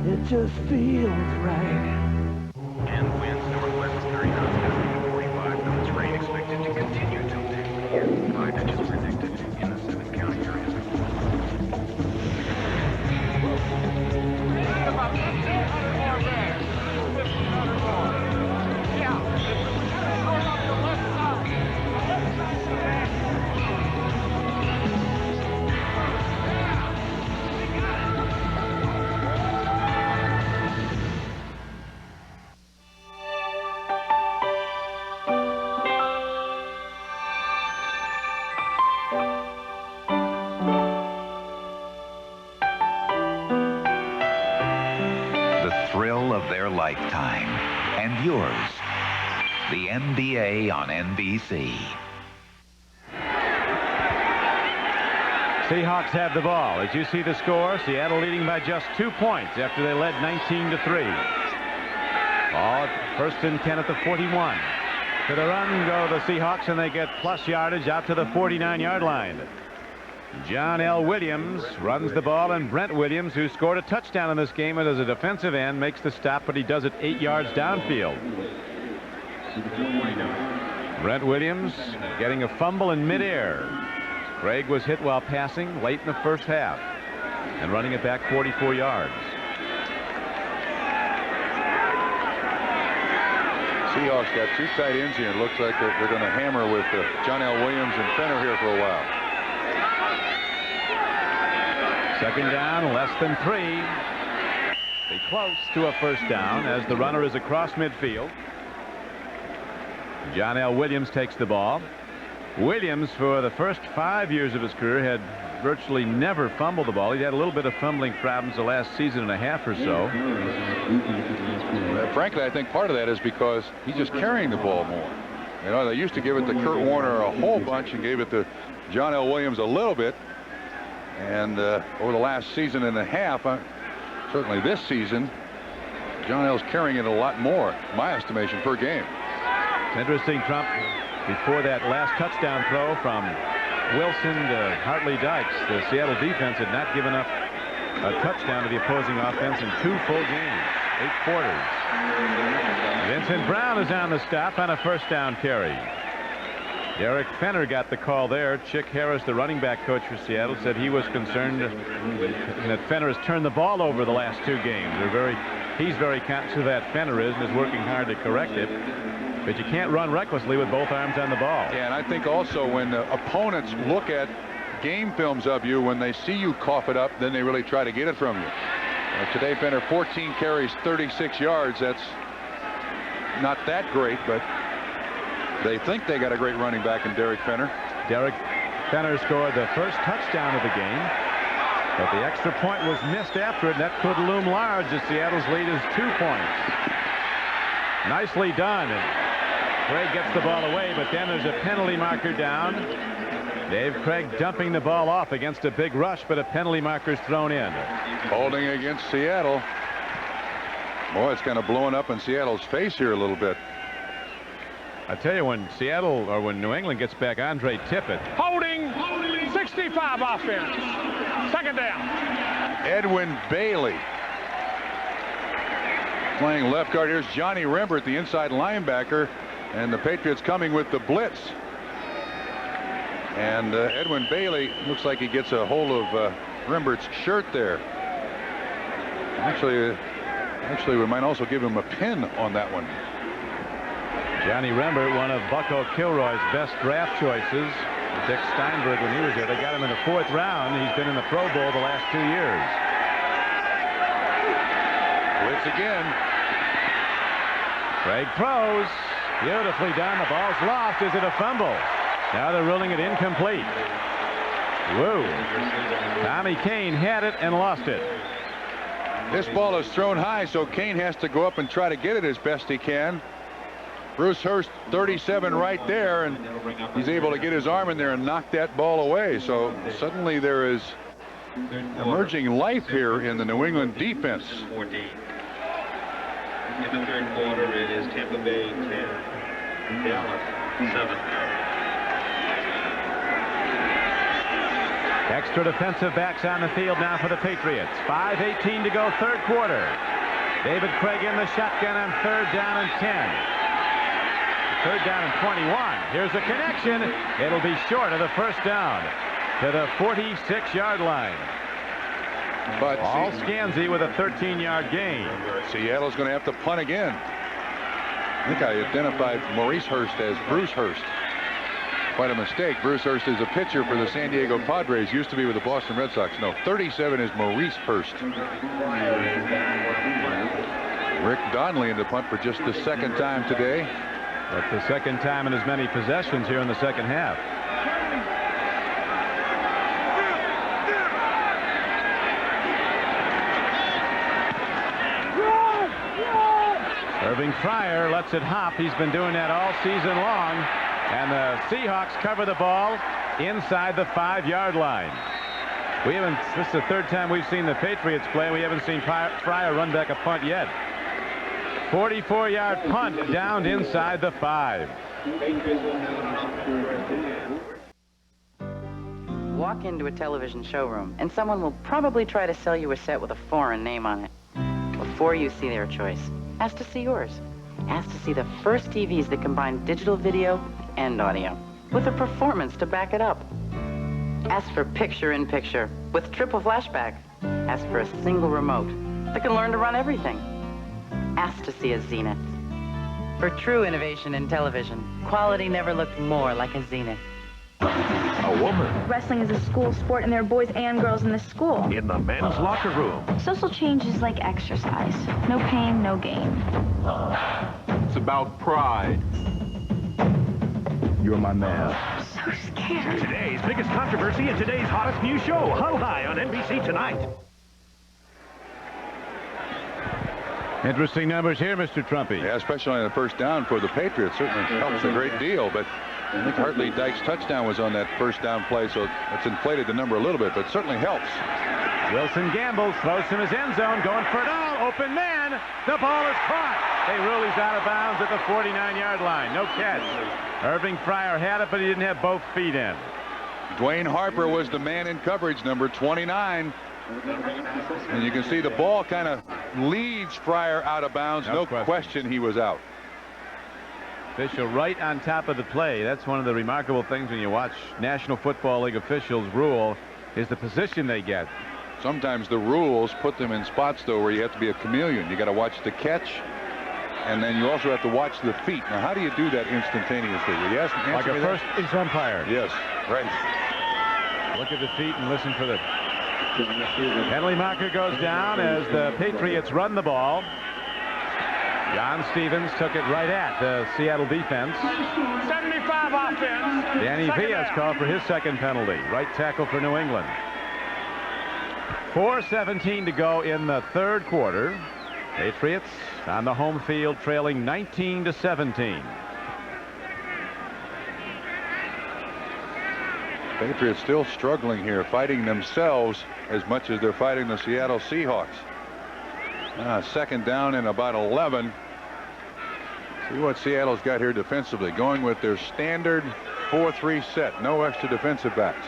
It just feels right. And winds northwest 30 knots, gusting 45 knots. Rain expected to continue till 10 p.m. 5 inches predicted in the 7-county area. About 1,500 more bags. 1,500 more. Yeah. Going up the left side. Lifetime and yours. The NBA on NBC. Seahawks have the ball. As you see the score, Seattle leading by just 2 points after they led 19-3. Ball first and 10 at the 41. To the run go the Seahawks, and they get plus yardage out to the 49-yard line. John L. Williams runs the ball, and Brent Williams, who scored a touchdown in this game as a defensive end, makes the stop, but he does it 8 yards downfield. Brent Williams getting a fumble in midair. Craig was hit while passing late in the first half and running it back 44 yards. Seahawks got 2 tight ends here. It looks like they're going to hammer with John L. Williams and Fenner here for a while. Second down, less than 3. Be close to a first down as the runner is across midfield. John L. Williams takes the ball. Williams, for the first 5 years of his career, had virtually never fumbled the ball. He had a little bit of fumbling problems the last season and a half or so. Frankly, I think part of that is because he's just carrying the ball more. You know, they used to give it to Kurt Warner a whole bunch and gave it to John L. Williams a little bit. And over the last season and a half, certainly this season, John L's carrying it a lot more, in my estimation, per game. It's interesting, Trump, before that last touchdown throw from Wilson to Hartley Dykes, the Seattle defense had not given up a touchdown to the opposing offense in 2 full games, 8 quarters. Vincent Brown is on the stop on a first down carry. Derek Fenner got the call there. Chick Harris, the running back coach for Seattle, said he was concerned that Fenner has turned the ball over the last 2 games. He's very conscious of that, Fenner is, and is working hard to correct it. But you can't run recklessly with both arms on the ball. Yeah, and I think also when opponents look at game films of you, when they see you cough it up, then they really try to get it from you. Today, Fenner, 14 carries, 36 yards. That's not that great, but they think they got a great running back in Derek Fenner. Derek Fenner scored the first touchdown of the game, but the extra point was missed after it, and that could loom large as Seattle's lead is 2 points. Nicely done. And Craig gets the ball away, but then there's a penalty marker down. Dave Craig dumping the ball off against a big rush, but a penalty marker's thrown in. Holding against Seattle. Boy, it's kind of blowing up in Seattle's face here a little bit. I tell you, when Seattle or when New England gets back Andre Tippett. Holding 65 offense. Second down. Edwin Bailey playing left guard. Here's Johnny Rembert, the inside linebacker, and the Patriots coming with the blitz. And Edwin Bailey looks like he gets a hold of Rembert's shirt there. Actually, we might also give him a pin on that one. Johnny Rembert, one of Bucko Kilroy's best draft choices. Dick Steinberg, when he was there, they got him in the 4th round. He's been in the Pro Bowl the last 2 years. Blitz again. Craig throws. Beautifully done. The ball's lost. Is it a fumble? Now they're ruling it incomplete. Whoa. Tommy Kane had it and lost it. This ball is thrown high, so Kane has to go up and try to get it as best he can. Bruce Hurst, 37 right there, and he's able to get his arm in there and knock that ball away. So suddenly there is emerging life here in the New England defense. In the third quarter, it is Tampa Bay 10, Dallas 7. Extra defensive backs on the field now for the Patriots. 5:18 to go, third quarter. David Craig in the shotgun on 3rd down and 10. 3rd down and 21. Here's a connection. It'll be short of the first down to the 46-yard line. But all Scansy with a 13-yard gain. Seattle's going to have to punt again. I think I identified Maurice Hurst as Bruce Hurst. Quite a mistake. Bruce Hurst is a pitcher for the San Diego Padres. Used to be with the Boston Red Sox. No, 37 is Maurice Hurst. Rick Donnelly in the punt for just the 2nd time today. But the 2nd time in as many possessions here in the 2nd half. Irving Fryer lets it hop. He's been doing that all season long. And the Seahawks cover the ball inside the 5-yard line. This is the 3rd time we've seen the Patriots play. We haven't seen Fryer run back a punt yet. 44-yard punt downed inside the 5. Walk into a television showroom, and someone will probably try to sell you a set with a foreign name on it. Before you see their choice, ask to see yours. Ask to see the first TVs that combine digital video and audio with a performance to back it up. Ask for picture-in-picture with triple flashback. Ask for a single remote that can learn to run everything. Ask to see a Zenith. For true innovation in television, quality never looked more like a Zenith. A woman. Wrestling is a school sport, and there are boys and girls in this school. In the men's locker room. Social change is like exercise. No pain, no gain. It's about pride. You're my man. I'm so scared. Today's biggest controversy and today's hottest new show, Hull High on NBC tonight. Interesting numbers here, Mr. Trumpy. Yeah, especially on the first down for the Patriots. Certainly helps a great deal, but I think Hartley Dyke's touchdown was on that first down play, so it's inflated the number a little bit, but certainly helps. Wilson gambles, throws from his end zone, going for it all. Open man. The ball is caught. They rule he's out of bounds at the 49-yard line. No catch. Irving Fryer had it, but he didn't have both feet in. Dwayne Harper was the man in coverage, number 29. And you can see the ball kind of leads Fryer out of bounds. No question he was out. Official right on top of the play. That's one of the remarkable things when you watch National Football League officials rule is the position they get. Sometimes the rules put them in spots, though, where you have to be a chameleon. You got to watch the catch, and then you also have to watch the feet. Now, how do you do that instantaneously? Will you ask me like a first umpire. Yes, right. Look at the feet and listen for the penalty marker goes down as the Patriots run the ball. John Stevens took it right at the Seattle defense. 75 offense. Danny Villas called for his 2nd penalty. Right tackle for New England. 4:17 to go in the 3rd quarter. Patriots on the home field trailing 19-17. Patriots still struggling here, fighting themselves as much as they're fighting the Seattle Seahawks. 2nd down and about 11. See what Seattle's got here defensively, going with their standard 4-3 set. No extra defensive backs.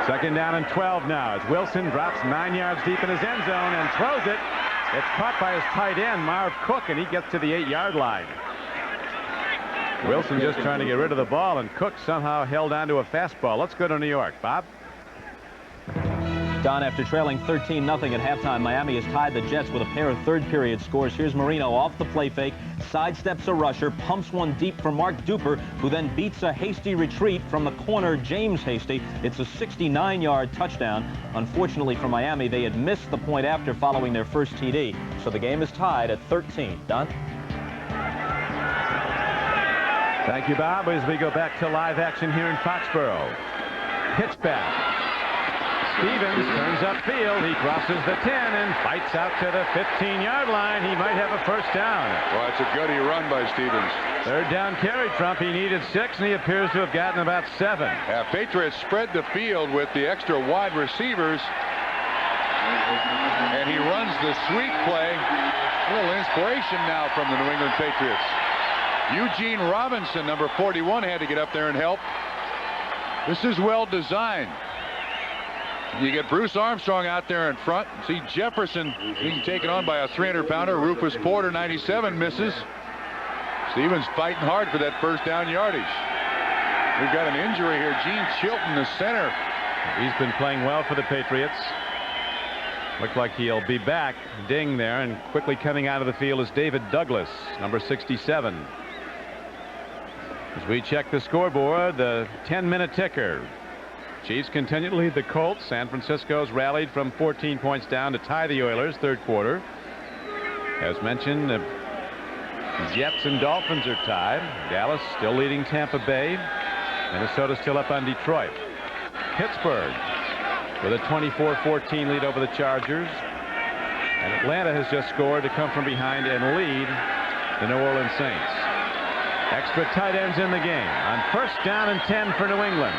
Second down and 12 now as Wilson drops 9 yards deep in his end zone and throws it. It's caught by his tight end, Marv Cook, and he gets to the 8-yard line. Wilson just trying to get rid of the ball, and Cook somehow held on to a fastball. Let's go to New York. Bob? Don, after trailing 13-0 at halftime, Miami has tied the Jets with a pair of third-period scores. Here's Marino off the play fake, sidesteps a rusher, pumps one deep for Mark Duper, who then beats a hasty retreat from the corner, James Hasty. It's a 69-yard touchdown. Unfortunately for Miami, they had missed the point after following their first TD, so the game is tied at 13. Don? Thank you, Bob, as we go back to live action here in Foxborough. Pitch back. Stevens turns upfield. He crosses the 10 and fights out to the 15-yard line. He might have a first down. Well, it's a gutty run by Stevens. Third down carry, Trump. He needed 6, and he appears to have gotten about 7. Patriots spread the field with the extra wide receivers. And he runs the sweep play. A little inspiration now from the New England Patriots. Eugene Robinson, number 41, had to get up there and help. This is well designed. You get Bruce Armstrong out there in front. See Jefferson being taken on by a 300-pounder. Rufus Porter, 97, misses. Stevens fighting hard for that first down yardage. We've got an injury here. Gene Chilton, the center. He's been playing well for the Patriots. Looked like he'll be back. Ding there, and quickly coming out of the field is David Douglas, number 67. As we check the scoreboard, the 10-minute ticker. Chiefs continue to lead the Colts. San Francisco's rallied from 14 points down to tie the Oilers third quarter. As mentioned, the Jets and Dolphins are tied. Dallas still leading Tampa Bay. Minnesota still up on Detroit. Pittsburgh with a 24-14 lead over the Chargers. And Atlanta has just scored to come from behind and lead the New Orleans Saints. Extra tight ends in the game on first down and 10 for New England.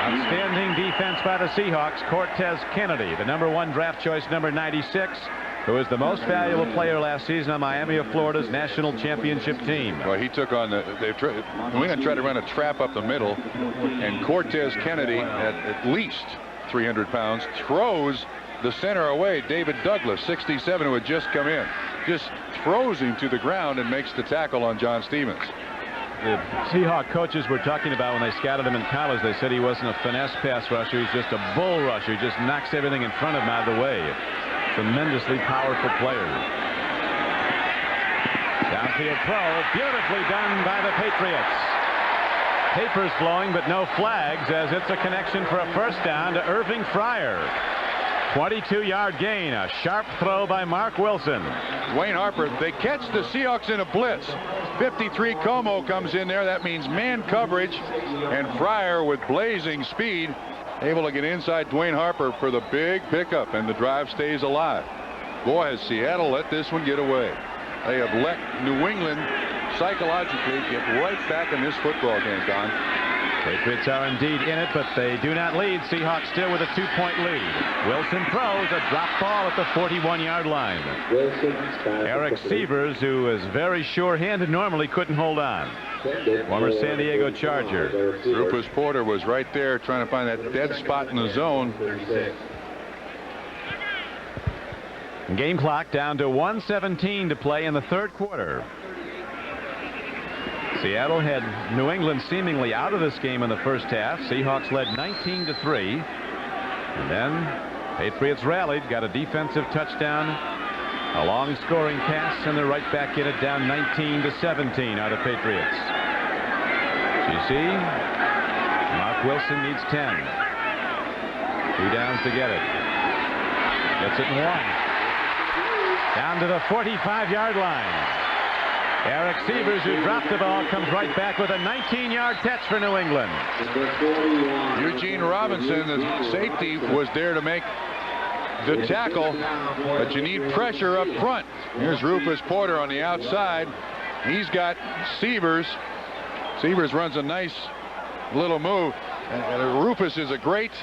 Outstanding defense by the Seahawks. Cortez Kennedy, the #1 draft choice, number 96, who is the most valuable player last season on Miami of Florida's national championship team. Well, he took on New England tried to run a trap up the middle, and Cortez Kennedy, at least 300 pounds, throws the center away. David Douglas, 67, who had just come in, just throws him to the ground and makes the tackle on John Stevens. The Seahawk coaches were talking about when they scouted him in college. They said he wasn't a finesse pass rusher. He's just a bull rusher. He just knocks everything in front of him out of the way. Tremendously powerful player. Downfield throw, beautifully done by the Patriots. Papers flowing, but no flags, as it's a connection for a first down to Irving Fryer. 22-yard gain, a sharp throw by Mark Wilson. Dwayne Harper, they catch the Seahawks in a blitz. 53 Como comes in there. That means man coverage, and Fryer with blazing speed able to get inside Dwayne Harper for the big pickup, and the drive stays alive. Boy, has Seattle let this one get away. They have let New England psychologically get right back in this football game, Don. Patriots are indeed in it, but they do not lead. Seahawks still with a 2-point lead. Wilson throws a drop ball at the 41-yard line. Eric Sievers, who is very sure-handed, normally couldn't hold on. Former San Diego Charger. Rufus Porter was right there trying to find that dead spot in the zone. Game clock down to 1:17 to play in the third quarter. Seattle had New England seemingly out of this game in the first half. Seahawks led 19-3. And then Patriots rallied, got a defensive touchdown, a long scoring pass, and they're right back in it, down 19-17 are the Patriots. You see, Mark Wilson needs 10. 2 downs to get it. Gets it in 1. Down to the 45-yard line. Eric Sievers, who dropped the ball, comes right back with a 19-yard catch for New England. Eugene Robinson, the safety, was there to make the tackle, but you need pressure up front. Here's Rufus Porter on the outside. He's got Sievers. Sievers runs a nice little move. And Rufus is a great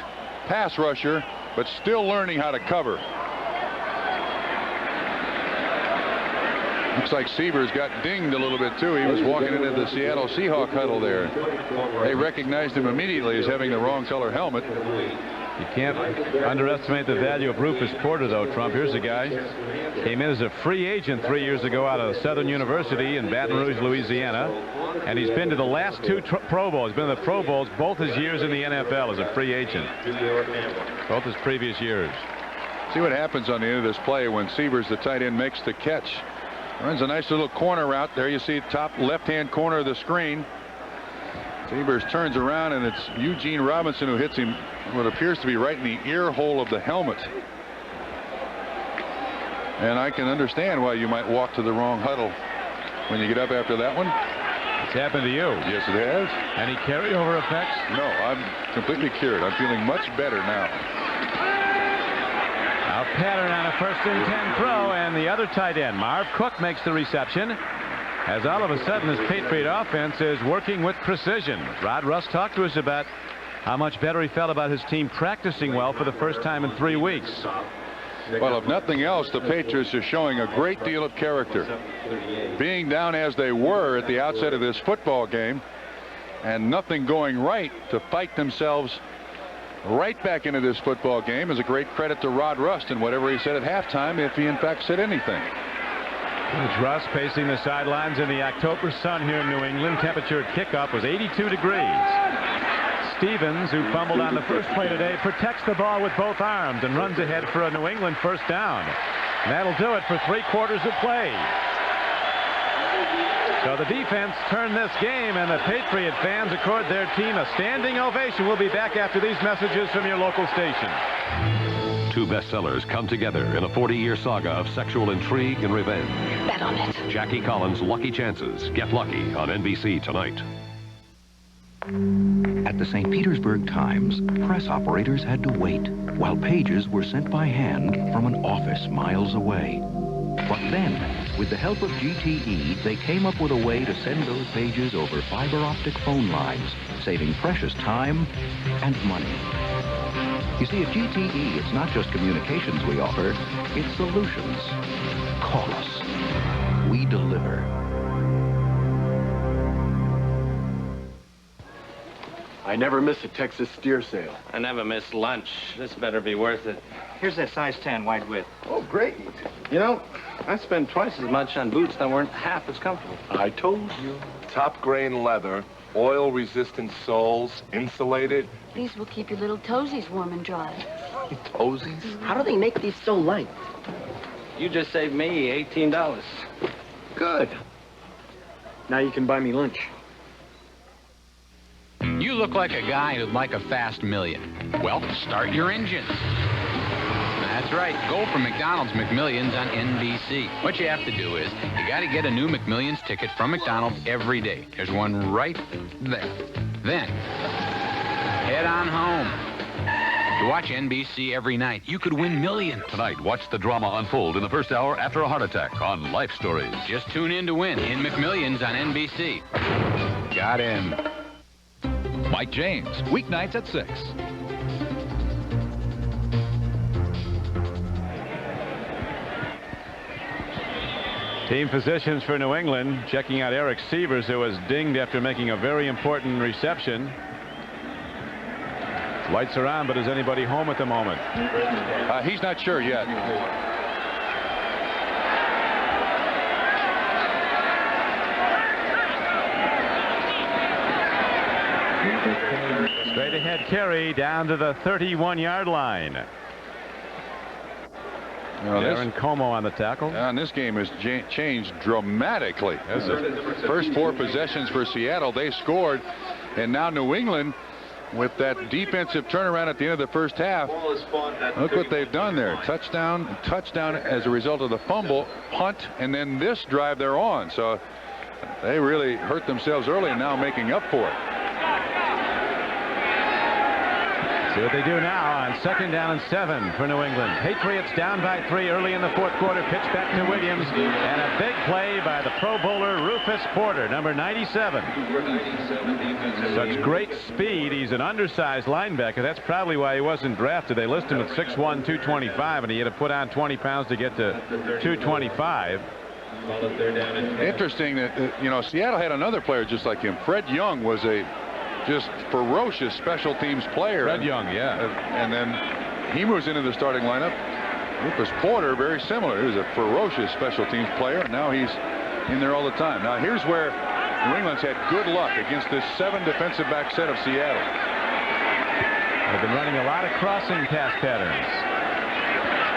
pass rusher, but still learning how to cover. Looks like Sievers got dinged a little bit too. He was walking into the Seattle Seahawks huddle there. They recognized him immediately as having the wrong color helmet. You can't underestimate the value of Rufus Porter, though, Trump. Here's a guy. Came in as a free agent 3 years ago out of Southern University in Baton Rouge, Louisiana. And he's been to the last 2 Pro Bowls. He's been to the Pro Bowls both his years in the NFL as a free agent. Both his previous years. See what happens on the end of this play when Sievers, the tight end, makes the catch. Runs a nice little corner route. There you see top left-hand corner of the screen. Sievers turns around, and it's Eugene Robinson who hits him what appears to be right in the ear hole of the helmet. And I can understand why you might walk to the wrong huddle when you get up after that one. It's happened to you. Yes, it has. Any carryover effects? No, I'm completely cured. I'm feeling much better now. A pattern on a 1st and 10 throw, and the other tight end, Marv Cook, makes the reception. As all of a sudden this Patriot offense is working with precision. Rod Russ talked to us about how much better he felt about his team practicing well for the first time in 3 weeks. Well, if nothing else, the Patriots are showing a great deal of character. Being down as they were at the outset of this football game and nothing going right to fight themselves right back into this football game is a great credit to Rod Rust and whatever he said at halftime, if he in fact said anything. It's Russ pacing the sidelines in the October sun here in New England. Temperature at kickoff was 82 degrees. Stevens, who fumbled on the first play today, protects the ball with both arms and runs ahead for a New England first down. And that'll do it for 3/4 of play. So the defense turned this game, and the Patriot fans accord their team a standing ovation. We'll be back after these messages from your local station. 2 bestsellers come together in a 40-year saga of sexual intrigue and revenge. Bet on it. Jackie Collins' Lucky Chances. Get lucky on NBC tonight. At the St. Petersburg Times, press operators had to wait while pages were sent by hand from an office miles away. But then, with the help of GTE, they came up with a way to send those pages over fiber optic phone lines, saving precious time and money. You see, at GTE, it's not just communications we offer, it's solutions. Call us. We deliver. I never miss a Texas steer sale. I never miss lunch. This better be worth it. Here's that size 10 wide width. Oh, great. You know, I spend twice as much on boots that weren't half as comfortable. I told you. Top grain leather, oil-resistant soles, insulated. These will keep your little toesies warm and dry. Toesies? How do they make these so light? You just saved me $18. Good. Now you can buy me lunch. You look like a guy who'd like a fast million. Well, start your engines. That's right. Go for McDonald's McMillions on NBC. What you have to do is, you got to get a new McMillions ticket from McDonald's every day. There's one right there. Then, head on home. To watch NBC every night, you could win millions. Tonight, watch the drama unfold in the first hour after a heart attack on Life Stories. Just tune in to win in McMillions on NBC. Got in. Mike James, weeknights at 6. Team physicians for New England checking out Eric Sievers, who was dinged after making a very important reception. Lights are on, but is anybody home at the moment? He's not sure yet. Straight ahead carry down to the 31-yard line. Darren Como on the tackle. And this game has changed dramatically. First 4 possessions for Seattle, they scored. And now New England, with that defensive turnaround at the end of the first half, look what they've done there. Touchdown as a result of the fumble, punt, and then this drive they're on. So they really hurt themselves early and now making up for it. See what they do now on 2nd down and 7 for New England. Patriots down by 3 early in the 4th quarter. Pitch back to Williams. And a big play by the Pro Bowler Rufus Porter, number 97. Such great speed. He's an undersized linebacker. That's probably why he wasn't drafted. They list him at 6'1", 225, and he had to put on 20 pounds to get to 225. Call it third down and 10. Interesting that, you know, Seattle had another player just like him. Fred Young was a just ferocious special teams player. Fred Young, yeah. And then he moves into the starting lineup. Lucas Porter, very similar. He was a ferocious special teams player, and now he's in there all the time. Now here's where New England's had good luck against this 7 defensive back set of Seattle. They've been running a lot of crossing pass patterns.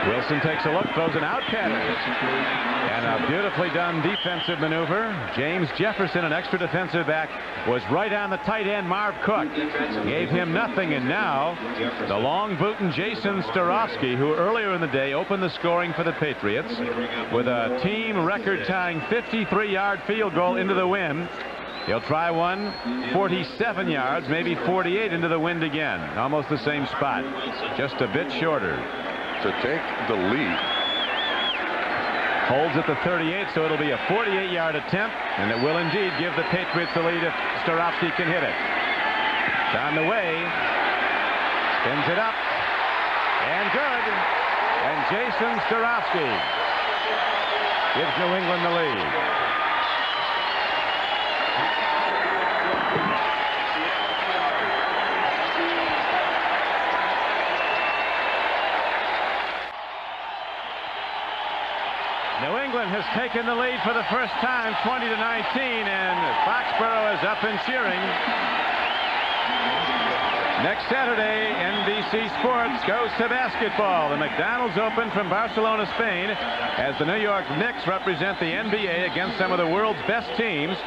Wilson takes a look, throws an out pattern. And a beautifully done defensive maneuver. James Jefferson, an extra defensive back, was right on the tight end, Marv Cook. Gave him nothing, and now the long bootin' Jason Starofsky, who earlier in the day opened the scoring for the Patriots with a team record-tying 53-yard field goal into the wind. He'll try one 47 yards, maybe 48 into the wind again. Almost the same spot, just a bit shorter. To take the lead. Holds at the 38, so it'll be a 48-yard attempt, and it will indeed give the Patriots the lead if Starofsky can hit it. It's on the way. Spins it up. And good. And Jason Starofsky gives New England the lead. New England has taken the lead for the first time, 20-19, and Foxborough is up and cheering. Next Saturday, NBC Sports goes to basketball. The McDonald's Open from Barcelona, Spain, as the New York Knicks represent the NBA against some of the world's best teams.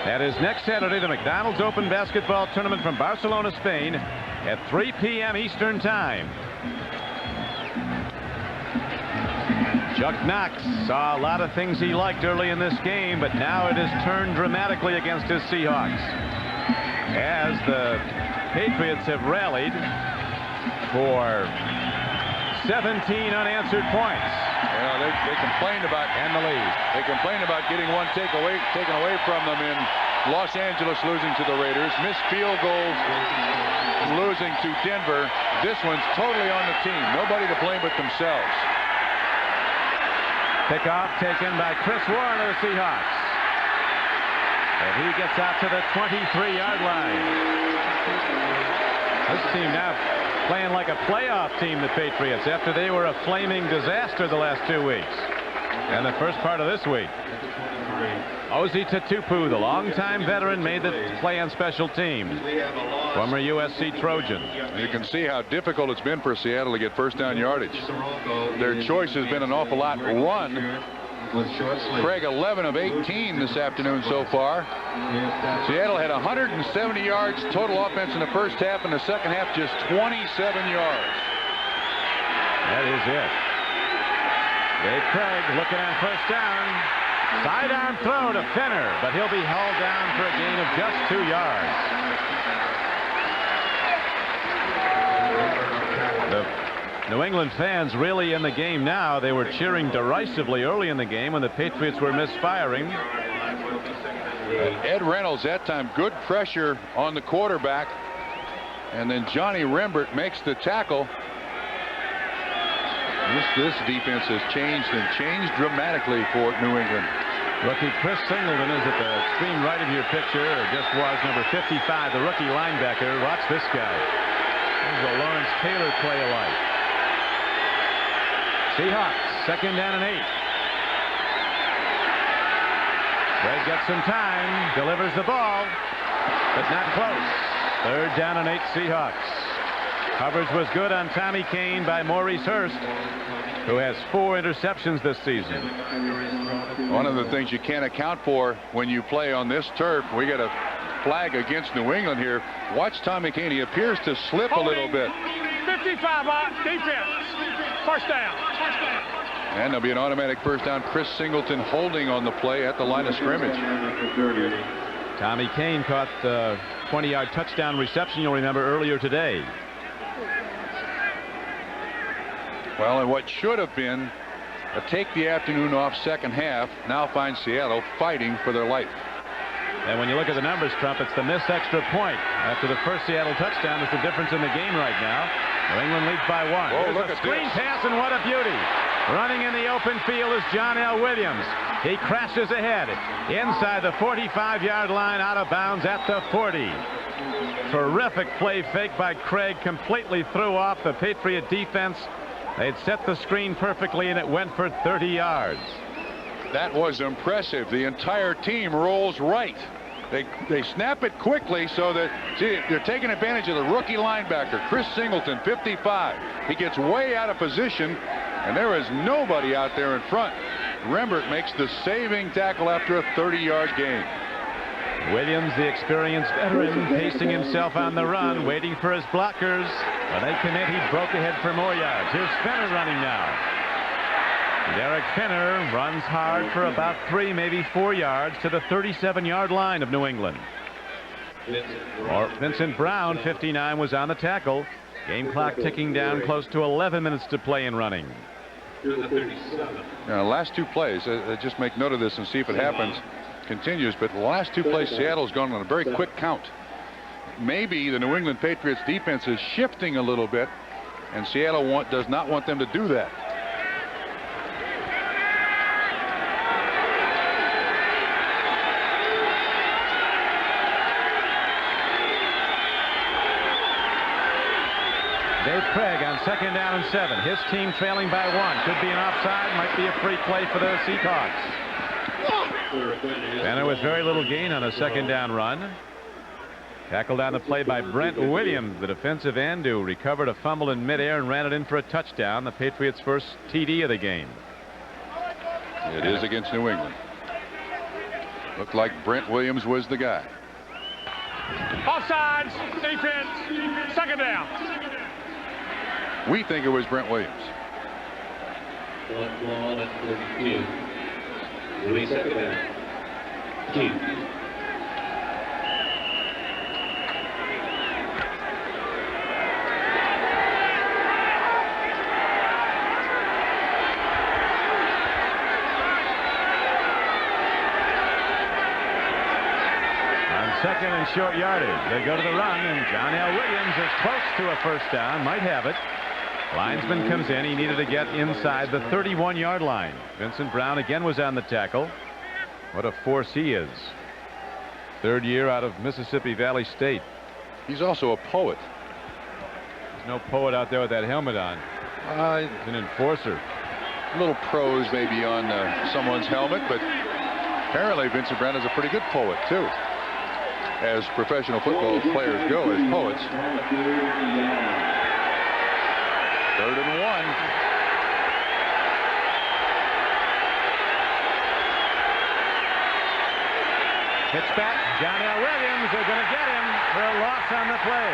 That is next Saturday, the McDonald's Open basketball tournament from Barcelona, Spain, at 3 p.m. Eastern Time. Chuck Knox saw a lot of things he liked early in this game, but now it has turned dramatically against his Seahawks as the Patriots have rallied for 17 unanswered points. Yeah, they complained about and the lead. They complained about getting one taken away from them in Los Angeles, losing to the Raiders. Missed field goals, losing to Denver. This one's totally on the team. Nobody to blame but themselves. Pickoff taken by Chris Warren of the Seahawks. And he gets out to the 23-yard line. This team now playing like a playoff team, the Patriots, after they were a flaming disaster the last 2 weeks. And the first part of this week. Ozzie Tatupu, the longtime veteran, made the play on special teams. Former USC Trojan. You can see how difficult it's been for Seattle to get first down yardage. Their choice has been an awful lot run. Craig 11 of 18 this afternoon so far. Seattle had 170 yards total offense in the first half. In the second half, just 27 yards. That is it. Dave Craig looking on first down. Sidearm throw to Finner, but he'll be hauled down for a gain of just 2 yards. The New England fans really in the game now. They were cheering derisively early in the game when the Patriots were misfiring. Ed Reynolds that time, good pressure on the quarterback, and then Johnny Rembert makes the tackle. This defense has changed dramatically for New England. Rookie Chris Singleton is at the extreme right of your picture, or just was, number 55, the rookie linebacker. Watch this guy. There's a Lawrence Taylor play alike. Seahawks, 2nd down and 8. Craig gets some time, delivers the ball, but not close. 3rd down and 8 Seahawks. Coverage was good on Tommy Kane by Maurice Hurst, who has 4 interceptions this season. One of the things you can't account for when you play on this turf, we got a flag against New England here. Watch Tommy Kane. He appears to slip a little bit. 55 defense. First down. And there'll be an automatic first down. Chris Singleton holding on the play at the line of scrimmage. Tommy Kane caught the 20-yard touchdown reception, you'll remember, earlier today. Well, and what should have been a take the afternoon off second half now finds Seattle fighting for their life. And when you look at the numbers, Trump, it's the missed extra point after the first Seattle touchdown that's the difference in the game right now. New England leads by 1. Whoa, Here's look a at screen this. pass, and what a beauty. Running in the open field is John L. Williams. He crashes ahead inside the 45-yard line, out of bounds at the 40. Terrific play fake by Craig. Completely threw off the Patriot defense. They'd set the screen perfectly, and it went for 30 yards. That was impressive. The entire team rolls right. They snap it quickly so that, see, they're taking advantage of the rookie linebacker, Chris Singleton, 55. He gets way out of position, and there is nobody out there in front. Rembert makes the saving tackle after a 30-yard gain. Williams, the experienced veteran, pacing himself on the run, waiting for his blockers. When they commit, he broke ahead for more yards. Here's Fenner running now. Derek Fenner runs hard for about 3, maybe 4 yards to the 37-yard line of New England. Vincent Brown, 59, was on the tackle. Game clock ticking down, close to 11 minutes to play and running. Last 2 plays, just make note of this and see if it happens. Continues, but the last 2 plays, Seattle's gone on a very quick count. Maybe the New England Patriots defense is shifting a little bit, and Seattle does not want them to do that. Dave Craig on 2nd down and 7. His team trailing by 1. Could be an offside. Might be a free play for the Seahawks. Fenner with very little gain on a 2nd down run. Tackled on the play by Brent Williams, the defensive end, who recovered a fumble in midair and ran it in for a touchdown. The Patriots' first TD of the game. It is against New England. Looked like Brent Williams was the guy. Offsides, defense, 2nd down. We think it was Brent Williams. Ball at 42. 2nd down. 2. Second and short yardage. They go to the run, and John L. Williams is close to a first down. Might have it. Linesman comes in. He needed to get inside the 31-yard line. Vincent Brown again was on the tackle. What a force he is. 3rd year out of Mississippi Valley State. He's also a poet. There's no poet out there with that helmet on. He's an enforcer. A little prose maybe on someone's helmet, but apparently Vincent Brown is a pretty good poet, too. As professional football players go, as poets. 3rd and 1. Hits back. John L. Williams. They're going to get him for a loss on the play.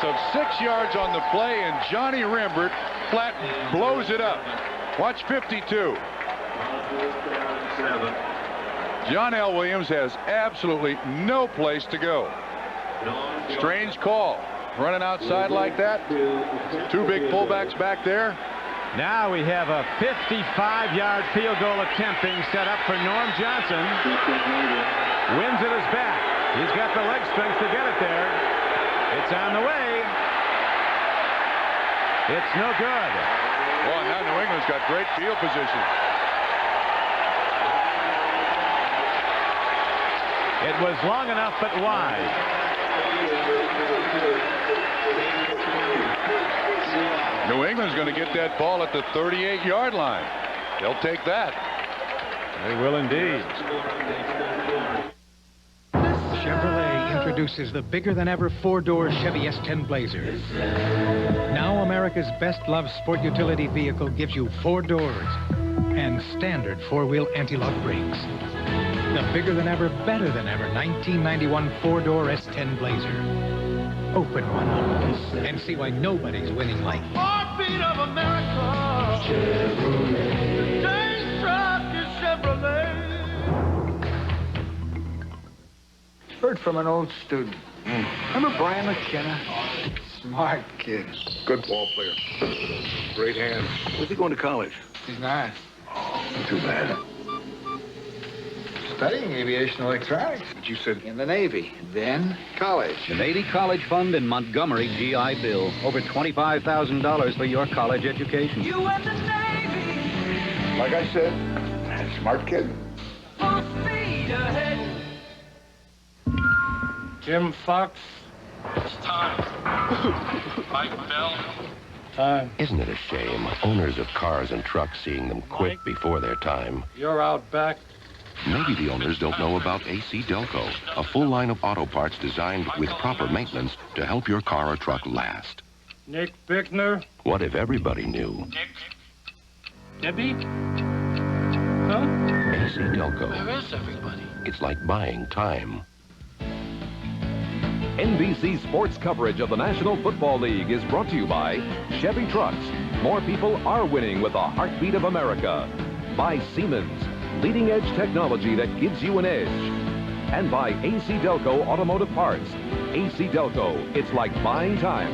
Of 6 yards on the play, and Johnny Rembert flat blows it up. Watch 52. John L. Williams has absolutely no place to go. Strange call. Running outside like that. 2 big fullbacks back there. Now we have a 55-yard field goal attempt being set up for Norm Johnson. Wins at his back. He's got the leg strength to get it there. It's on the way. It's no good. Well, now New England's got great field position. It was long enough, but wide. New England's going to get that ball at the 38-yard line. They'll take that. They will indeed. Chevrolet introduces the bigger-than-ever 4-door Chevy S10 Blazer. Now America's best-loved sport utility vehicle gives you 4 doors and standard 4-wheel anti-lock brakes. The bigger-than-ever, better-than-ever 1991 4-door S10 Blazer. Open one up and see why nobody's winning like you. Heartbeat of America. Chevrolet. Today's truck is Chevrolet. Heard from an old student. Remember Brian McKenna? Smart kid. Good ball player. Great hand. Where's he going to college? He's not. Too bad. studying aviation electronics. But you said In the Navy, then college. The Navy College Fund in Montgomery, GI Bill. Over $25,000 for your college education. You and the Navy. like I said, smart kid. Full speed ahead. Jim Fox. It's time. Mike Bell. Time. Isn't it a shame, owners of cars and trucks seeing them quit before their time? You're out back. Maybe the owners don't know about AC Delco, a full line of auto parts designed with proper maintenance to help your car or truck last. Nick Bickner. What if everybody knew? Debbie? Huh? AC Delco. Where is everybody? It's like buying time. NBC sports coverage of the National Football League is brought to you by Chevy Trucks. More people are winning with the heartbeat of America. By Siemens, leading edge technology that gives you an edge. And by AC Delco Automotive Parts. AC Delco, it's like buying time.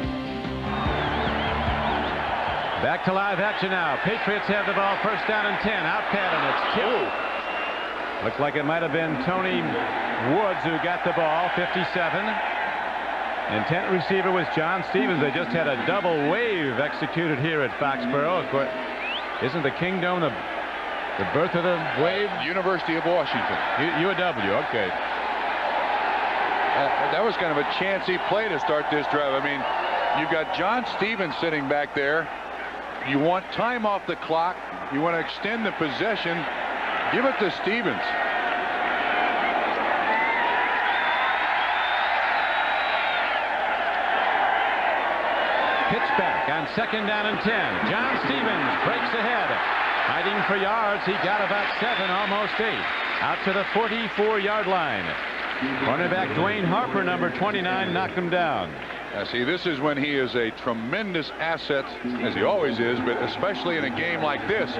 Back to live action now. Patriots have the ball, first down and 10. Out pattern, it's killed. Looks like it might have been Tony Woods who got the ball, 57. Intent receiver was John Stevens. They just had a double wave executed here at Foxborough. Of course, isn't the Kingdom the birth of the wave? University of Washington. UW, okay. That was kind of a chancy play to start this drive. I mean, you've got John Stevens sitting back there. You want time off the clock. You want to extend the possession. Give it to Stevens. Pitch back on second down and 10. John Stevens breaks ahead. Hiding for yards. He got about 7, almost 8. Out to the 44-yard line. Cornerback Dwayne Harper, number 29, knocked him down. See, this is when he is a tremendous asset, as he always is, but especially in a game like this,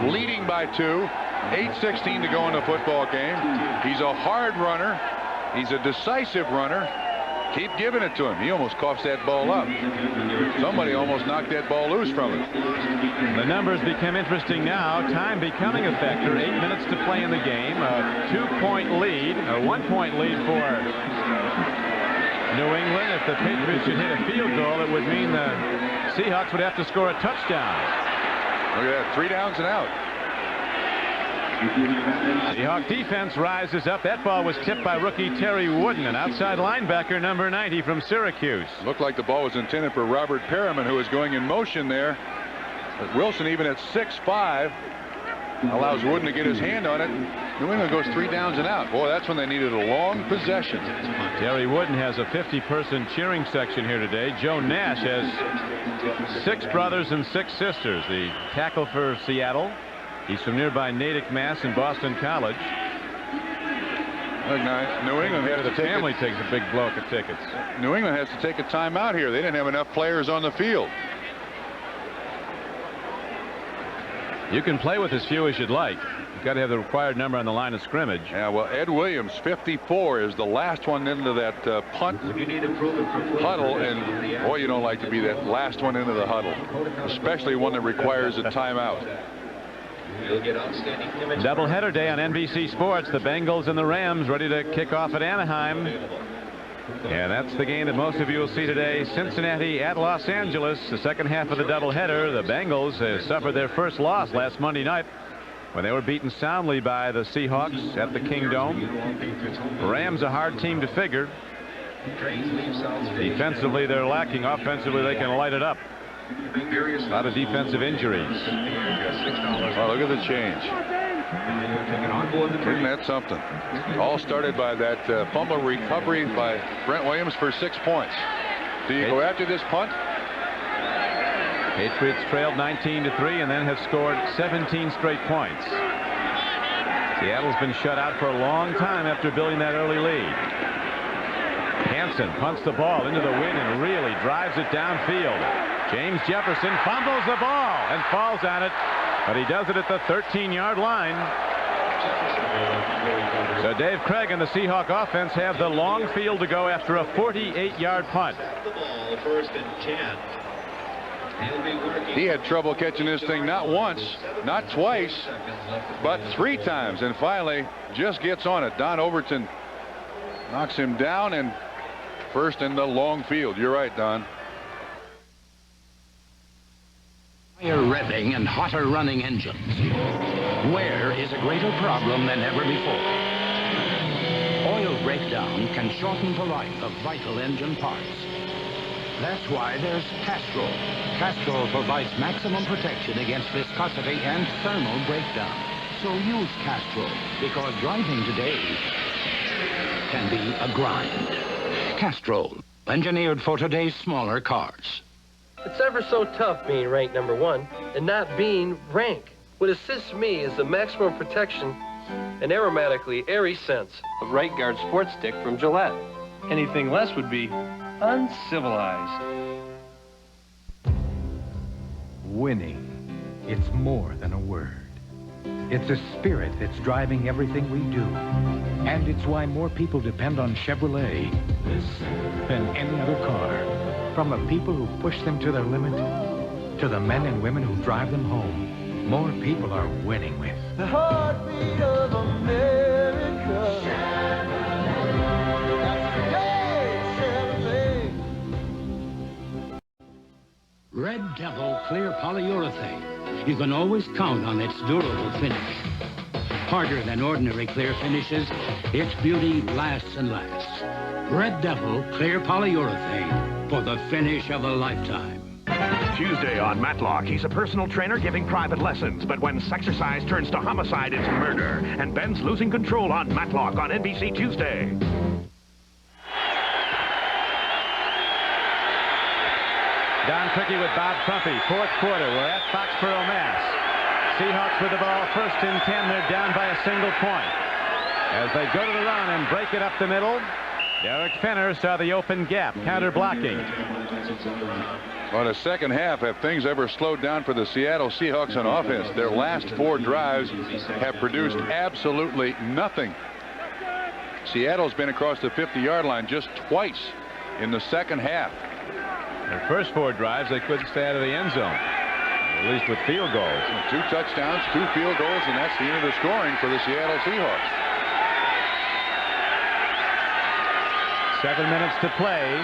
leading by 2, 8:16 to go in the football game. He's a hard runner. He's a decisive runner. Keep giving it to him. He almost coughs that ball up. Somebody almost knocked that ball loose from him. The numbers become interesting now. Time becoming a factor. 8 minutes to play in the game. A 2-point lead, a 1-point lead for New England. If the Patriots should hit a field goal, it would mean the Seahawks would have to score a touchdown. Look at that, 3 downs and out. Seahawk defense rises up. That ball was tipped by rookie Terry Wooden, an outside linebacker, number 90 from Syracuse. Looked like the ball was intended for Robert Perriman, who was going in motion there. But Wilson, even at 6'5", allows Wooden to get his hand on it. New England goes 3 downs and out. Boy, that's when they needed a long possession. Terry Wooden has a 50-person cheering section here today. Joe Nash has 6 brothers and 6 sisters. The tackle for Seattle. He's from nearby Natick, Mass. and Boston College. Look, nice. New England has to take family takes a big block of tickets. New England has to take a timeout here. They didn't have enough players on the field. You can play with as few as you'd like. You've got to have the required number on the line of scrimmage. Yeah, well, Ed Williams, 54, is the last one into that punt huddle, and boy, you don't like to be that last one into the huddle, especially one that requires a timeout. Doubleheader day on NBC Sports. The Bengals and the Rams ready to kick off at Anaheim. And that's the game that most of you will see today. Cincinnati at Los Angeles. The second half of the doubleheader. The Bengals suffered their first loss last Monday night when they were beaten soundly by the Seahawks at the Kingdome. Rams a hard team to figure. Defensively they're lacking. Offensively they can light it up. A lot of defensive injuries. Well, look at the change. Isn't that something? All started by that fumble recovery by Brent Williams for 6 points. Do you go after this punt? Patriots trailed 19-3 and then have scored 17 straight points. Seattle's been shut out for a long time after building that early lead. Hansen punts the ball into the wind and really drives it downfield. James Jefferson fumbles the ball and falls on it, but he does it at the 13-yard line. So Dave Craig and the Seahawk offense have the long field to go after a 48-yard punt. The ball, first and 10. He had trouble catching this thing not once, not twice, but 3 times, and finally just gets on it. Don Overton knocks him down, and first in the long field. You're right, Don. Higher revving and hotter running engines. Wear is a greater problem than ever before. Oil breakdown can shorten the life of vital engine parts. That's why there's Castrol. Castrol provides maximum protection against viscosity and thermal breakdown. So use Castrol, because driving today can be a grind. Castrol, engineered for today's smaller cars. It's ever so tough being ranked #1 and not being rank. What assists me is the maximum protection and aromatically airy sense of Right Guard Sports Stick from Gillette. Anything less would be uncivilized. Winning. It's more than a word. It's a spirit that's driving everything we do. And it's why more people depend on Chevrolet than any other car. From the people who push them to their limit to the men and women who drive them home, more people are winning with The heartbeat of America. Red Devil Clear Polyurethane. You can always count on its durable finish. Harder than ordinary clear finishes, its beauty lasts and lasts. Red Devil Clear Polyurethane for the finish of a lifetime. Tuesday on Matlock, he's a personal trainer giving private lessons, but when sexercise turns to homicide, it's murder. And Ben's losing control on Matlock on NBC Tuesday. Don Criqui with Bob Trumpy. 4th quarter. We're at Foxborough, Mass. Seahawks with the ball, 1st and 10. They're down by a single point. As they go to the run and break it up the middle, Derek Fenner saw the open gap, counter blocking. On the second half, have things ever slowed down for the Seattle Seahawks on offense? Their last 4 drives have produced absolutely nothing. Seattle's been across the 50-yard line just twice in the second half. Their first 4 drives, they couldn't stay out of the end zone, at least with field goals. 2 touchdowns, 2 field goals, and that's the end of the scoring for the Seattle Seahawks. 7 minutes to play.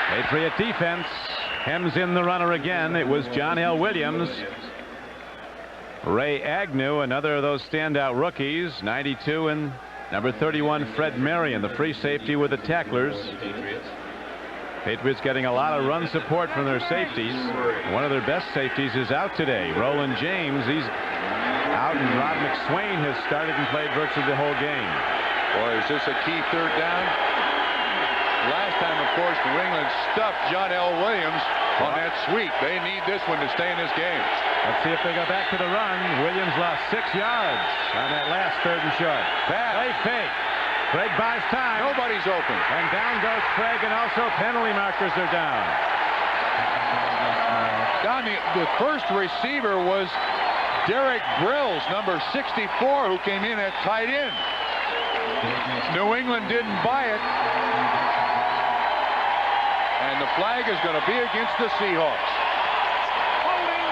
Patriot defense hems in the runner again. It was John L. Williams. Ray Agnew, another of those standout rookies. 92 and number 31, Fred Marion, the free safety with the tacklers. Patriots getting a lot of run support from their safeties. One of their best safeties is out today. Roland James, he's out, and Rod McSwain has started and played virtually the whole game. Boy, is this a key 3rd down? Last time, of course, New England stuffed John L. Williams on that sweep. They need this one to stay in this game. Let's see if they go back to the run. Williams lost 6 yards on that last 3rd and short. Play fake. Craig buys time. Nobody's open. And down goes Craig, and also penalty markers are down. Don, the first receiver was Derek Brills, number 64, who came in at tight end. New England didn't buy it. And the flag is going to be against the Seahawks. Holding,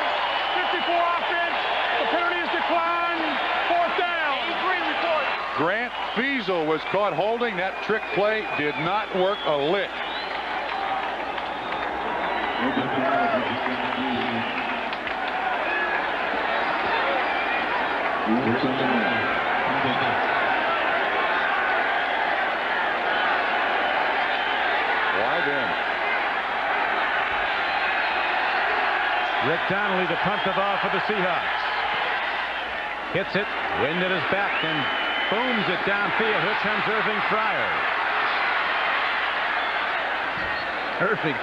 54 offense. The penalty is declined. 4th down. 83 report. Grant Fiesel was caught holding. That trick play did not work a lick. Rick Donnelly to punt the ball for the Seahawks. Hits it, wind at his back, and booms it downfield. Here comes Irving Fryer. Irving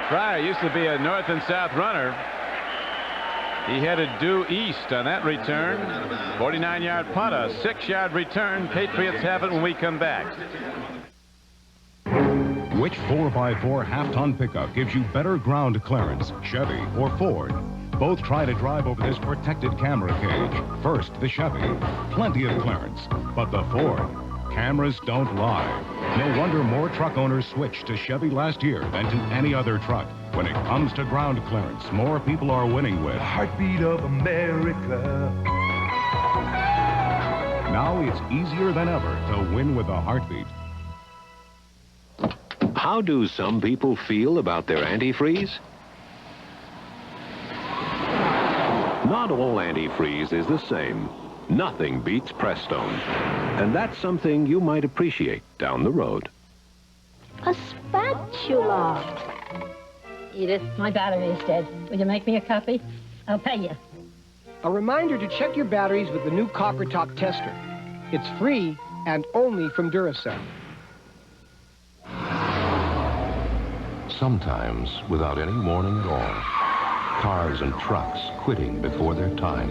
Fryer used to be a north and south runner. He headed due east on that return. 49-yard punt, a 6-yard return. Patriots have it when we come back. Which 4x4 half-ton pickup gives you better ground clearance, Chevy or Ford? Both try to drive over this protected camera cage. First, the Chevy. Plenty of clearance. But the Ford cameras don't lie. No wonder more truck owners switched to Chevy last year than to any other truck. When it comes to ground clearance, more people are winning with Heartbeat of America. Now it's easier than ever to win with a heartbeat. How do some people feel about their antifreeze? Not all antifreeze is the same. Nothing beats Prestone. And that's something you might appreciate down the road. A spatula. Edith, my battery is dead. Will you make me a copy? I'll pay you. A reminder to check your batteries with the new copper top tester. It's free and only from Duracell. Sometimes, without any warning at all, cars and trucks quitting before their time,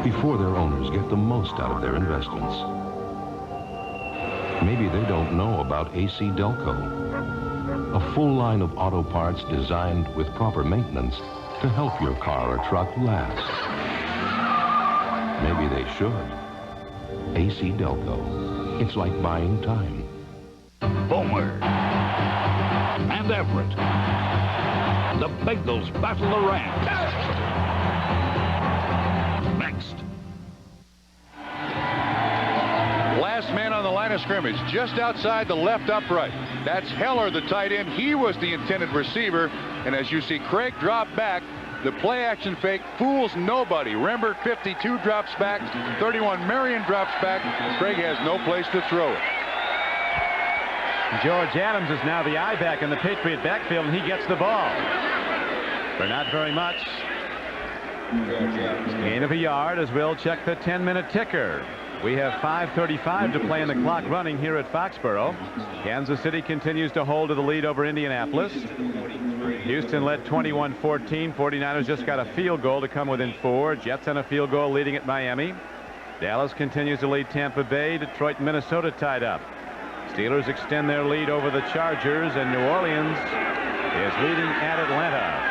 before their owners get the most out of their investments. Maybe they don't know about AC Delco, a full line of auto parts designed with proper maintenance to help your car or truck last. Maybe they should. AC Delco. It's like buying time. Homer and Everett. The Bengals battle the Rams. Next. Last man on the line of scrimmage, just outside the left upright. That's Heller, the tight end. He was the intended receiver. And as you see Craig drop back, the play action fake fools nobody. Rembert 52 drops back, 31 Marion drops back. Craig has no place to throw it. George Adams is now the I-back in the Patriot backfield, and he gets the ball. For not very much. Gain of a yard as we'll check the 10-minute ticker. We have 5:35 to play in the clock running here at Foxborough. Kansas City continues to hold to the lead over Indianapolis. Houston led 21-14. 49ers just got a field goal to come within 4. Jets on a field goal leading at Miami. Dallas continues to lead Tampa Bay. Detroit and Minnesota tied up. Steelers extend their lead over the Chargers, and New Orleans is leading at Atlanta.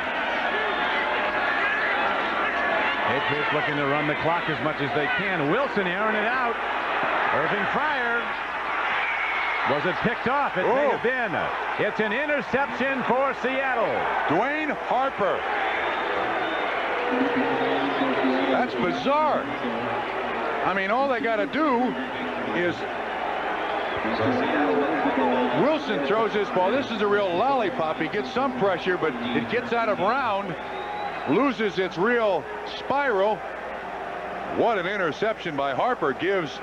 Patriots looking to run the clock as much as they can. Wilson airing it out. Irving Fryer. Was it picked off? It may have been. It's an interception for Seattle. Dwayne Harper. That's bizarre. I mean, all they got to do is Wilson throws this ball. This is a real lollipop. He gets some pressure, but it gets out of round, loses its real spiral. What an interception by Harper. Gives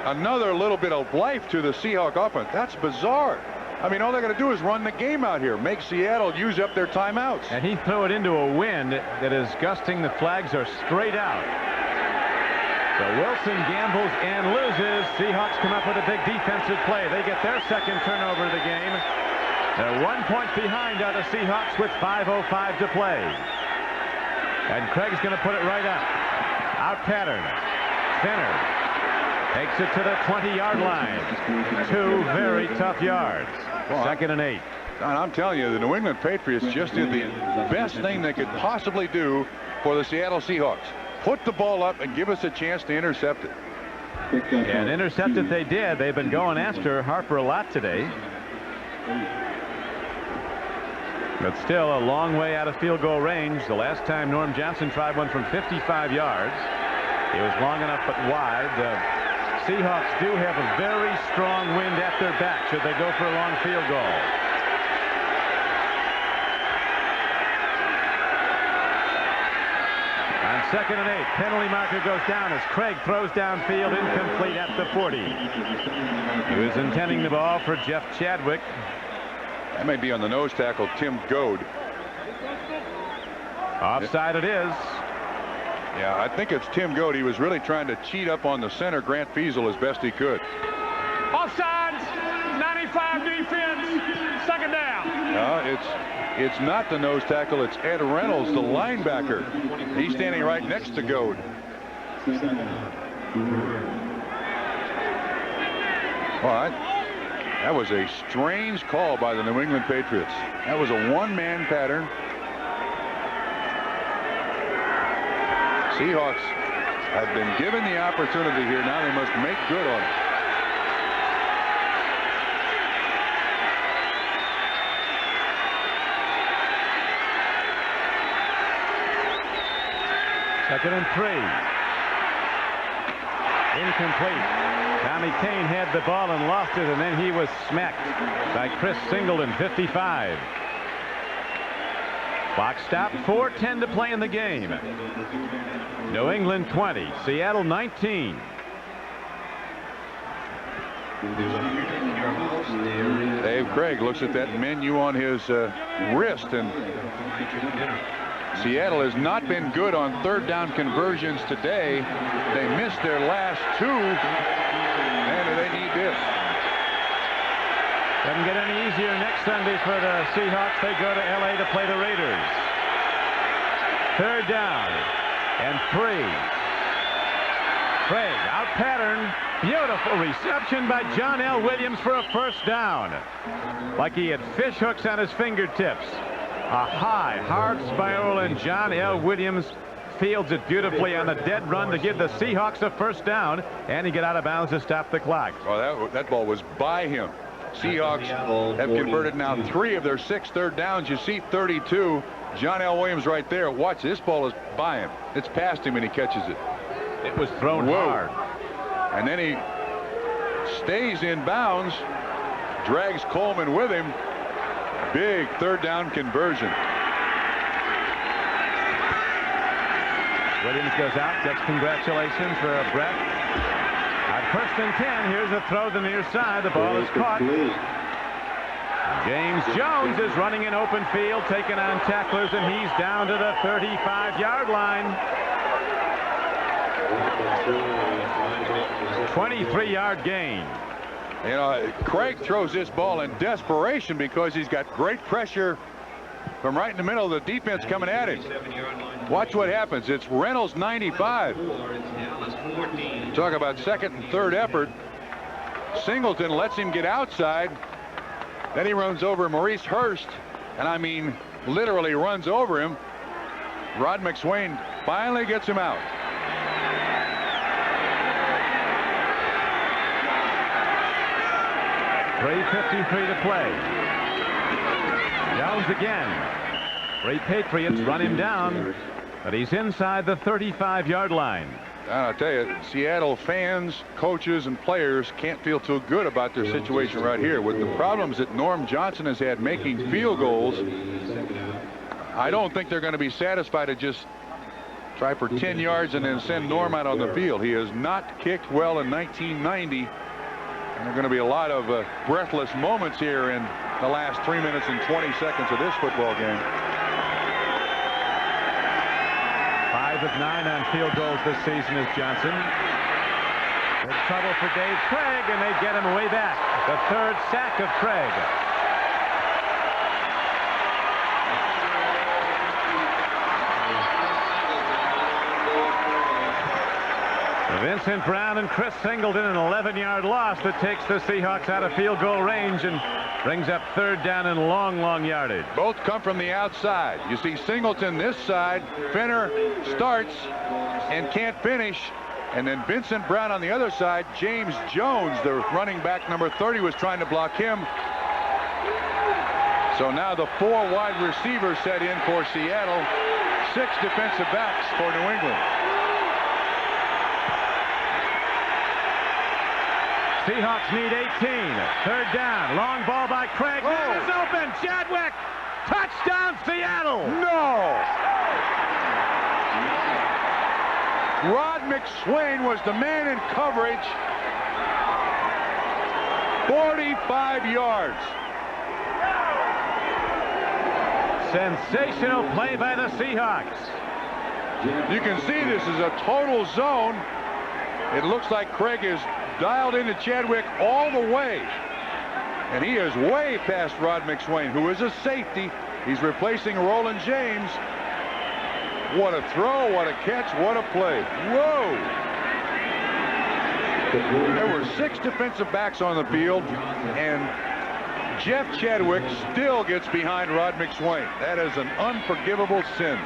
another little bit of life to the Seahawk offense. That's bizarre. I mean, all they got to do is run the game out here, make Seattle use up their timeouts. And he threw it into a wind that is gusting. The flags are straight out. So Wilson gambles and loses. Seahawks come up with a big defensive play. They get their second turnover of the game. They're 1 point behind on the Seahawks with 5:05 to play. And Craig's going to put it right up. Out pattern. Center. Takes it to the 20-yard line. 2 very tough yards. Second and 8. Don, I'm telling you, the New England Patriots just did the best thing they could possibly do for the Seattle Seahawks. Put the ball up and give us a chance to intercept it. And intercept it they did. They've been going after Harper a lot today. But still a long way out of field goal range. The last time Norm Johnson tried one from 55 yards. It was long enough but wide. The Seahawks do have a very strong wind at their back should they go for a long field goal. On second and 8, penalty marker goes down as Craig throws downfield, incomplete at the 40. He was intending the ball for Jeff Chadwick. That may be on the nose tackle, Tim Goad. Offside it is. Yeah, I think it's Tim Goad. He was really trying to cheat up on the center, Grant Fiesel, as best he could. Offsides, 95 defense, second down. It's not the nose tackle. It's Ed Reynolds, the linebacker. He's standing right next to Goad. All right. That was a strange call by the New England Patriots. That was a one-man pattern. Seahawks have been given the opportunity here. Now they must make good on it. 2nd and 3. Incomplete. Tommy Kane had the ball and lost it, and then he was smacked by Chris Singleton, 55. Clock stopped, 4:10 to play in the game. New England 20, Seattle 19. Dave Craig looks at that menu on his wrist, and Seattle has not been good on 3rd down conversions today. They missed their last 2, and they need this. Doesn't get any easier next Sunday for the Seahawks. They go to L.A. to play the Raiders. 3rd down and 3. Craig out pattern. Beautiful reception by John L. Williams for a 1st down. Like he had fish hooks on his fingertips. A high, hard spiral, and John L. Williams fields it beautifully on a dead run to give the Seahawks a 1st down, and he got out of bounds to stop the clock. Well, that ball was by him. Seahawks have converted now 3 of their 6 3rd downs. You see 32. John L. Williams right there. Watch, this ball is by him. It's past him, and he catches it. It was thrown hard. And then he stays in bounds, drags Coleman with him. Big 3rd down conversion. Williams goes out, gets congratulations for Brett. At 1st and 10, here's a throw to the near side. The ball is caught. James Jones is running in open field, taking on tacklers, and he's down to the 35-yard line. 23-yard gain. You know, Craig throws this ball in desperation because he's got great pressure from right in the middle of the defense coming at him. Watch what happens. It's Reynolds 95. Talk about 2nd and 3rd effort. Singleton lets him get outside. Then he runs over Maurice Hurst, and I mean literally runs over him. Rod McSwain finally gets him out. .353 to play. Jones again. 3 Patriots run him down, but he's inside the 35-yard line. And I'll tell you, Seattle fans, coaches, and players can't feel too good about their situation right here. With the problems that Norm Johnson has had making field goals, I don't think they're going to be satisfied to just try for 10 yards and then send Norm out on the field. He has not kicked well in 1990. And there are going to be a lot of breathless moments here in the last 3 minutes and 20 seconds of this football game. 5 of 9 on field goals this season is Johnson. Big trouble for Dave Craig, and they get him way back. The 3rd sack of Craig. Vincent Brown and Chris Singleton, an 11-yard loss that takes the Seahawks out of field goal range and brings up 3rd down and long yardage. Both come from the outside. You see Singleton this side. Finner starts and can't finish. And then Vincent Brown on the other side. James Jones, the running back, number 30, was trying to block him. So now the 4 wide receivers set in for Seattle. 6 defensive backs for New England. Seahawks need 18. 3rd down. Long ball by Craig. Man is open. Chadwick. Touchdown, Seattle. No. Rod McSwain was the man in coverage. 45 yards. Sensational play by the Seahawks. You can see this is a total zone. It looks like Craig is dialed into Chadwick all the way. And he is way past Rod McSwain, who is a safety. He's replacing Roland James. What a throw, what a catch, what a play. Whoa! There were 6 defensive backs on the field, and Jeff Chadwick still gets behind Rod McSwain. That is an unforgivable sin.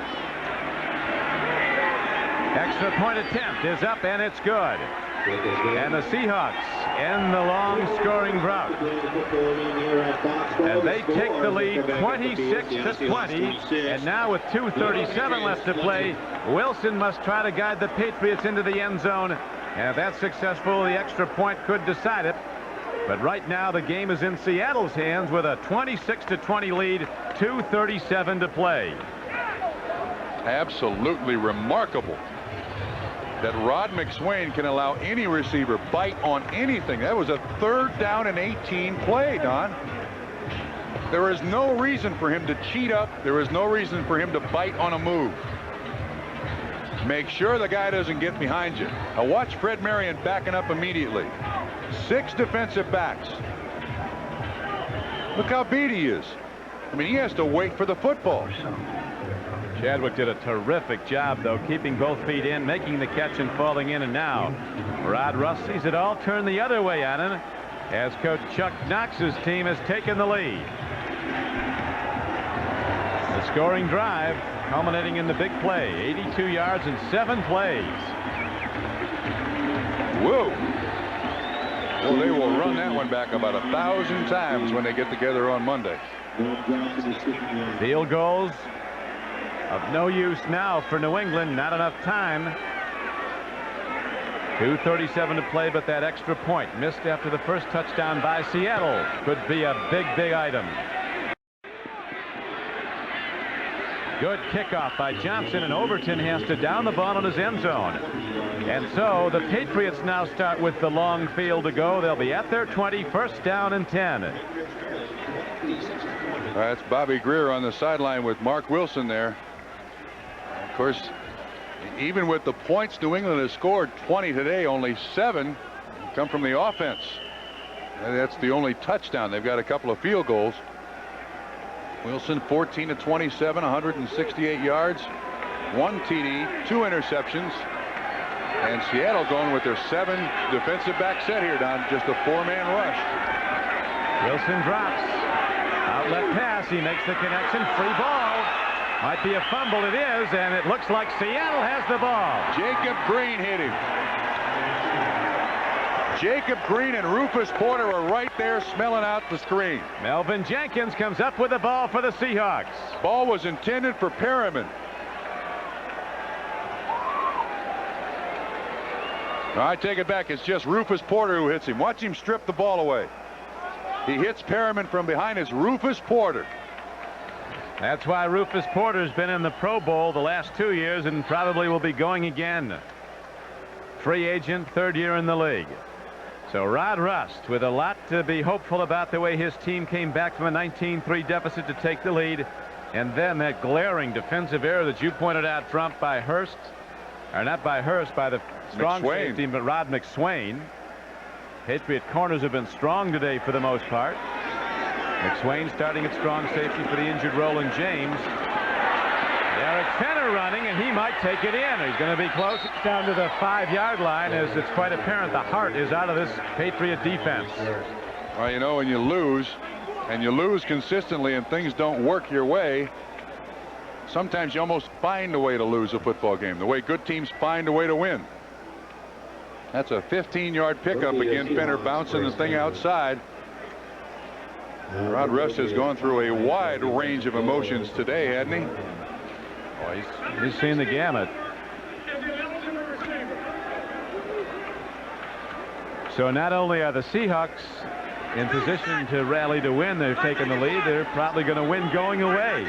Extra point attempt is up, and it's good. And the Seahawks end the long scoring drought. And they take the lead 26-20. And now with 2:37 left to play, Wilson must try to guide the Patriots into the end zone. And if that's successful, the extra point could decide it. But right now the game is in Seattle's hands with a 26-20 lead, 2:37 to play. Absolutely remarkable that Rod McSwain can allow any receiver bite on anything. That was a 3rd down and 18 play, Don. There is no reason for him to cheat up. There is no reason for him to bite on a move. Make sure the guy doesn't get behind you. Now watch Fred Marion backing up immediately. 6 defensive backs. Look how beat he is. I mean, he has to wait for the football. Chadwick did a terrific job, though, keeping both feet in, making the catch and falling in. And now Rod Russ sees it all turn the other way on him as Coach Chuck Knox's team has taken the lead. The scoring drive culminating in the big play, 82 yards and 7 plays. Whoa. Well, they will run that one back about 1,000 times when they get together on Monday. Field goals of no use now for New England. Not enough time. 2:37 to play, but that extra point missed after the first touchdown by Seattle could be a big item. Good kickoff by Johnson, and Overton has to down the ball in his end zone. And so the Patriots now start with the long field to go. They'll be at their 20, 1st down and 10. That's Bobby Greer on the sideline with Mark Wilson there. Of course, even with the points New England has scored, 20 today, only 7 come from the offense. And that's the only touchdown. They've got a couple of field goals. Wilson 14-27, 168 yards, 1 TD, 2 interceptions. And Seattle going with their 7 defensive back set here, Don. Just a 4-man rush. Wilson drops. Outlet pass. He makes the connection. Free ball. Might be a fumble. It is, and it looks like Seattle has the ball. Jacob Green hit him. Jacob Green and Rufus Porter are right there smelling out the screen. Melvin Jenkins comes up with the ball for the Seahawks. Ball was intended for Perriman. I take it back. It's just Rufus Porter who hits him. Watch him strip the ball away. He hits Perriman from behind. It's Rufus Porter. That's why Rufus Porter's been in the Pro Bowl the last 2 years and probably will be going again. Free agent, 3rd year in the league. So Rod Rust with a lot to be hopeful about the way his team came back from a 19-3 deficit to take the lead. And then that glaring defensive error that you pointed out, Trump, by Hurst. Or not by Hurst, by the strong safety, but Rod McSwain. Patriot corners have been strong today for the most part. McSwain starting at strong safety for the injured Roland James. Derek Fenner running, and he might take it in. He's going to be close. It's down to the 5-yard line, as it's quite apparent the heart is out of this Patriot defense. Well, you know, when you lose, and you lose consistently and things don't work your way, sometimes you almost find a way to lose a football game, the way good teams find a way to win. That's a 15-yard pickup again. Fenner bouncing the thing outside. Rod Rust has gone through a wide range of emotions today, hasn't he? Oh, he's seen the gamut. So not only are the Seahawks in position to rally to win, they've taken the lead. They're probably going to win going away.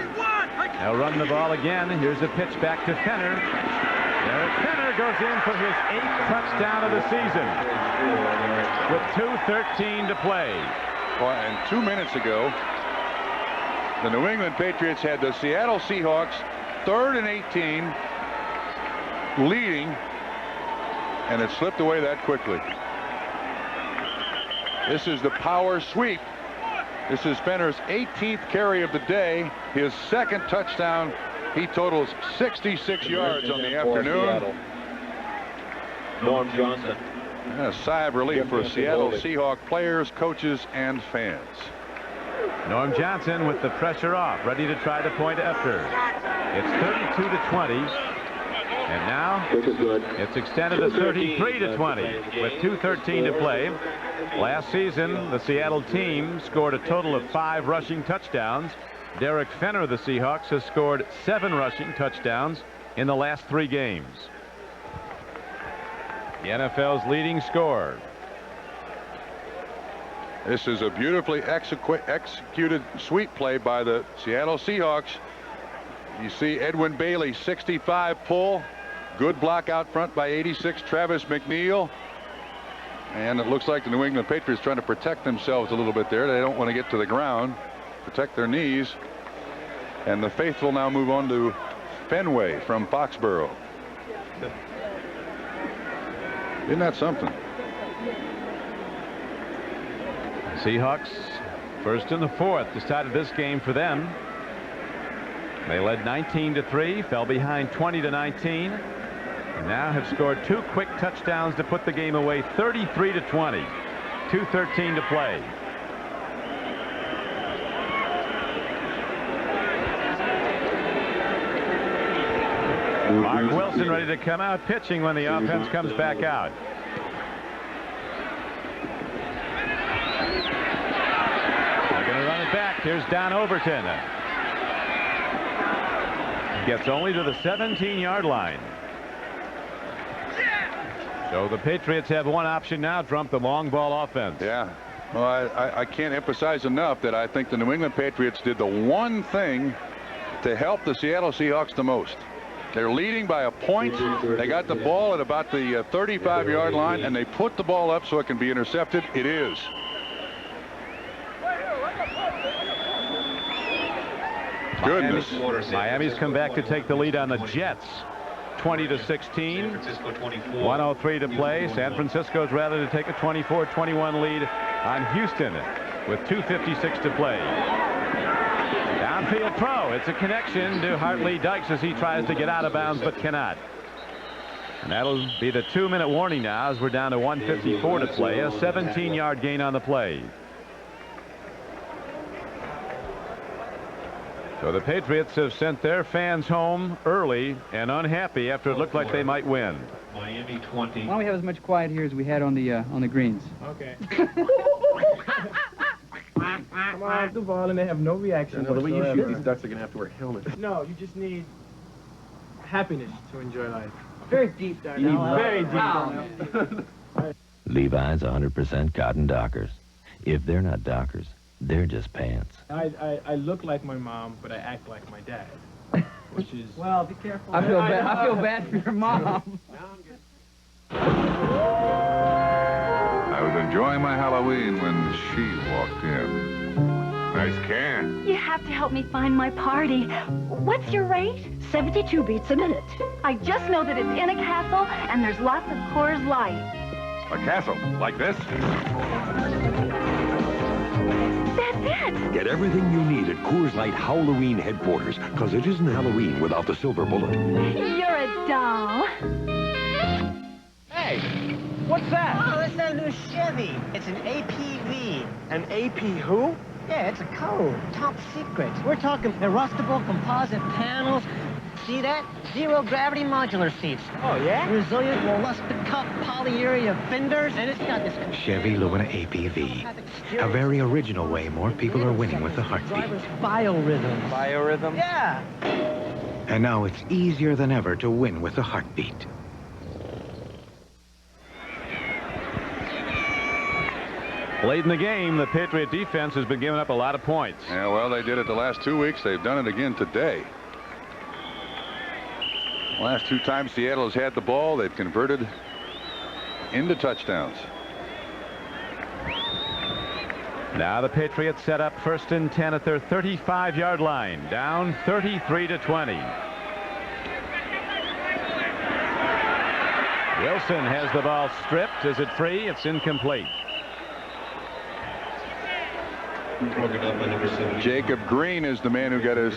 They'll run the ball again. Here's a pitch back to Fenner. Derek Fenner goes in for his 8th touchdown of the season with 2:13 to play. Well, and 2 minutes ago, the New England Patriots had the Seattle Seahawks 3rd and 18 leading, and it slipped away that quickly. This is the power sweep. This is Fenner's 18th carry of the day, his 2nd touchdown. He totals 66 yards on the afternoon. Norm Johnson. And a sigh of relief for Seattle Seahawk players, coaches, and fans. Norm Johnson with the pressure off, ready to try the point after. It's 32-20. And now it's extended to 33 to 20 with 2:13 to play. Last season, the Seattle team scored a total of 5 rushing touchdowns. Derek Fenner of the Seahawks has scored 7 rushing touchdowns in the last 3 games. The NFL's leading scorer. This is a beautifully executed sweep play by the Seattle Seahawks. You see Edwin Bailey, 65 pull. Good block out front by 86 Travis McNeil. And it looks like the New England Patriots trying to protect themselves a little bit there. They don't want to get to the ground, protect their knees. And the faithful now move on to Fenway from Foxborough. Isn't that something? Seahawks first in the 4th decided this game for them. They led 19-3, fell behind 20-19, and now have scored 2 quick touchdowns to put the game away 33 to 20. 2:13 to play. Mark Wilson ready to come out pitching when the offense comes back out. They're going to run it back. Here's Don Overton. Gets only to the 17-yard line. So the Patriots have one option now, Trump, the long ball offense. Yeah. Well, I can't emphasize enough that I think the New England Patriots did the one thing to help the Seattle Seahawks the most. They're leading by a point. They got the ball at about the 35-yard line, and they put the ball up so it can be intercepted. It is. Goodness. Miami's come back to take the lead on the Jets. 20-16. 1:03 to play. San Francisco's rather to take a 24-21 lead on Houston with 2:56 to play. Downfield throw. It's a connection to Hartley Dykes as he tries to get out of bounds but cannot. And that'll be the 2-minute warning now as we're down to 1:54 to play. A 17-yard gain on the play. So the Patriots have sent their fans home early and unhappy after it looked like they might win. Miami 20. Why don't we have as much quiet here as we had on the greens? Okay. Come on, the ball, and they have no reaction. No, the way you shoot these ducks are gonna have to wear helmets. No, you just need happiness to enjoy life. Very deep, Darnell. Very deep. Levi's 100% cotton Dockers. If they're not Dockers, they're just pants. I look like my mom, but I act like my dad, which is... Well, be careful. I feel bad for your mom. I was enjoying my Halloween when she walked in. Nice can. You have to help me find my party. What's your rate? 72 beats a minute. I just know that it's in a castle, and there's lots of Coors Light. A castle like this? That's it. Get everything you need at Coors Light Halloween headquarters, because it isn't Halloween without the silver bullet. You're a doll. Hey, what's that? Oh, that's our new Chevy. It's an APV. An AP who? Yeah, it's a code. Top secret. We're talking adjustable composite panels. See that? Zero gravity modular seats. Oh, yeah? Resilient mollustic cup polyurea fenders. And it's got this... Chevy Luna APV. A very original way more people are winning with the heartbeat. Driver's biorhythm. Biorhythm? Yeah. And now it's easier than ever to win with the heartbeat. Late in the game, the Patriot defense has been giving up a lot of points. Yeah, well, they did it the last 2 weeks. They've done it again today. Last 2 times Seattle has had the ball, they've converted into touchdowns. Now the Patriots set up 1st and 10 at their 35-yard line, down 33 to 20. Wilson has the ball stripped. Is it free? It's incomplete. Jacob Green is the man who got his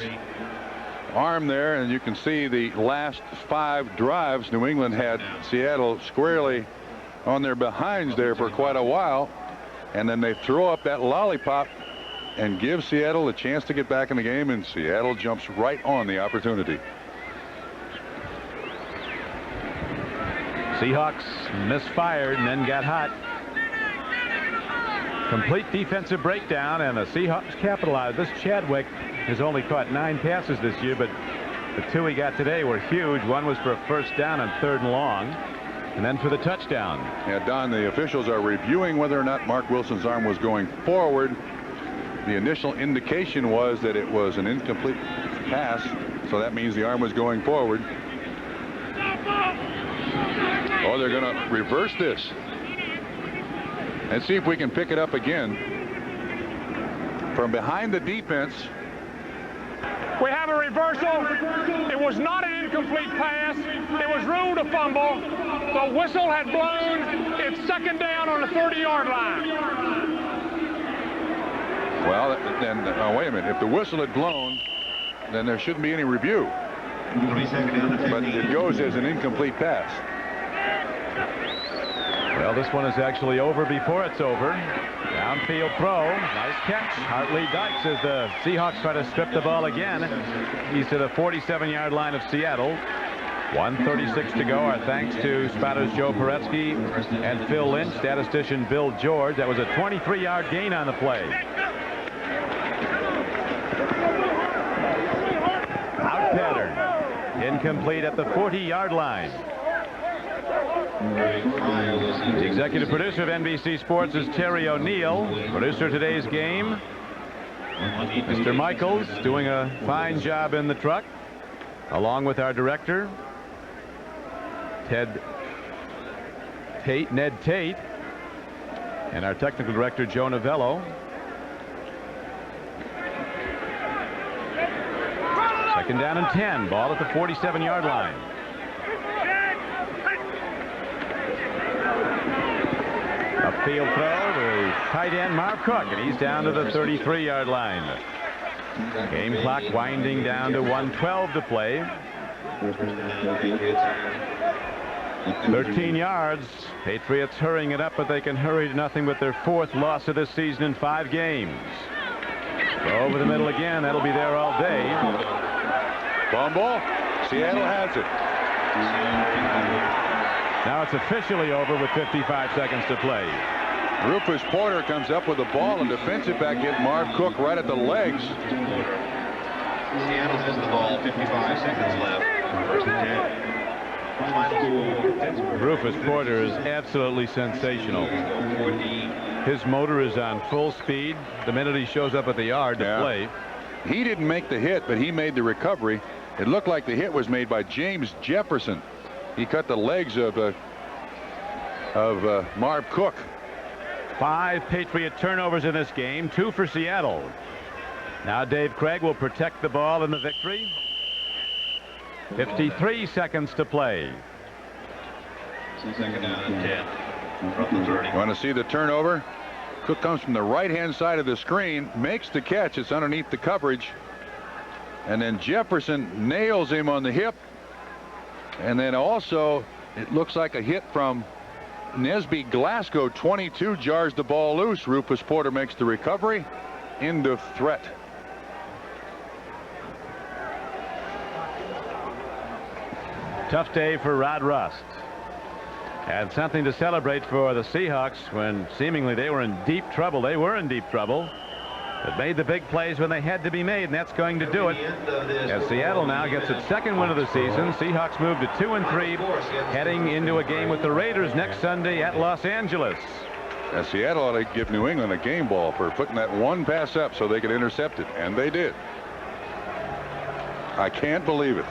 arm there, and you can see the last 5 drives New England had Seattle squarely on their behinds there for quite a while, and then they throw up that lollipop and give Seattle a chance to get back in the game, and Seattle jumps right on the opportunity. Seahawks misfired and then got hot. Complete defensive breakdown, and the Seahawks capitalized. This Chadwick has only caught 9 passes this year, but the 2 he got today were huge. One was for a first down on 3rd and long, and then for the touchdown. Yeah, Don, the officials are reviewing whether or not Mark Wilson's arm was going forward. The initial indication was that it was an incomplete pass, so that means the arm was going forward. Oh, they're going to reverse this. Let's see if we can pick it up again. From behind the defense. We have a reversal. It was not an incomplete pass. It was ruled a fumble. The whistle had blown. It's 2nd down on the 30-yard line. Well, then, wait a minute. If the whistle had blown, then there shouldn't be any review. But it goes as an incomplete pass. Well, this one is actually over before it's over. Downfield throw. Nice catch. Hartley Dykes as the Seahawks try to strip the ball again. He's to the 47-yard line of Seattle. 1:36 to go. Our thanks to spotters Joe Paretsky and Phil Lynch, statistician Bill George. That was a 23-yard gain on the play. Out pattern. Incomplete at the 40-yard line. The executive producer of NBC Sports is Terry O'Neill. Producer of today's game, Mr. Michaels, doing a fine job in the truck, along with our director, Ned Tate, and our technical director, Joe Novello. 2nd down and 10. Ball at the 47-yard line. Upfield throw to tight end Marv Cook, and he's down to the 33-yard line. Game clock winding down to 1:12 to play. 13 yards. Patriots hurrying it up, but they can hurry to nothing with their 4th loss of this season in 5 games. Throw over the middle again. That'll be there all day. Fumble. Seattle has it. Now it's officially over with 55 seconds to play. Rufus Porter comes up with the ball, and defensive back hit Marv Cook right at the legs. Seattle has the ball. 55 seconds left. 1st and 10. Rufus Porter is absolutely sensational. His motor is on full speed the minute he shows up at the yard to play. He didn't make the hit, but he made the recovery. It looked like the hit was made by James Jefferson. He cut the legs of Marv Cook. 5 Patriot turnovers in this game, 2 for Seattle. Now Dave Craig will protect the ball in the victory. 53 seconds to play. 2nd down and 10. From the 30. You want to see the turnover? Cook comes from the right-hand side of the screen, makes the catch. It's underneath the coverage. And then Jefferson nails him on the hip. And then also, it looks like a hit from Nesby Glasgow. 22 jars the ball loose. Rufus Porter makes the recovery. End of threat. Tough day for Rod Rust. And something to celebrate for the Seahawks when seemingly they were in deep trouble. They were in deep trouble, but made the big plays when they had to be made, and that's going to do it. As Seattle now gets its 2nd win of the season, Seahawks move to 2-3, heading into a game with the Raiders next Sunday at Los Angeles. Seattle ought to give New England a game ball for putting that one pass up so they could intercept it, and they did. I can't believe it.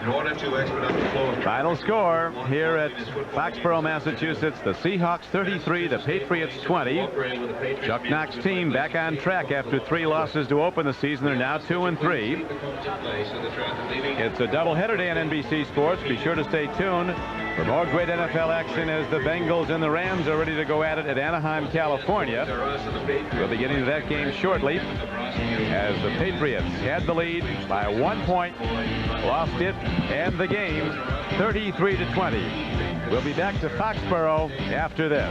In order to expedite the flow of final score here at Foxborough, Massachusetts, the Seahawks 33, the Patriots 20. Chuck Knox's team back on track after 3 losses to open the season. They're now 2-3. It's a doubleheader day on NBC Sports. Be sure to stay tuned for more great NFL action as the Bengals and the Rams are ready to go at it at Anaheim, California. We'll be getting to that game shortly as the Patriots had the lead by 1 point, lost it and the game 33-20. We'll be back to Foxborough after this.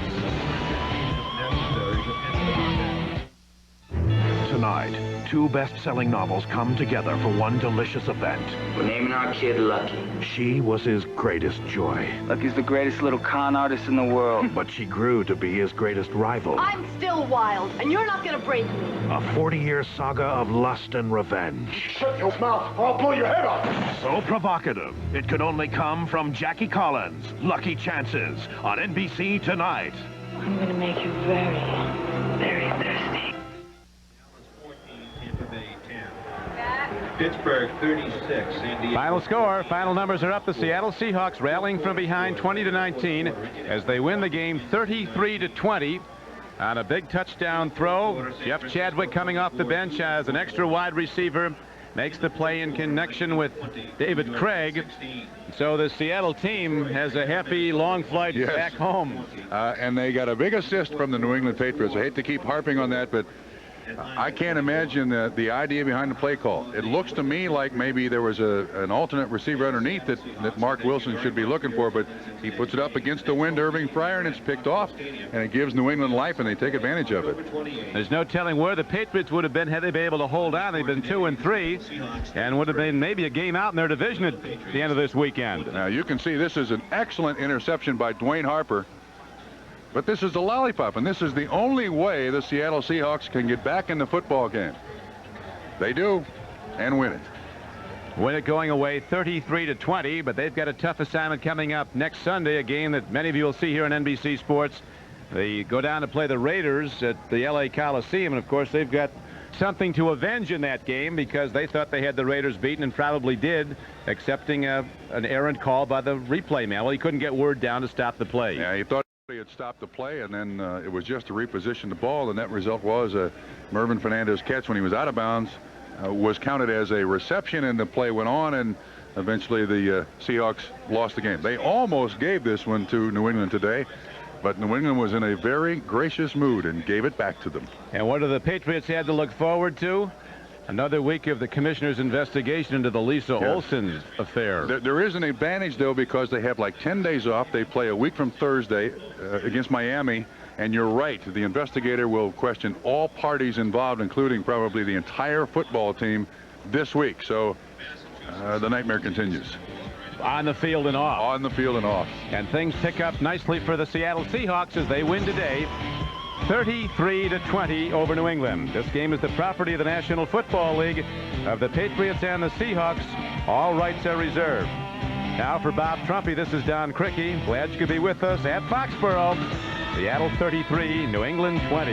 Tonight, two best-selling novels come together for one delicious event. We're naming our kid Lucky. She was his greatest joy. Lucky's the greatest little con artist in the world. But she grew to be his greatest rival. I'm still wild, and you're not gonna break me. A 40-year saga of lust and revenge. Shut your mouth, or I'll blow your head off. So provocative, it could only come from Jackie Collins. Lucky Chances on NBC tonight. I'm gonna make you very, very thirsty. Pittsburgh 36, San Diego. Final score, final numbers are up. The Seattle Seahawks rallying from behind 20-19 as they win the game 33-20 on a big touchdown throw. Jeff Chadwick coming off the bench as an extra wide receiver makes the play in connection with David Craig. So the Seattle team has a happy long flight back home. And they got a big assist from the New England Patriots. I hate to keep harping on that, but I can't imagine the idea behind the play call. It looks to me like maybe there was an alternate receiver underneath that Mark Wilson should be looking for, but he puts it up against the wind, Irving Fryer, and it's picked off, and it gives New England life, and they take advantage of it. There's no telling where the Patriots would have been had they been able to hold on. They've been 2-3, and would have been maybe a game out in their division at the end of this weekend. Now you can see this is an excellent interception by Dwayne Harper. But this is a lollipop, and this is the only way the Seattle Seahawks can get back in the football game. They do, and win it. Win it going away 33-20, but they've got a tough assignment coming up next Sunday, a game that many of you will see here on NBC Sports. They go down to play the Raiders at the LA Coliseum, and of course they've got something to avenge in that game because they thought they had the Raiders beaten and probably did, accepting an errant call by the replay man. Well, he couldn't get word down to stop the play. Yeah, he thought he had stopped the play, and then it was just to reposition the ball. The net result was a Mervin Fernandez catch when he was out of bounds was counted as a reception, and the play went on, and eventually the Seahawks lost the game. They almost gave this one to New England today, but New England was in a very gracious mood and gave it back to them. And what do the Patriots had to look forward to? Another week of the commissioner's investigation into the Lisa Olson affair. There is an advantage, though, because they have like 10 days off. They play a week from Thursday against Miami. And you're right, the investigator will question all parties involved, including probably the entire football team this week. So the nightmare continues. On the field and off. On the field and off. And things pick up nicely for the Seattle Seahawks as they win today. 33-20 over New England. This game is the property of the National Football League of the Patriots and the Seahawks. All rights are reserved. Now for Bob Trumpy, this is Don Criqui. Glad you could be with us at Foxborough. Seattle 33, New England 20.